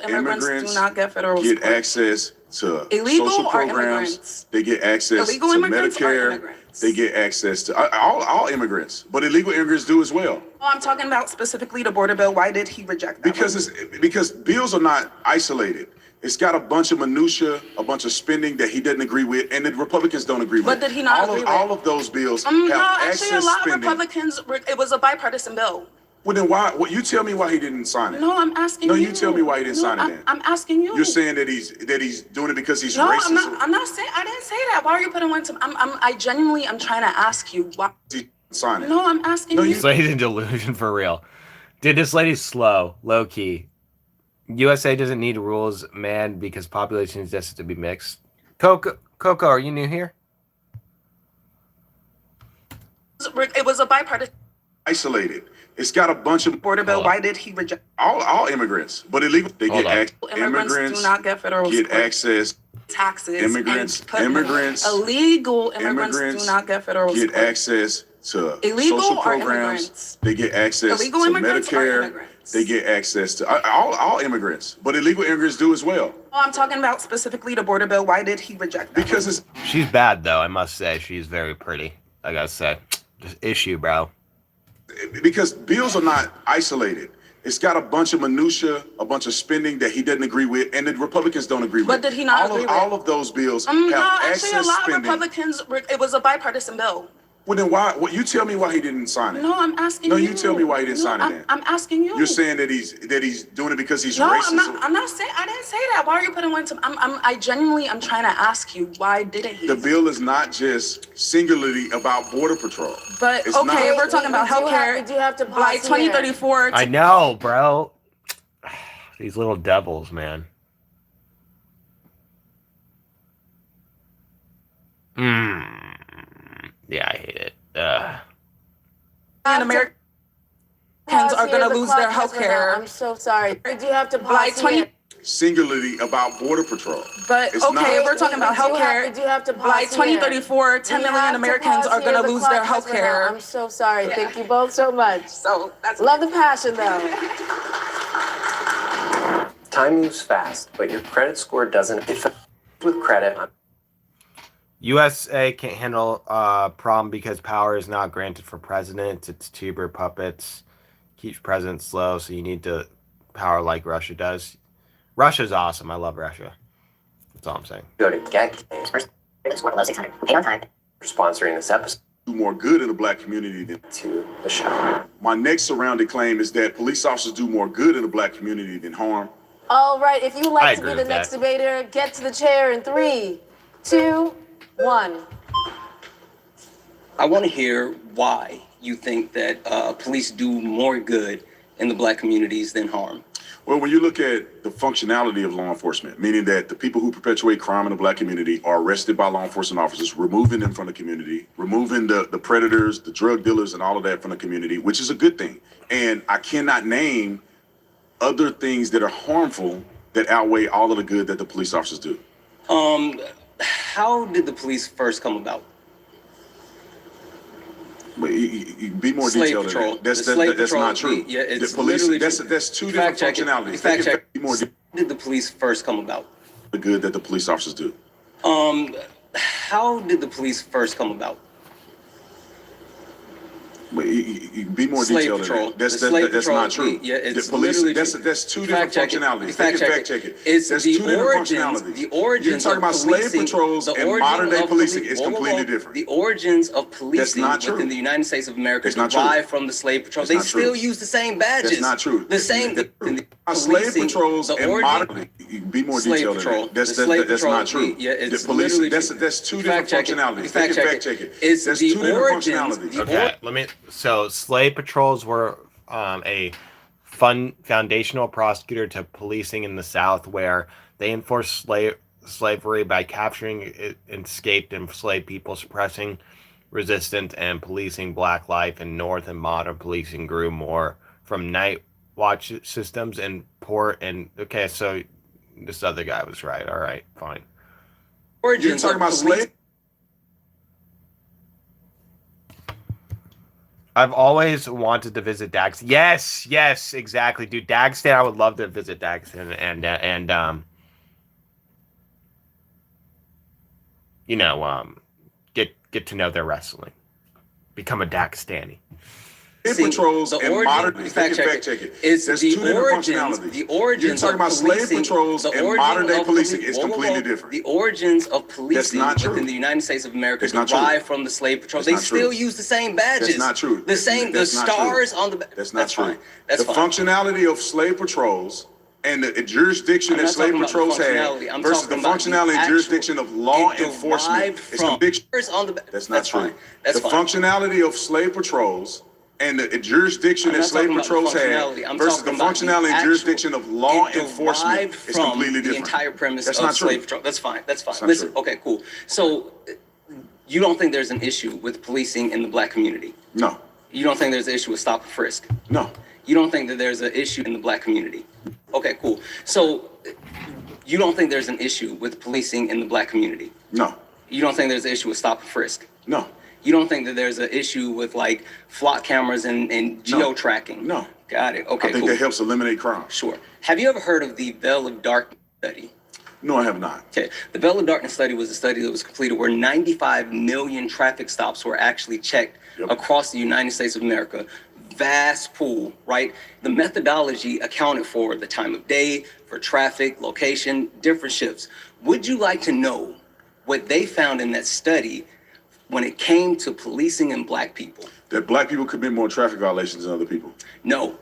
S9: immigrants do not get federal support.
S3: Get access to
S9: illegal
S3: social
S9: or
S3: programs.
S9: Immigrants?
S3: They get access
S9: Illegal
S3: to
S9: immigrants or
S3: Medicare.
S9: immigrants?
S3: They get access to all immigrants, but illegal immigrants do as well.
S9: Oh, I'm talking about specifically the border bill. Why did he reject that?
S3: Because bills are not isolated. It's got a bunch of minutia, a bunch of spending that he doesn't agree with, and the Republicans don't agree with.
S9: What did he not agree with?
S3: All of those bills have
S9: no,
S3: access
S9: actually, a lot
S3: spending.
S9: of Republicans. It was a bipartisan bill.
S3: Well, then why? Well, you tell me why he didn't sign it.
S9: No, I'm asking
S3: No,
S9: you.
S3: you tell me why he didn't sign it then.
S9: I'm asking you.
S3: You're saying that he's doing it because he's
S9: No,
S3: racist.
S9: I'm not saying. I didn't say that. Why are you putting one to? I genuinely am trying to ask you why.
S3: He sign it.
S9: No, I'm asking you.
S1: This lady's in delusion for real. Dude, this lady's slow, low key. USA doesn't need rules, man, because population is destined to be mixed. Coco, are you new here?
S9: It was a bipartisan
S3: Isolated. It's got a bunch of
S9: border bill. Why did he reject?
S3: all immigrants, but illegal. They
S1: Hold
S3: get
S1: on.
S3: access.
S9: Immigrants do not get federal
S3: get
S9: support.
S3: access.
S9: Taxes.
S3: Immigrants.
S9: Illegal immigrants do not get federal
S3: get
S9: support.
S3: access to
S9: Illegal
S3: social
S9: or
S3: programs.
S9: immigrants?
S3: They get access
S9: Illegal
S3: to
S9: immigrants or
S3: Medicare.
S9: immigrants?
S3: They get access to all immigrants, but illegal immigrants do as well.
S9: Oh, I'm talking about specifically the border bill. Why did he reject that?
S3: Because it's
S1: She's bad, though, I must say. She's very pretty. I gotta say. Just issue, bro.
S3: because bills are not isolated. It's got a bunch of minutia, a bunch of spending that he doesn't agree with, and the Republicans don't agree with.
S9: What did he not agree with?
S3: All of those bills have
S9: No,
S3: access
S9: actually, a lot
S3: spending.
S9: of Republicans. It was a bipartisan bill.
S3: Well, then why? Well, you tell me why he didn't sign it.
S9: No, I'm asking
S3: No,
S9: you.
S3: you tell me why he didn't sign it then.
S9: I'm asking you.
S3: You're saying that he's doing it because he's
S9: No,
S3: racist.
S9: I'm not saying. I didn't say that. Why are you putting one to? I genuinely am trying to ask you why didn't he?
S3: The bill is not just singularly about border patrol.
S9: But
S3: It's
S9: okay,
S3: not.
S9: we're talking about healthcare.
S5: We do have to pause
S9: By
S5: here.
S9: 2034.
S1: I know, bro. These little devils, man. Yeah, I hate it.
S9: And Americans are going to lose their health care.
S5: I'm so sorry. We do have to
S9: By
S5: pause
S9: 20.
S5: here.
S3: Singularly about border patrol.
S9: But
S3: It's
S9: okay,
S3: not.
S9: we're talking about healthcare.
S5: We do have to pause
S9: By
S5: here.
S9: 2034, 10
S5: We
S9: million
S5: have to
S9: Americans
S5: pause
S9: are going
S5: here.
S9: to
S5: The
S9: lose
S5: clock
S9: their
S5: has
S9: health
S5: run out.
S9: care.
S5: I'm so sorry. Thank you both so much.
S9: So that's
S5: Love the passion, though.
S10: Time moves fast, but your credit score doesn't. With credit,
S1: USA can't handle problem because power is not granted for presidents. It's tuber puppets. Keeps presidents slow, so you need to power like Russia does. Russia's awesome. I love Russia. That's all I'm saying.
S10: go to get games. Score below 600. Pay on time. For sponsoring this episode
S3: Do more good in the black community than.
S10: to the show.
S3: My next surrounding claim is that police officers do more good in the black community than harm.
S5: All right, if you would
S1: I
S5: like to
S1: agree
S5: be the
S1: with
S5: next
S1: that.
S5: debater, get to the chair in 3, 2, 1.
S11: I want to hear why you think that police do more good in the black communities than harm.
S3: Well, when you look at the functionality of law enforcement, meaning that the people who perpetuate crime in the black community are arrested by law enforcement officers, removing them from the community, removing the predators, the drug dealers, and all of that from the community, which is a good thing. And I cannot name other things that are harmful that outweigh all of the good that the police officers do.
S11: How did the police first come about?
S3: But you be more
S11: Slave
S3: detailed.
S11: patrol.
S3: That's
S11: The slave
S3: that's
S11: patrol,
S3: not true.
S11: yeah, it's
S3: the police.
S11: literally
S3: That's
S11: true.
S3: that's two different
S11: Fact check it.
S3: functionalities.
S11: Fact check it.
S3: Be more
S11: How did the police first come about?
S3: the good that the police officers do.
S11: How did the police first come about?
S3: But you be more
S11: Slave
S3: detailed.
S11: patrol.
S3: That's
S11: The slave
S3: that's
S11: patrol,
S3: not true.
S11: yeah, it's
S3: the police.
S11: literally
S3: That's
S11: true.
S3: that's two different
S11: Fact check it.
S3: functionalities.
S11: Fact
S3: They can
S11: check
S3: fact check it.
S11: It's
S3: That's
S11: the
S3: two different
S11: origins.
S3: functionalities.
S11: The origins.
S3: You're talking
S11: of
S3: about slave
S11: policing,
S3: patrols
S11: the
S3: and
S11: origin
S3: modern day
S11: of
S3: policing
S11: poli-
S3: is
S11: whoa, whoa,
S3: completely
S11: whoa.
S3: different.
S11: The origins of policing
S3: not true.
S11: within the United States of America
S3: It's not true.
S11: derive from the slave patrol.
S3: It's
S11: They
S3: not true.
S11: still use the same badges.
S3: That's not true.
S11: The same.
S3: That's true.
S11: the
S3: Slave
S11: policing,
S3: patrols
S11: the
S3: and
S11: origin-
S3: modern. Be more
S11: Slave
S3: detailed.
S11: patrol.
S3: That's
S11: The slave
S3: that's
S11: patrol,
S3: not true.
S11: yeah, it's
S3: the police.
S11: literally
S3: That's
S11: true.
S3: that's two
S11: Fact
S3: different
S11: check it.
S3: functionalities. They
S11: Fact
S3: can
S11: check
S3: fact
S11: it.
S3: check it.
S11: It's
S3: That's
S11: the
S3: two different
S11: origins-
S3: functionalities.
S11: the
S1: Okay, let me. So slave patrols were a fun foundational prosecutor to policing in the South, where they enforced slavery by capturing escaped enslaved people, suppressing resistance, and policing black life in North. And modern policing grew more from night watch systems and port. And okay, so this other guy was right. All right, fine.
S3: You're
S11: Origins
S3: talking
S11: of
S3: about
S11: police-
S3: slave.
S1: I've always wanted to visit Dagestan. Yes, exactly, dude. Dagestan, I would love to visit Dagestan and get to know their wrestling, become a Dagestani.
S3: Slave
S11: See,
S3: patrols
S11: the
S3: and
S11: origin-
S3: modern. They
S11: fact
S3: can
S11: check
S3: fact check it.
S11: It's
S3: There's
S11: the
S3: two different
S11: origins.
S3: functionalities.
S11: The origins.
S3: You're talking
S11: of
S3: about slave
S11: policing-
S3: patrols
S11: the
S3: and
S11: origin
S3: modern day
S11: of
S3: policing
S11: poli-
S3: is
S11: whoa, whoa,
S3: completely
S11: whoa.
S3: different.
S11: The origins of policing
S3: not true.
S11: within the United States of America
S3: That's not true.
S11: derive from the slave patrol.
S3: That's
S11: They
S3: not true.
S11: still use the same badges.
S3: That's not true.
S11: The same.
S3: That's
S11: the
S3: not true.
S11: stars on the.
S3: That's not true.
S11: Fine. That's
S3: the
S11: fine.
S3: functionality of slave patrols and the jurisdiction
S11: I'm
S3: that
S11: not
S3: slave
S11: talking about the
S3: patrols had
S11: functionality. I'm
S3: versus the
S11: talking about the
S3: functionality and
S11: actual-
S3: jurisdiction of law
S11: it
S3: enforcement
S11: derived
S3: is
S11: from-
S3: conviction.
S11: On the,
S3: That's not true.
S11: Fine. That's
S3: the
S11: fine.
S3: functionality of slave patrols and the jurisdiction
S11: I'm
S3: that
S11: not
S3: slave
S11: talking about the
S3: patrols had
S11: functionality. I'm
S3: versus the
S11: talking about the
S3: functionality and
S11: actual-
S3: jurisdiction of law
S11: it
S3: enforcement
S11: derived
S3: is
S11: from
S3: completely
S11: the
S3: different.
S11: entire premise
S3: That's
S11: of
S3: not true.
S11: slave patrol. That's fine. That's fine.
S3: That's not
S11: Listen,
S3: true.
S11: okay, cool. So you don't think there's an issue with policing in the black community?
S3: No,
S11: You don't think there's an issue with stop and frisk?
S3: no,
S11: You don't think that there's an issue in the black community? Okay, cool. So you don't think there's an issue with policing in the black community?
S3: no,
S11: You don't think there's an issue with stop and frisk?
S3: no,
S11: You don't think that there's an issue with like flock cameras and geo tracking?
S3: no.
S11: Got it. Okay,
S3: I think
S11: cool.
S3: that helps eliminate crime.
S11: Sure. Have you ever heard of the Veil of Darkness study?
S3: No, I have not.
S11: Okay. The Veil of Darkness study was a study that was completed where 95 million traffic stops were actually checked across the United States of America. Vast pool, right? The methodology accounted for the time of day, for traffic, location, different shifts. Would you like to know what they found in that study when it came to policing and black people?
S3: That black people commit more traffic violations than other people.
S11: No.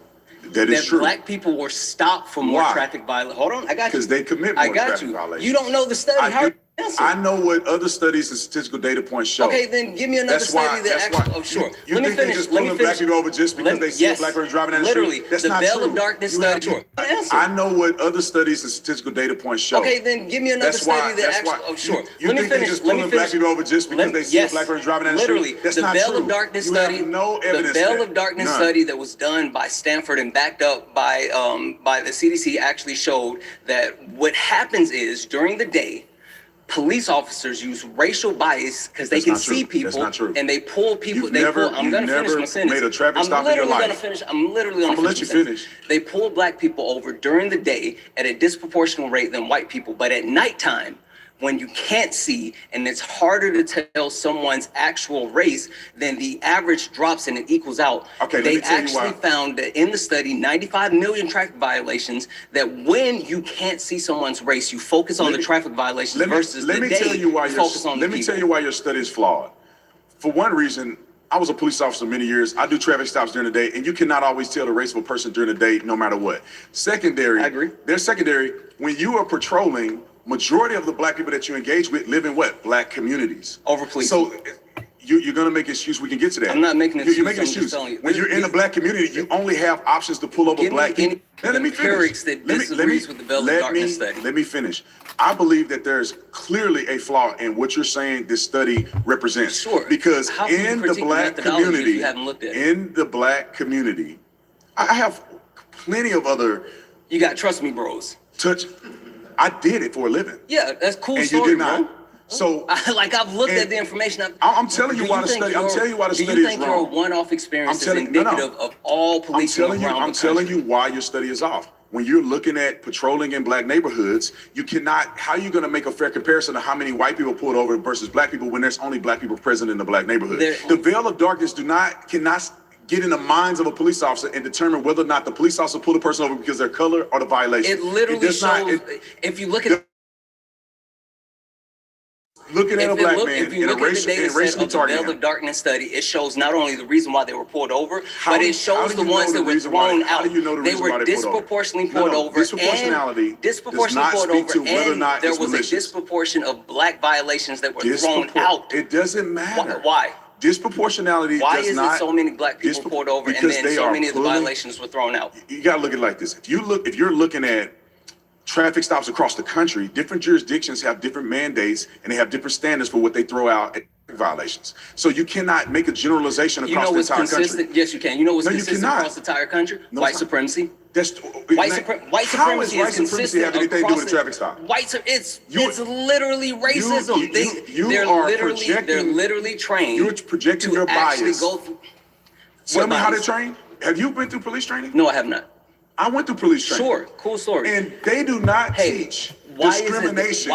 S3: That is true.
S11: Black people were stopped for more
S3: Why?
S11: traffic violations. Hold on, I got you.
S3: Because they commit more
S11: I got
S3: traffic
S11: you.
S3: violations.
S11: You don't know the study. How are you answer?
S3: I know what other studies and statistical data points show.
S11: Okay, then give me another
S3: That's
S11: study
S3: why.
S11: that
S3: That's
S11: actually.
S3: why.
S11: Oh, sure.
S3: You
S11: Let me
S3: think they
S11: finish.
S3: just
S11: Let me
S3: pulling black
S11: finish.
S3: people over just because they see
S11: yes.
S3: a black person driving down the
S11: Literally,
S3: street? That's
S11: the
S3: not
S11: Veil
S3: true.
S11: of Darkness
S3: You
S11: study.
S3: have-
S11: Sure. Answer.
S3: I know what other studies and statistical data points show.
S11: Okay, then give me another
S3: That's why.
S11: study that
S3: That's
S11: actually.
S3: why.
S11: Oh, sure.
S3: You
S11: Let me
S3: think they
S11: finish.
S3: just
S11: Let me
S3: pulling black
S11: finish.
S3: people over just because they see
S11: yes.
S3: a black person driving down the
S11: Literally,
S3: street? That's
S11: the
S3: not
S11: Veil
S3: true.
S11: of Darkness
S3: You
S11: study.
S3: have no
S11: The
S3: evidence.
S11: Veil
S3: for
S11: of
S3: that.
S11: Darkness
S3: None.
S11: study that was done by Stanford and backed up by the CDC actually showed that what happens is during the day, police officers use racial bias because they
S3: That's
S11: can
S3: not true.
S11: see
S3: That's
S11: people
S3: not true.
S11: and they pull people.
S3: You've
S11: They
S3: never-
S11: pull. I'm
S3: you've
S11: gonna finish
S3: never
S11: my sentence.
S3: made a traffic
S11: I'm
S3: stop in your
S11: literally gonna
S3: life.
S11: finish. I'm literally gonna
S3: I'm gonna let you
S11: my sentence.
S3: finish.
S11: They pull black people over during the day at a disproportional rate than white people, but at nighttime, when you can't see and it's harder to tell someone's actual race, then the average drops and it equals out.
S3: Okay, let
S11: They
S3: me tell you
S11: actually
S3: why.
S11: found that in the study, 95 million traffic violations, that when you can't see someone's race, you focus on
S3: Let
S11: the
S3: me-
S11: traffic violations
S3: Let
S11: versus
S3: me
S11: the day,
S3: tell you why
S11: you focus on the
S3: let me
S11: people.
S3: tell you why your study is flawed. For one reason, I was a police officer many years. I do traffic stops during the day, and you cannot always tell the race of a person during the day, no matter what. Secondary,
S11: I agree.
S3: They're secondary. When you are patrolling majority of the black people that you engage with live in what? Black communities.
S11: Over police.
S3: So you're going to make an excuse. We can get to that.
S11: I'm not making an
S3: You're
S11: excuse,
S3: making
S11: I'm
S3: an
S11: just
S3: excuse.
S11: telling you.
S3: When you're in the black community, you only have options to pull over
S11: Give me
S3: black people.
S11: any
S3: Now, let me finish.
S11: empirics that disagrees with the Veil of Darkness study.
S3: Let me finish. I believe that there's clearly a flaw in what you're saying this study represents.
S11: Sure.
S3: Because
S11: How can you
S3: in the
S11: critique the
S3: black
S11: methodology if
S3: community,
S11: you haven't looked at it?
S3: in the black community, I have plenty of other
S11: You got trust me, bros.
S3: touch. I did it for a living.
S11: Yeah, that's cool
S3: And
S11: story,
S3: you did not.
S11: bro.
S3: So
S11: Like I've looked
S3: and
S11: at the information.
S3: I'm telling you why the study. I'm telling you why the
S11: Do
S3: study
S11: you
S3: is
S11: think your
S3: wrong.
S11: one-off experience is
S3: No,
S11: indicative of all policing around the country?
S3: I'm telling you why your study is off. When you're looking at patrolling in black neighborhoods, you cannot. How are you going to make a fair comparison of how many white people pulled over versus black people when there's only black people present in the black neighborhood? The veil of darkness cannot get in the minds of a police officer and determine whether or not the police officer pulled a person over because their color or the violation.
S11: It literally
S3: does
S11: shows.
S3: not-
S11: If you look at
S3: looking at a black man
S11: if you
S3: in a
S11: look at the data set
S3: racially
S11: of the
S3: targeted
S11: Veil of Darkness study, it shows not only the reason why they were pulled over,
S3: How
S11: but
S3: do-
S11: it
S3: how
S11: shows
S3: do
S11: the
S3: you know
S11: ones
S3: the
S11: that were
S3: reason why-
S11: thrown
S3: how
S11: out.
S3: do you know the
S11: They
S3: reason
S11: were
S3: why they pulled over?
S11: disproportionately
S3: No,
S11: pulled
S3: no,
S11: over.
S3: disproportionality
S11: And disproportionately
S3: does not
S11: pulled
S3: speak
S11: over.
S3: to whether or
S11: And
S3: not
S11: there
S3: it's
S11: was a
S3: malicious.
S11: disproportion of black violations that were thrown out.
S3: It doesn't matter.
S11: Why?
S3: Disproportionality
S11: Why
S3: does
S11: is
S3: not.
S11: it so many black people pulled over and
S3: because
S11: then
S3: they
S11: so
S3: are
S11: many of the
S3: pulling-
S11: violations were thrown out?
S3: You gotta look at it like this. If you're looking at traffic stops across the country, different jurisdictions have different mandates and they have different standards for what they throw out at violations. So you cannot make a generalization
S11: You
S3: across
S11: know
S3: the
S11: what's
S3: entire
S11: consistent?
S3: country.
S11: Yes, you can. You know what's
S3: No, you
S11: consistent
S3: cannot.
S11: across the entire country?
S3: No,
S11: White
S3: it's not.
S11: supremacy.
S3: That's
S11: White supremacy
S3: white
S11: is
S3: supremacy
S11: consistent
S3: have anything to do
S11: across
S3: with a traffic stop?
S11: It's literally racism. They're literally trained.
S3: You're projecting
S11: to
S3: your
S11: actually
S3: bias.
S11: go through.
S3: Tell
S11: What
S3: me how
S11: bias?
S3: they train. Have you been through police training?
S11: No, I have not.
S3: I went through police training.
S11: Sure, cool story.
S3: And they do not teach discrimination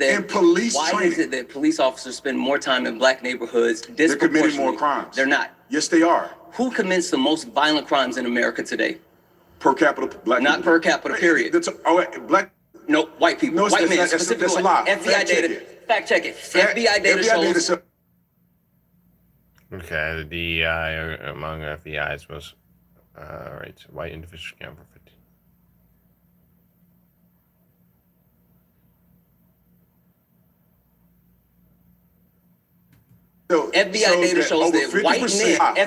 S3: in police
S11: why
S3: training.
S11: is it that police officers spend more time in black neighborhoods
S3: They're committing
S11: disproportionately?
S3: more crimes.
S11: They're not.
S3: Yes, they are.
S11: Who commits the most violent crimes in America today?
S3: Per capita black
S11: Not
S3: people.
S11: per capita, period.
S3: Black.
S11: No, white people.
S3: No,
S11: white men.
S3: that's
S11: Specifically
S3: a lie.
S11: FBI
S3: Fact check
S11: data.
S3: it.
S11: Fact check it. FBI data shows.
S1: Okay, the DEI among FBI's most right, white individuals account for 50.
S11: FBI data shows that white men.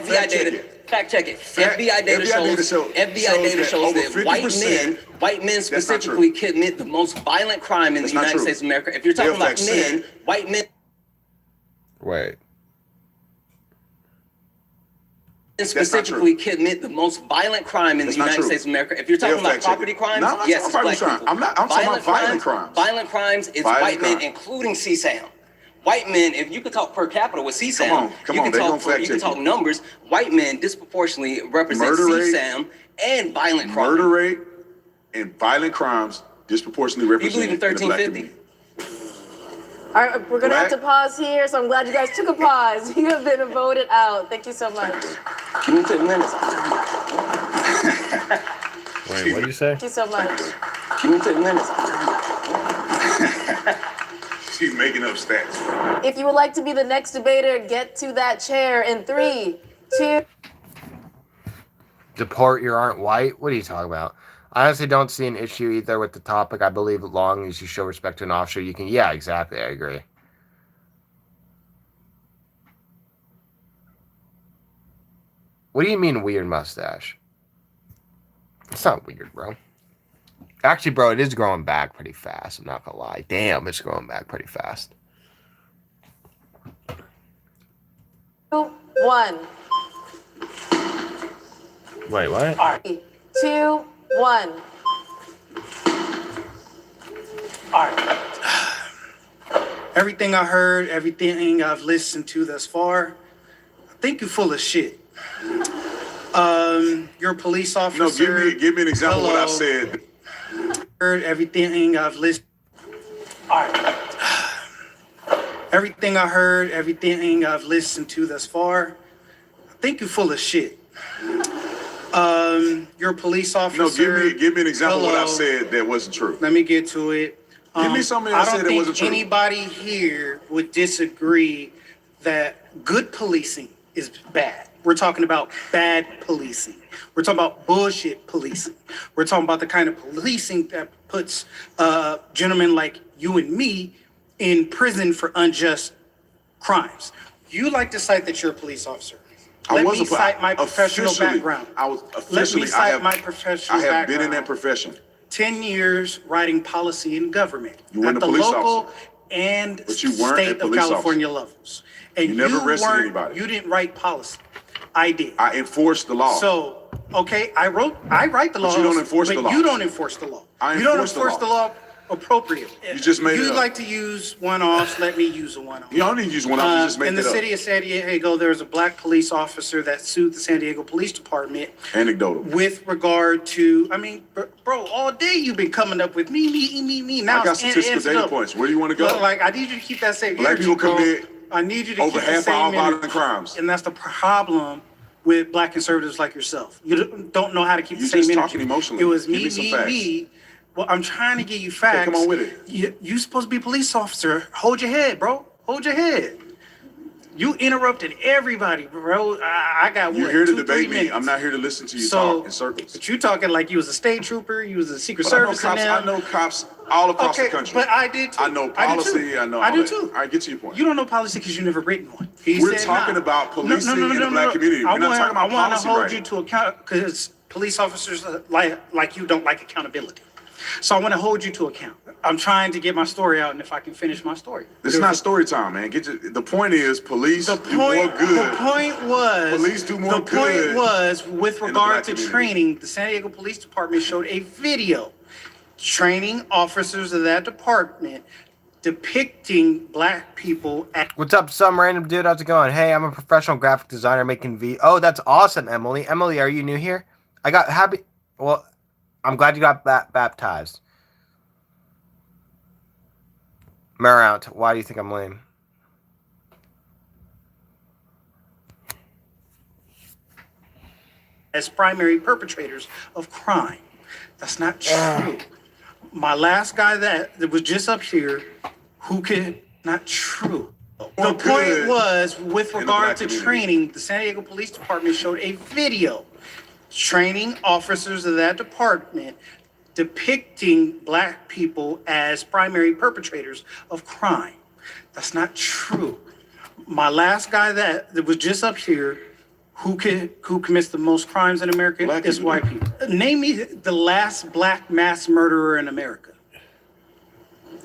S11: FBI data. Fact check it. FBI data shows. FBI data shows that white men specifically commit the most violent crime in the United States of America. If you're talking about men, white men.
S1: Wait.
S11: Specifically commit the most violent crime in the United States of America. If you're talking about property crimes, yes, it's black people.
S3: I'm talking about violent crimes.
S11: Violent crimes is white men, including CSAM. White men, if you could talk per capita with CSAM, you can talk numbers. White men disproportionately represent CSAM and violent crime.
S3: Murder rate and violent crimes disproportionately represent.
S11: You believe in 1350?
S5: All right, we're gonna have to pause here, so I'm glad you guys took a pause. You have been voted out. Thank you so much.
S11: Give me 10 minutes.
S1: Wait, what did you say?
S5: Thank you so much.
S11: Give me 10 minutes.
S3: She's making up stats.
S5: If you would like to be the next debater, get to that chair in 3, 2.
S1: Deport your aren't white? What are you talking about? I honestly don't see an issue either with the topic. I believe as long as you show respect to an officer, you can. Yeah, exactly. I agree. What do you mean weird mustache? It's not weird, bro. Actually, bro, it is growing back pretty fast. I'm not gonna lie. Damn, it's growing back pretty fast.
S5: 2, 1.
S1: Wait, what?
S5: 3, 2, 1.
S12: Everything I heard, everything I've listened to thus far, I think you're full of shit. You're a police officer.
S3: No, give me an example of what I've said.
S12: Heard everything I've listened. Everything I heard, everything I've listened to thus far, I think you're full of shit. You're a police officer.
S3: No, give me an example of what I've said that wasn't true.
S12: Let me get to it.
S3: Give me something I said that wasn't true.
S12: I don't think anybody here would disagree that good policing is bad. We're talking about bad policing. We're talking about bullshit policing. We're talking about the kind of policing that puts gentlemen like you and me in prison for unjust crimes. You like to cite that you're a police officer. Let me cite my professional background.
S3: I was
S12: Let me
S3: officially.
S12: cite my professional
S3: I have
S12: background.
S3: been in that profession.
S12: 10 years writing policy in government.
S3: You weren't
S12: at
S3: a
S12: the
S3: police
S12: local
S3: officer.
S12: and
S3: But you weren't a
S12: state of
S3: police
S12: California levels. And
S3: You never arrested
S12: weren't-
S3: anybody.
S12: You didn't write policy. I did.
S3: I enforced the law.
S12: So, okay, I write the law.
S3: But you don't enforce the law.
S12: You don't enforce the law.
S3: I
S12: You don't
S3: enforce the
S12: enforce the law appropriately.
S3: You just made it
S12: You
S3: up.
S12: like to use one-offs, let me use a one-off.
S3: You don't need to use one. I just made
S12: In
S3: it
S12: the
S3: up.
S12: city of San Diego, there was a black police officer that sued the San Diego Police Department
S3: Anecdotal.
S12: with regard to, I mean, bro, all day you've been coming up with me. Now
S3: I got
S12: it's
S3: statistical data
S12: NSW.
S3: points. Where do you want to go?
S12: But, like, I need you to keep that same
S3: Black
S12: energy,
S3: people
S12: bro.
S3: commit
S12: I need you to
S3: over
S12: keep the
S3: half of all
S12: same energy.
S3: violent crimes.
S12: And that's the problem with black conservatives like yourself. You don't know how to keep
S3: You're
S12: the same
S3: just
S12: energy.
S3: talking emotionally.
S12: It was
S3: Give me some facts.
S12: me. Well, I'm trying to give you facts.
S3: come on with it.
S12: You supposed to be a police officer. Hold your head, bro. Hold your head. You interrupted everybody, bro. I got
S3: You're
S12: what,
S3: here to
S12: 2-3
S3: debate me.
S12: minutes.
S3: I'm not here to listen to you
S12: So,
S3: talk in circles.
S12: But you talking like you was a state trooper, you was a Secret
S3: But I know
S12: Service,
S3: cops.
S12: and
S3: I
S12: them.
S3: know cops all across
S12: Okay,
S3: the country.
S12: but I did too.
S3: I know
S12: I do
S3: policy.
S12: too.
S3: I know.
S12: I
S3: all
S12: do
S3: that.
S12: too.
S3: All right, get to your point.
S12: You don't know policy because you've never written one.
S3: We're talking about policing in the black community. We're not talking about
S12: I want
S3: policy
S12: to hold
S3: writing.
S12: you to account because police officers like you don't like accountability. So I want to hold you to account. I'm trying to get my story out, and if I can finish my story.
S3: This is not story time, man. The point is, police do more good.
S12: The point was,
S3: Police do more
S12: the point
S3: good
S12: was, with
S3: in the
S12: regard
S3: black
S12: to
S3: community.
S12: training, the San Diego Police Department showed a video training officers of that department depicting black people at
S1: What's up, some random dude? How's it going? Hey, I'm a professional graphic designer making Oh, that's awesome, Emily. Emily, are you new here? I got happy. Well, I'm glad you got baptized. Marant, why do you think I'm lame?
S12: as primary perpetrators of crime. That's not true. My last guy that was just up here, who can, not true. The point was, with regard to training, the San Diego Police Department showed a video training officers of that department depicting black people as primary perpetrators of crime. That's not true. My last guy that was just up here, who commits the most crimes in America is white people. Name me the last black mass murderer in America.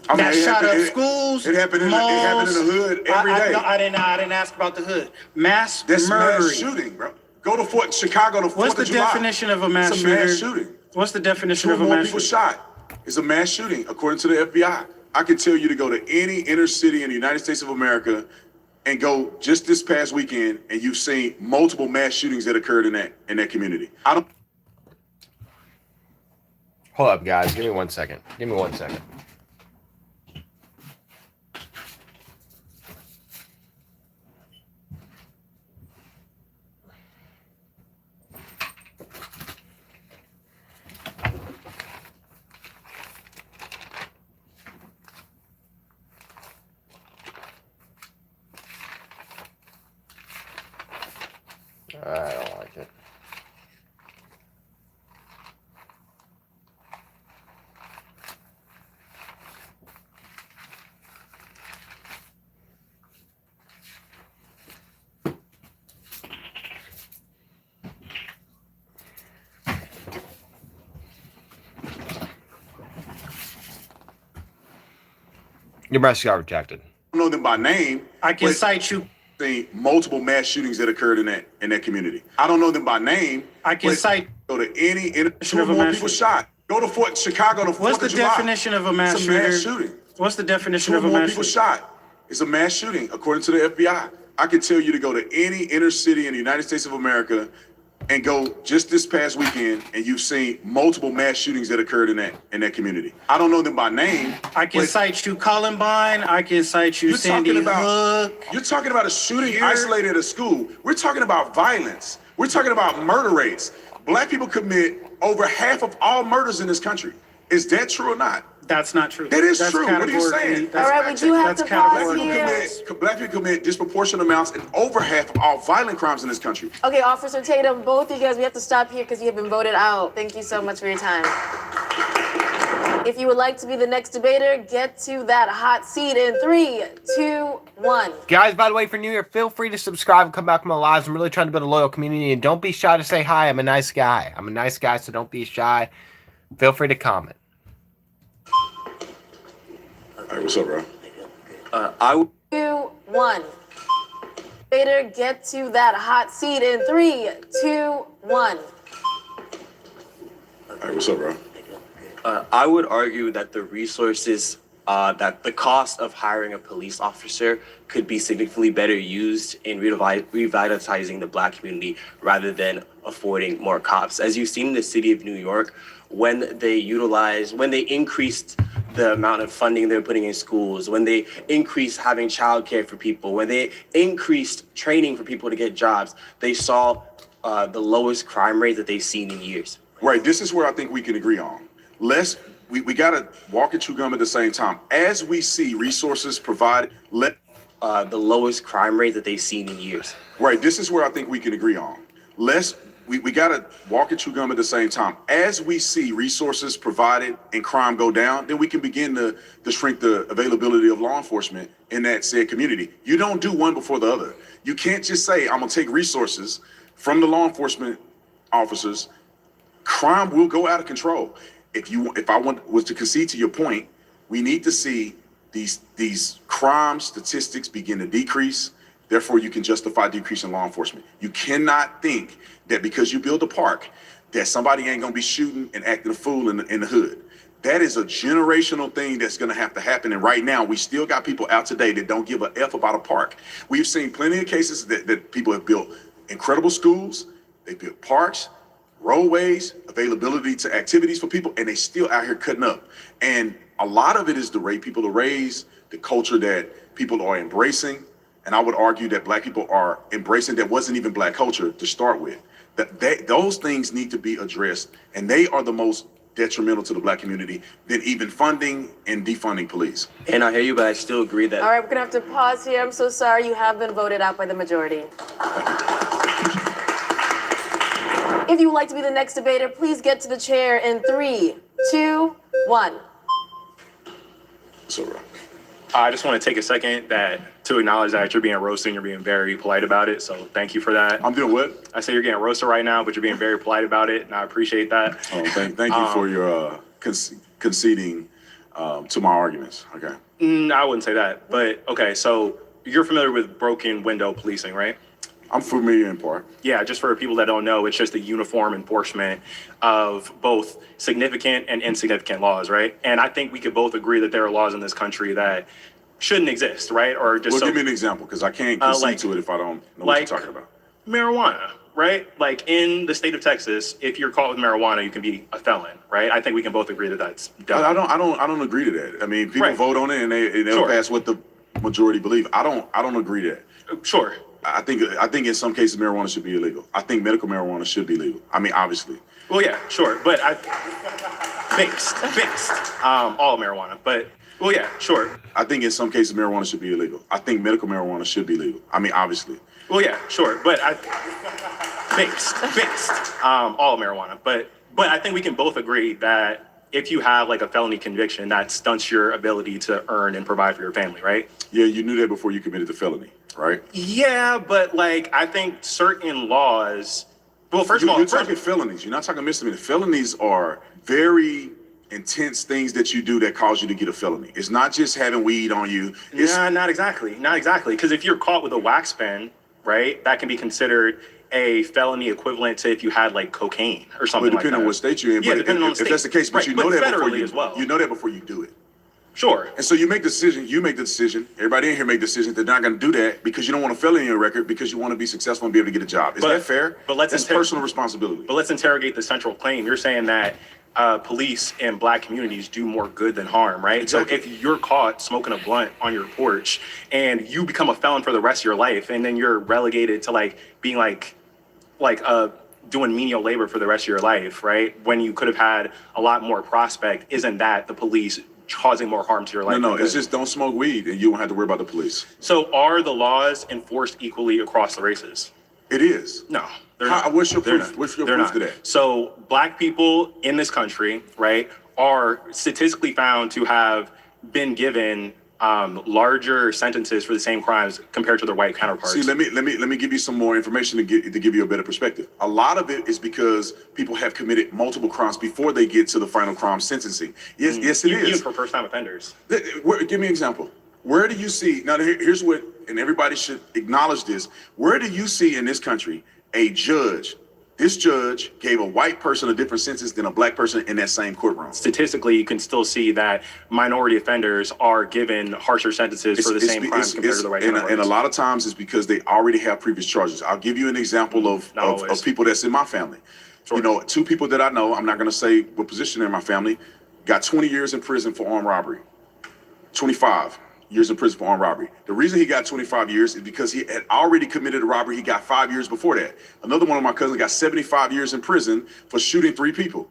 S3: I mean,
S12: That
S3: it
S12: shot up
S3: happened-
S12: schools,
S3: It happened in the hood every day.
S12: I didn't ask about the hood. Mass
S3: That's
S12: murdering.
S3: mass shooting, bro. Go to Chicago to 4th
S12: What's the
S3: of July.
S12: definition of a mass
S3: It's a mass
S12: shooter?
S3: shooting.
S12: What's the definition
S3: Two
S12: of a
S3: more
S12: mass
S3: people
S12: shooter?
S3: shot. It's a mass shooting, according to the FBI. I can tell you to go to any inner city in the United States of America and go just this past weekend, and you've seen multiple mass shootings that occurred in that community. I don't.
S1: Hold up, guys. Give me 1 second. Give me 1 second. I don't like it. Your message got rejected.
S3: I know them by name.
S12: I can
S3: but
S12: cite you.
S3: seen multiple mass shootings that occurred in that community. I don't know them by name.
S12: I can
S3: but
S12: cite.
S3: Go to any two
S12: of a
S3: more
S12: mass
S3: people
S12: shooting.
S3: shot. Go to Chicago to 4th
S12: What's
S3: of
S12: the
S3: July.
S12: definition of a mass
S3: It's a
S12: shooter?
S3: mass shooting.
S12: What's the definition
S3: Two
S12: of a
S3: more
S12: mass
S3: people
S12: shooter?
S3: shot. It's a mass shooting, according to the FBI. I can tell you to go to any inner city in the United States of America and go just this past weekend, and you've seen multiple mass shootings that occurred in that community. I don't know them by name.
S12: I can
S3: but
S12: cite you Columbine. I can cite you
S3: You're
S12: Sandy
S3: talking about-
S12: Hook.
S3: You're talking about a shooting isolated at a school. We're talking about violence. We're talking about murder rates. Black people commit over half of all murders in this country. Is that true or not?
S12: That's not true.
S3: That is
S12: That's
S3: true. What are you
S12: categorically-
S3: saying?
S12: that's-
S5: All right, we do have
S12: that's
S5: to pause
S12: categorically
S5: here.
S12: false.
S3: Black people commit disproportionate amounts and over half of all violent crimes in this country.
S5: Okay, Officer Tatum, both of you guys, we have to stop here because you have been voted out. Thank you so much for your time. If you would like to be the next debater, get to that hot seat in 3, 2, 1.
S1: Guys, by the way, for New Year, feel free to subscribe and come back to my lives. I'm really trying to build a loyal community, and don't be shy to say hi. I'm a nice guy. So don't be shy. Feel free to comment.
S3: Hey, what's up, bro?
S5: 2, 1. Debater, get to that hot seat in 3, 2, 1.
S3: Hey, what's up, bro?
S10: I would argue that the resources, that the cost of hiring a police officer could be significantly better used in revitalizing the Black community rather than affording more cops. As you've seen in the city of New York, when they increased the amount of funding they're putting in schools, when they increased having childcare for people, when they increased training for people to get jobs, they saw the lowest crime rate that they've seen in years.
S3: Right. This is where I think we can agree on. We got to walk and chew gum at the same time. As we see resources provided,
S10: the lowest crime rate that they've seen in years.
S3: Right. This is where I think we can agree on. We got to walk and chew gum at the same time. As we see resources provided and crime go down, then we can begin to shrink the availability of law enforcement in that said community. You don't do one before the other. You can't just say, I'm going to take resources from the law enforcement officers. Crime will go out of control. If I was to concede to your point, we need to see these crime statistics begin to decrease. Therefore, you can justify decreasing law enforcement. You cannot think that because you build a park, that somebody ain't gonna be shooting and acting a fool in the hood. That is a generational thing that's gonna have to happen. And right now, we still got people out today that don't give a F about a park. We've seen plenty of cases that people have built incredible schools, they built parks, roadways, availability to activities for people, and they still out here cutting up. And a lot of it is the way people are raised, the culture that people are embracing. And I would argue that Black people are embracing that wasn't even Black culture to start with. Those things need to be addressed, and they are the most detrimental to the Black community than even funding and defunding police.
S10: And I hear you, but I still agree that.
S5: All right, we're going to have to pause here. I'm so sorry. You have been voted out by the majority. If you would like to be the next debater, please get to the chair in 3, 2, 1.
S3: So,
S13: I just want to take a second to acknowledge that you're being roasted and you're being very polite about it. So thank you for that.
S3: I'm doing what?
S13: I say you're getting roasted right now, but you're being very polite about it, and I appreciate that.
S3: Oh, thank you for your conceding to my arguments. Okay.
S13: I wouldn't say that, but okay. So you're familiar with broken window policing, right?
S3: I'm familiar in part.
S13: Yeah, just for people that don't know, it's just a uniform enforcement of both significant and insignificant laws, right? And I think we could both agree that there are laws in this country that shouldn't exist, right? Or just
S3: give me an example, because I can't concede to it if I don't know what you're talking about.
S13: Marijuana, right? Like in the state of Texas, if you're caught with marijuana, you can be a felon, right? I think we can both agree that that's dumb.
S3: I don't agree to that. I mean, people vote on it and they'll pass what the majority believe. I don't agree to that.
S13: Sure.
S3: I think in some cases marijuana should be illegal. I think medical marijuana should be legal. I mean, obviously.
S13: Well, yeah, sure, but fixed, all marijuana. But well, yeah, sure.
S3: I think in some cases marijuana should be illegal. I think medical marijuana should be legal. I mean, obviously.
S13: Well, yeah, sure, but fixed, all marijuana. But I think we can both agree that if you have like a felony conviction, that stunts your ability to earn and provide for your family, right?
S3: Yeah, you knew that before you committed the felony, right?
S13: Yeah, but like I think certain laws. Well, first of all,
S3: you're talking felonies. You're not talking misdemeanors. Felonies are very intense things that you do that cause you to get a felony. It's not just having weed on you.
S13: Not exactly. Because if you're caught with a wax pen, right, that can be considered a felony equivalent to if you had like cocaine or something like that.
S3: Depending on what state you're in.
S13: Yeah,
S3: but
S13: depending on the state.
S3: If that's the case, but
S13: right,
S3: you know that before
S13: federally as well.
S3: You know that before you do it.
S13: Sure.
S3: And so you make the decision. Everybody in here make the decision. They're not going to do that because you don't want a felony on your record because you want to be successful and be able to get a job. Is that fair?
S13: But
S3: that's personal responsibility.
S13: But let's interrogate the central claim. You're saying that police in Black communities do more good than harm, right?
S3: Exactly.
S13: So if you're caught smoking a blunt on your porch and you become a felon for the rest of your life, and then you're relegated to like being like doing menial labor for the rest of your life, right? When you could have had a lot more prospect, isn't that the police causing more harm to your life?
S3: No, it's just don't smoke weed and you won't have to worry about the police.
S13: So are the laws enforced equally across the races?
S3: It is.
S13: No. They're not.
S3: What's your
S13: They're
S3: proof?
S13: not.
S3: What's your
S13: They're
S3: proof
S13: not.
S3: to that?
S13: So Black people in this country, right, are statistically found to have been given larger sentences for the same crimes compared to their white counterparts.
S3: See, let me give you some more information to give you a better perspective. A lot of it is because people have committed multiple crimes before they get to the final crime sentencing. Yes, yes, it is.
S13: Even for first-time offenders.
S3: Give me an example. Where do you see, now here's what, and everybody should acknowledge this, where do you see in this country a judge, this judge gave a white person a different sentence than a black person in that same courtroom?
S13: Statistically, you can still see that minority offenders are given harsher sentences for the same crimes compared to the white counterparts.
S3: And a lot of times it's because they already have previous charges. I'll give you an example of people that's in my family. Sure. You know, two people that I know, I'm not going to say what position they're in my family, got 20 years in prison for armed robbery. 25 years in prison for armed robbery. The reason he got 25 years is because he had already committed a robbery. He got 5 years before that. Another one of my cousins got 75 years in prison for shooting 3 people.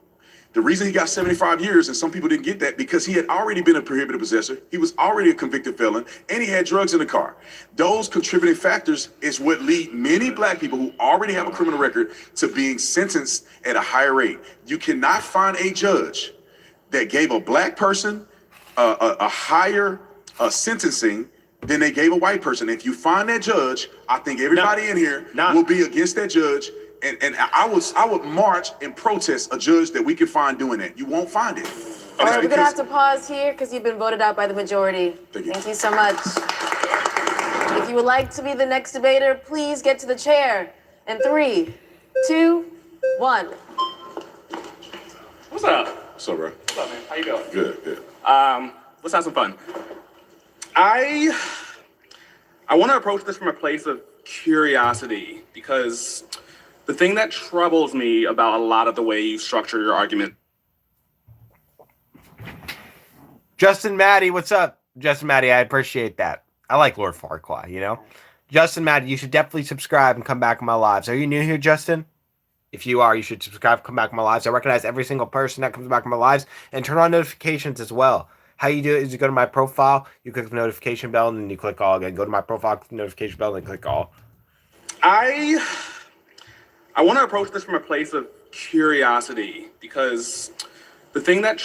S3: The reason he got 75 years, and some people didn't get that, because he had already been a prohibited possessor, he was already a convicted felon, and he had drugs in the car. Those contributing factors is what lead many black people who already have a criminal record to being sentenced at a higher rate. You cannot find a judge that gave a black person a higher sentencing than they gave a white person. If you find that judge, I think everybody in here will be against that judge. And I would march and protest a judge that we can find doing that. You won't find it.
S5: All right, we're gonna have to pause here because you've been voted out by the majority. Thank you so much. If you would like to be the next debater, please get to the chair. In 3, 2, 1.
S13: What's up?
S3: What's up, bro?
S13: What's up, man? How you doing?
S3: Good.
S13: Let's have some fun. I want to approach this from a place of curiosity, because the thing that troubles me about a lot of the way you structure your argument.
S1: Justin Maddie, what's up? Justin Maddie, I appreciate that. I like Lord Farquaad, you know? Justin Maddie, you should definitely subscribe and come back in my lives. Are you new here, Justin? If you are, you should subscribe, come back in my lives. I recognize every single person that comes back in my lives, and turn on notifications as well. How you do it is you go to my profile, you click the notification bell, and then you click all again. Go to my profile, click the notification bell, and then click all.
S13: I want to approach this from a place of curiosity, because the thing that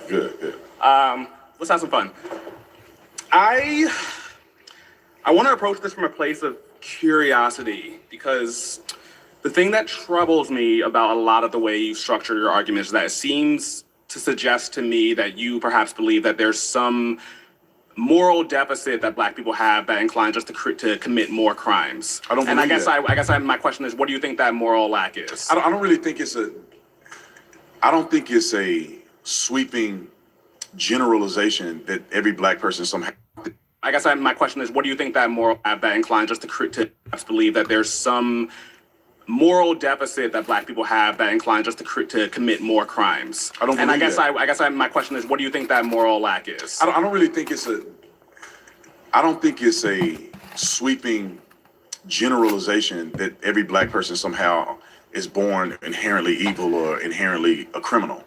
S3: Good.
S13: Let's have some fun. I want to approach this from a place of curiosity, because the thing that troubles me about a lot of the way you structure your arguments is that it seems to suggest to me that you perhaps believe that there's some moral deficit that black people have that inclines us to commit more crimes.
S3: I don't believe
S13: I guess my question is, what do you think that moral lack is?
S3: I don't really think I don't think it's a sweeping generalization that every black person somehow.
S13: I guess my question is, what do you think that moral lack that inclines us to perhaps believe that there's some moral deficit that black people have that inclines us to commit more crimes?
S3: I don't believe
S13: I guess my question is, what do you think that moral lack is?
S3: I don't really think I don't think it's a sweeping generalization that every black person somehow is born inherently evil or inherently a criminal.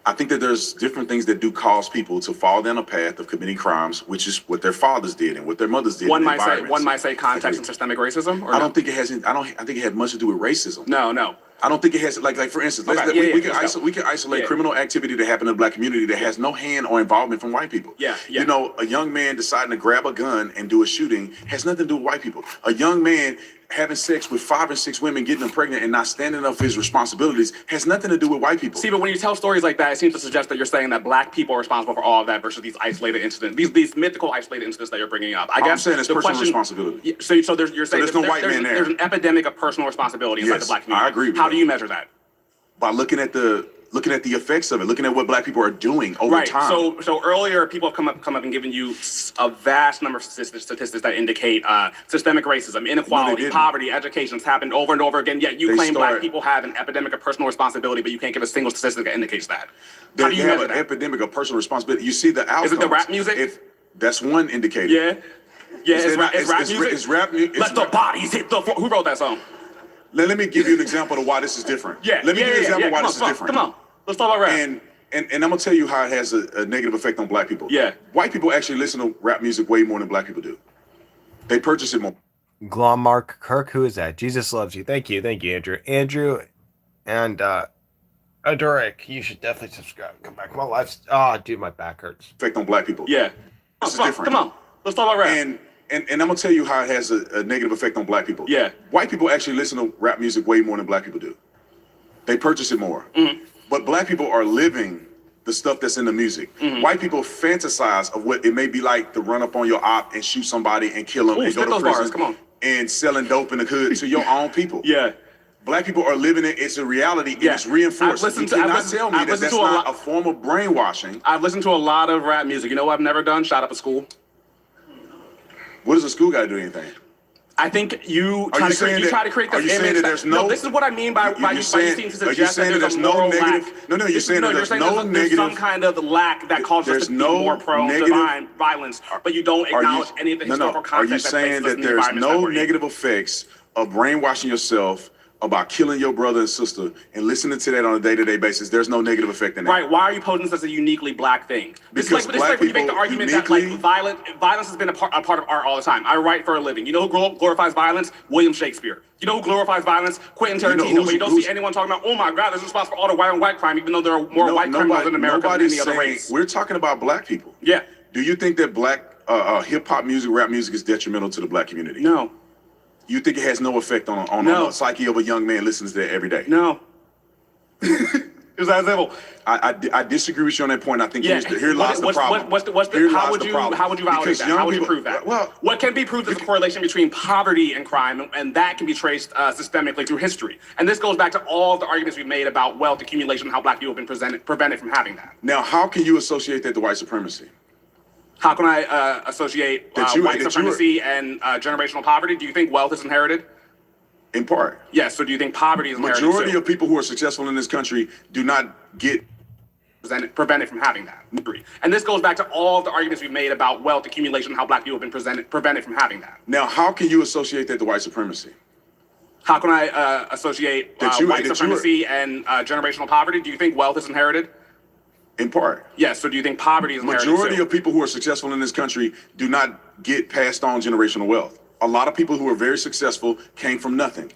S3: I think that there's different things that do cause people to fall down a path of committing crimes, which is what their fathers did and what their mothers did.
S13: One might say context and systemic racism. Or
S3: I don't think it has. I think it had much to do with racism.
S13: No.
S3: I don't think it has. Like for instance, we can isolate criminal activity that happened in the black community that has no hand or involvement from white people.
S13: Yeah.
S3: You know, a young man deciding to grab a gun and do a shooting has nothing to do with white people. A young man having sex with 5 and 6 women, getting them pregnant, and not standing up for his responsibilities has nothing to do with white people.
S13: See, but when you tell stories like that, it seems to suggest that you're saying that black people are responsible for all of that versus these isolated incidents, these mythical isolated incidents that you're bringing up.
S3: I'm saying it's personal responsibility.
S13: Yeah, so you're saying
S3: there's no white man there.
S13: There's an epidemic of personal responsibility inside the black community.
S3: I agree with
S13: How
S3: that.
S13: do you measure that?
S3: By looking at the effects of it, looking at what black people are doing over time.
S13: So earlier, people have come up and given you a vast number of statistics that indicate systemic racism, inequality, poverty, education. It's happened over and over again. Yet you claim black people have an epidemic of personal responsibility, but you can't give a single statistic that indicates that. How do you measure that?
S3: An epidemic of personal responsibility. You see the outcomes.
S13: Is it the rap music?
S3: That's one indicator.
S13: Yeah. It's rap music.
S3: It's rap music.
S13: Let the bodies hit the floor. Who wrote that song?
S3: Let me give you an example of why this is different. Let me give you an example of why this is different.
S13: Come on. Let's talk about rap.
S3: And I'm gonna tell you how it has a negative effect on black people.
S13: Yeah.
S3: White people actually listen to rap music way more than black people do. They purchase it more.
S1: Glom Mark Kirk, who is that? Jesus loves you. Thank you, Andrew. Andrew, And Adoric, you should definitely subscribe. Come back. My life's dude, my back hurts.
S3: Effect on black people.
S13: Yeah.
S3: This is different.
S13: Come on. Let's talk about rap.
S3: And I'm gonna tell you how it has a negative effect on black people.
S13: Yeah.
S3: White people actually listen to rap music way more than black people do. They purchase it more. But black people are living the stuff that's in the music. White people fantasize of what it may be like to run up on your op and shoot somebody and kill them and go to prison.
S13: Bars. Come on.
S3: And selling dope in the hood to your own people.
S13: Yeah.
S3: Black people are living it. It's a reality. And it's reinforced. You cannot tell me that that's not a form of brainwashing.
S13: I've listened to a lot of rap music. You know what I've never done? Shot up a school.
S3: What does a school got to do anything?
S13: I think you try to create this image.
S3: Are you saying that there's no?
S13: This is what I mean by you seem to suggest that there's
S3: no negative? No, you're saying that there's no negative.
S13: There's some kind of lack that causes us to be more prone to violence, but you don't acknowledge any of the historical context.
S3: Are you saying that there's no negative effects of brainwashing yourself about killing your brother and sister and listening to that on a day-to-day basis? There's no negative effect in that.
S13: Right. Why are you posing this as a uniquely black thing?
S3: Because
S13: this is like when you make the argument that like violence has been a part of art all the time. I write for a living. You know who glorifies violence? William Shakespeare. You know who glorifies violence? Quentin Tarantino. But you don't see anyone talking about, oh my God, there's a spot for all the white on white crime, even though there are more white criminals in America than any other race.
S3: We're talking about black people.
S13: Yeah.
S3: Do you think that black hip-hop music, rap music is detrimental to the black community?
S13: No.
S3: You think it has no effect on the psyche of a young man listening to that every day?
S13: No. It's that simple.
S3: I disagree with you on that point. I think here lies the problem.
S13: How would you validate that? How would you prove that?
S3: Well,
S13: what can be proved is a correlation between poverty and crime, and that can be traced systemically through history. And this goes back to all the arguments we've made about wealth accumulation and how black people have been prevented from having that.
S3: Now, how can you associate that to white supremacy?
S13: How can I associate white supremacy and generational poverty? Do you think wealth is inherited?
S3: In part.
S13: Yes. So do you think poverty is inherited?
S3: Majority of people who are successful in this country do not get
S13: prevented from having that. And this goes back to all the arguments we've made about wealth accumulation and how black people have been prevented from having that.
S3: Now, how can you associate that to white supremacy?
S13: How can I associate white supremacy and generational poverty? Do you think wealth is inherited?
S3: In part.
S13: Yes. So do you think poverty is inherited?
S3: Majority of people who are successful in this country do not get passed on generational wealth. A lot of people who are very successful came from nothing.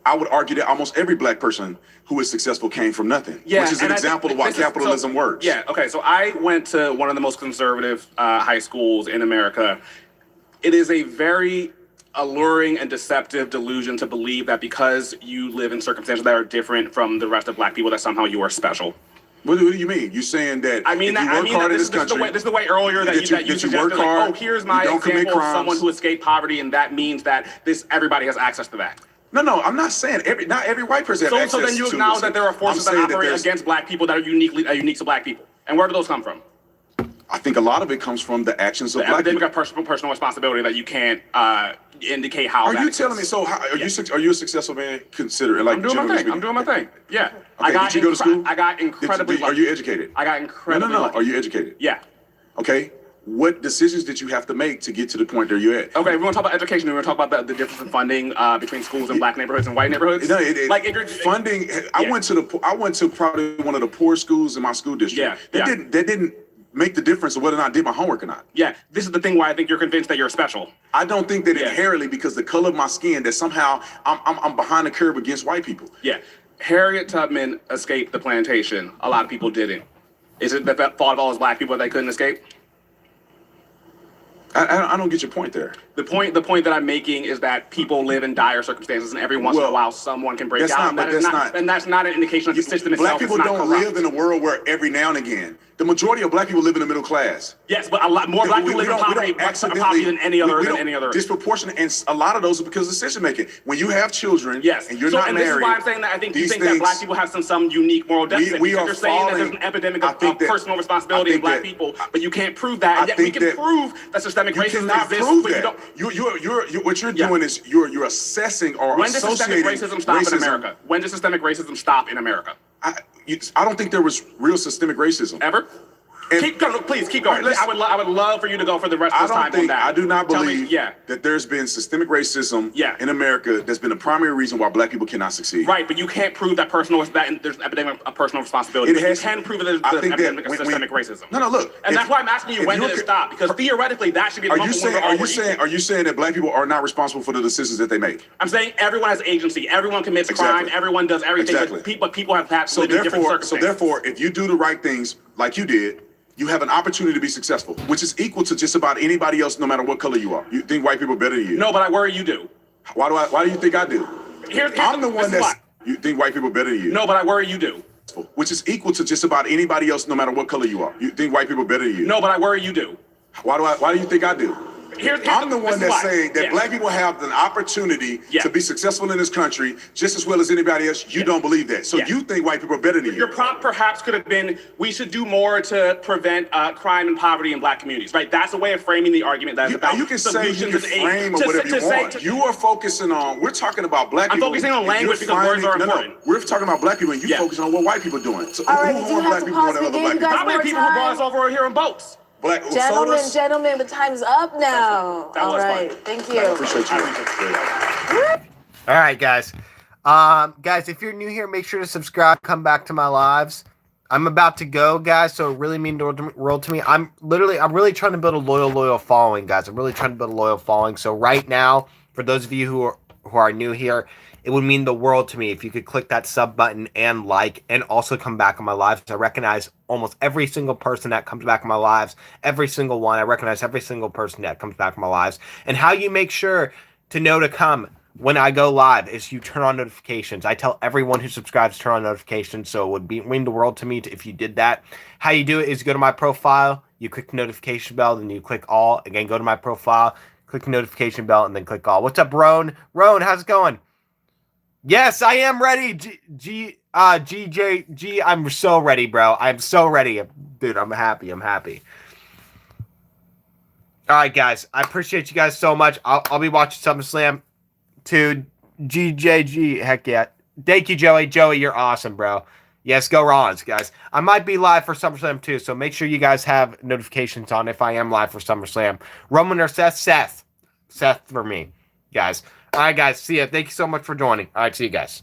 S3: I would argue that almost every black person who is successful came from nothing, which is an example of why capitalism works.
S13: Yeah, okay, so I went to one of the most conservative high schools in America. It is a very alluring and deceptive delusion to believe that because you live in circumstances that are different from the rest of black people, that somehow you are special.
S3: What do you mean? You're saying that
S13: this is the way earlier that you suggested, like, oh, here's my example of someone who escaped poverty, and that means that everybody has access to that.
S3: No, I'm not saying not every white person has access to.
S13: So then you acknowledge that there are forces that operate against black people that are unique to black people. And where do those come from?
S3: I think a lot of it comes from the actions of
S13: black people. The epidemic of personal responsibility that you can't indicate how.
S3: Are you telling me? So are you a successful man? Considering, like,
S13: I'm doing my thing. Yeah.
S3: Okay, did you go to school?
S13: I got incredibly lucky.
S3: Are you educated?
S13: I got incredibly lucky.
S3: Are you educated?
S13: Yeah.
S3: Okay. What decisions did you have to make to get to the point that you're at?
S13: Okay, we want to talk about education. We want to talk about the difference in funding between schools in black neighborhoods and white neighborhoods.
S3: No, funding. I went to probably one of the poorest schools in my school district.
S13: Yeah.
S3: That didn't make the difference of whether or not I did my homework or not.
S13: Yeah, this is the thing why I think you're convinced that you're special.
S3: I don't think that inherently, because the color of my skin, that somehow I'm behind the curve against white people.
S13: Yeah, Harriet Tubman escaped the plantation. A lot of people didn't. Is it the fault of all those black people that they couldn't escape?
S3: I don't get your point there.
S13: The point that I'm making is that people live in dire circumstances, and every once in a while, someone can break out. And that's not an indication of the system itself.
S3: Black people don't live in a world where every now and again, the majority of black people live in the middle class.
S13: Yes, but a lot more black people live in poverty than any other.
S3: Disproportionate, and a lot of those are because of decision making. When you have children, and you're not married.
S13: This is why I'm saying that I think you think that black people have some unique moral deficit. You're saying that there's an epidemic of personal responsibility in black people, but you can't prove that. And yet we can prove that systemic racism exists.
S3: Prove that. What you're doing is you're assessing or associating.
S13: When does systemic racism stop in America? When does systemic racism stop in America?
S3: I don't think there was real systemic racism.
S13: Ever? Keep going. Please keep going.
S3: All right,
S13: I would love for you to go for the rest
S3: I
S13: of this
S3: don't
S13: time on
S3: think,
S13: that.
S3: I do not
S13: Tell me-
S3: believe
S13: yeah.
S3: that there's been systemic racism
S13: Yeah.
S3: in America that's been the primary reason why black people cannot succeed.
S13: Right, but you can't prove that there's an epidemic of personal responsibility.
S3: It
S13: But you
S3: has-
S13: can prove that there's
S3: I
S13: an
S3: think that
S13: epidemic of
S3: when-
S13: systemic racism.
S3: No, look.
S13: And that's why I'm asking you, when did it stop? Because theoretically, that should be the
S3: Are
S13: moment
S3: you
S13: when
S3: saying?
S13: we're all
S3: Are you saying? Are you saying that black people are not responsible for the decisions that they make?
S13: I'm saying everyone has agency. Everyone commits
S3: Exactly.
S13: crime. Everyone does everything.
S3: Exactly.
S13: But people have had to
S3: So
S13: live in different
S3: therefore,
S13: circumstances.
S3: if you do the right things like you did, you have an opportunity to be successful, which is equal to just about anybody else, no matter what color you are. You think white people are better than you?
S13: No, but I worry you do.
S3: Why do you think I do? I'm the one
S13: this is
S3: that's.
S13: why.
S3: You think white people are better than you?
S13: No, but I worry you do.
S3: Which is equal to just about anybody else, no matter what color you are. You think white people are better than you?
S13: No, but I worry you do.
S3: Why do you think I do? I'm the one
S13: this is
S3: that's
S13: why.
S3: saying that
S13: Yeah.
S3: black people have an opportunity
S13: Yeah.
S3: to be successful in this country just as well as anybody else. You don't believe that. So
S13: Yeah.
S3: you think white people are better than you.
S13: Your prompt perhaps could have been, we should do more to prevent crime and poverty in black communities, right? That's a way of framing the argument that is about
S3: You can say, you
S13: solutions
S3: can
S13: and aid.
S3: frame or whatever you want. You are focusing on, we're talking about black
S13: I'm
S3: people.
S13: focusing on
S3: and
S13: language
S3: you're
S13: because words are
S3: finding-
S13: important.
S3: We're talking about black people and you're
S13: Yeah.
S3: focusing on what white people are doing. So
S5: All right,
S3: who
S5: we do
S3: harm
S5: have
S3: black
S5: to
S3: people more
S5: pause
S3: than
S5: the
S3: other
S5: game.
S3: black
S5: You
S3: people?
S5: guys
S13: How many
S5: more
S13: people who brought
S5: time?
S13: us over are here in boats?
S3: Black
S5: Gentlemen, the time's up now.
S13: That
S5: All
S13: was
S5: right,
S13: fun.
S5: thank
S3: I
S5: you.
S3: appreciate you.
S1: All right, guys. Guys, if you're new here, make sure to subscribe. Come back to my lives. I'm about to go, guys, so it really means the world to me. I'm really trying to build a loyal following, guys. I'm really trying to build a loyal following. So right now, for those of you who are new here, it would mean the world to me if you could click that sub button and like, and also come back on my lives. I recognize almost every single person that comes back in my lives, every single one. I recognize every single person that comes back in my lives. And how you make sure to know to come when I go live is you turn on notifications. I tell everyone who subscribes to turn on notifications, so it would mean the world to me if you did that. How you do it is go to my profile, you click the notification bell, then you click all. Again, go to my profile, click the notification bell, and then click all. What's up, Roan? Roan, how's it going? Yes, I am ready. GJG, I'm so ready, bro. I'm so ready. Dude, I'm happy. I'm happy. All right, guys. I appreciate you guys so much. I'll be watching SummerSlam to GJG. Heck yeah. Thank you, Joey. Joey, you're awesome, bro. Yes, go Rons, guys. I might be live for SummerSlam too, so make sure you guys have notifications on if I am live for SummerSlam. Roman or Seth? Seth. Seth for me, guys. All right, guys. See ya. Thank you so much for joining. All right, see you guys.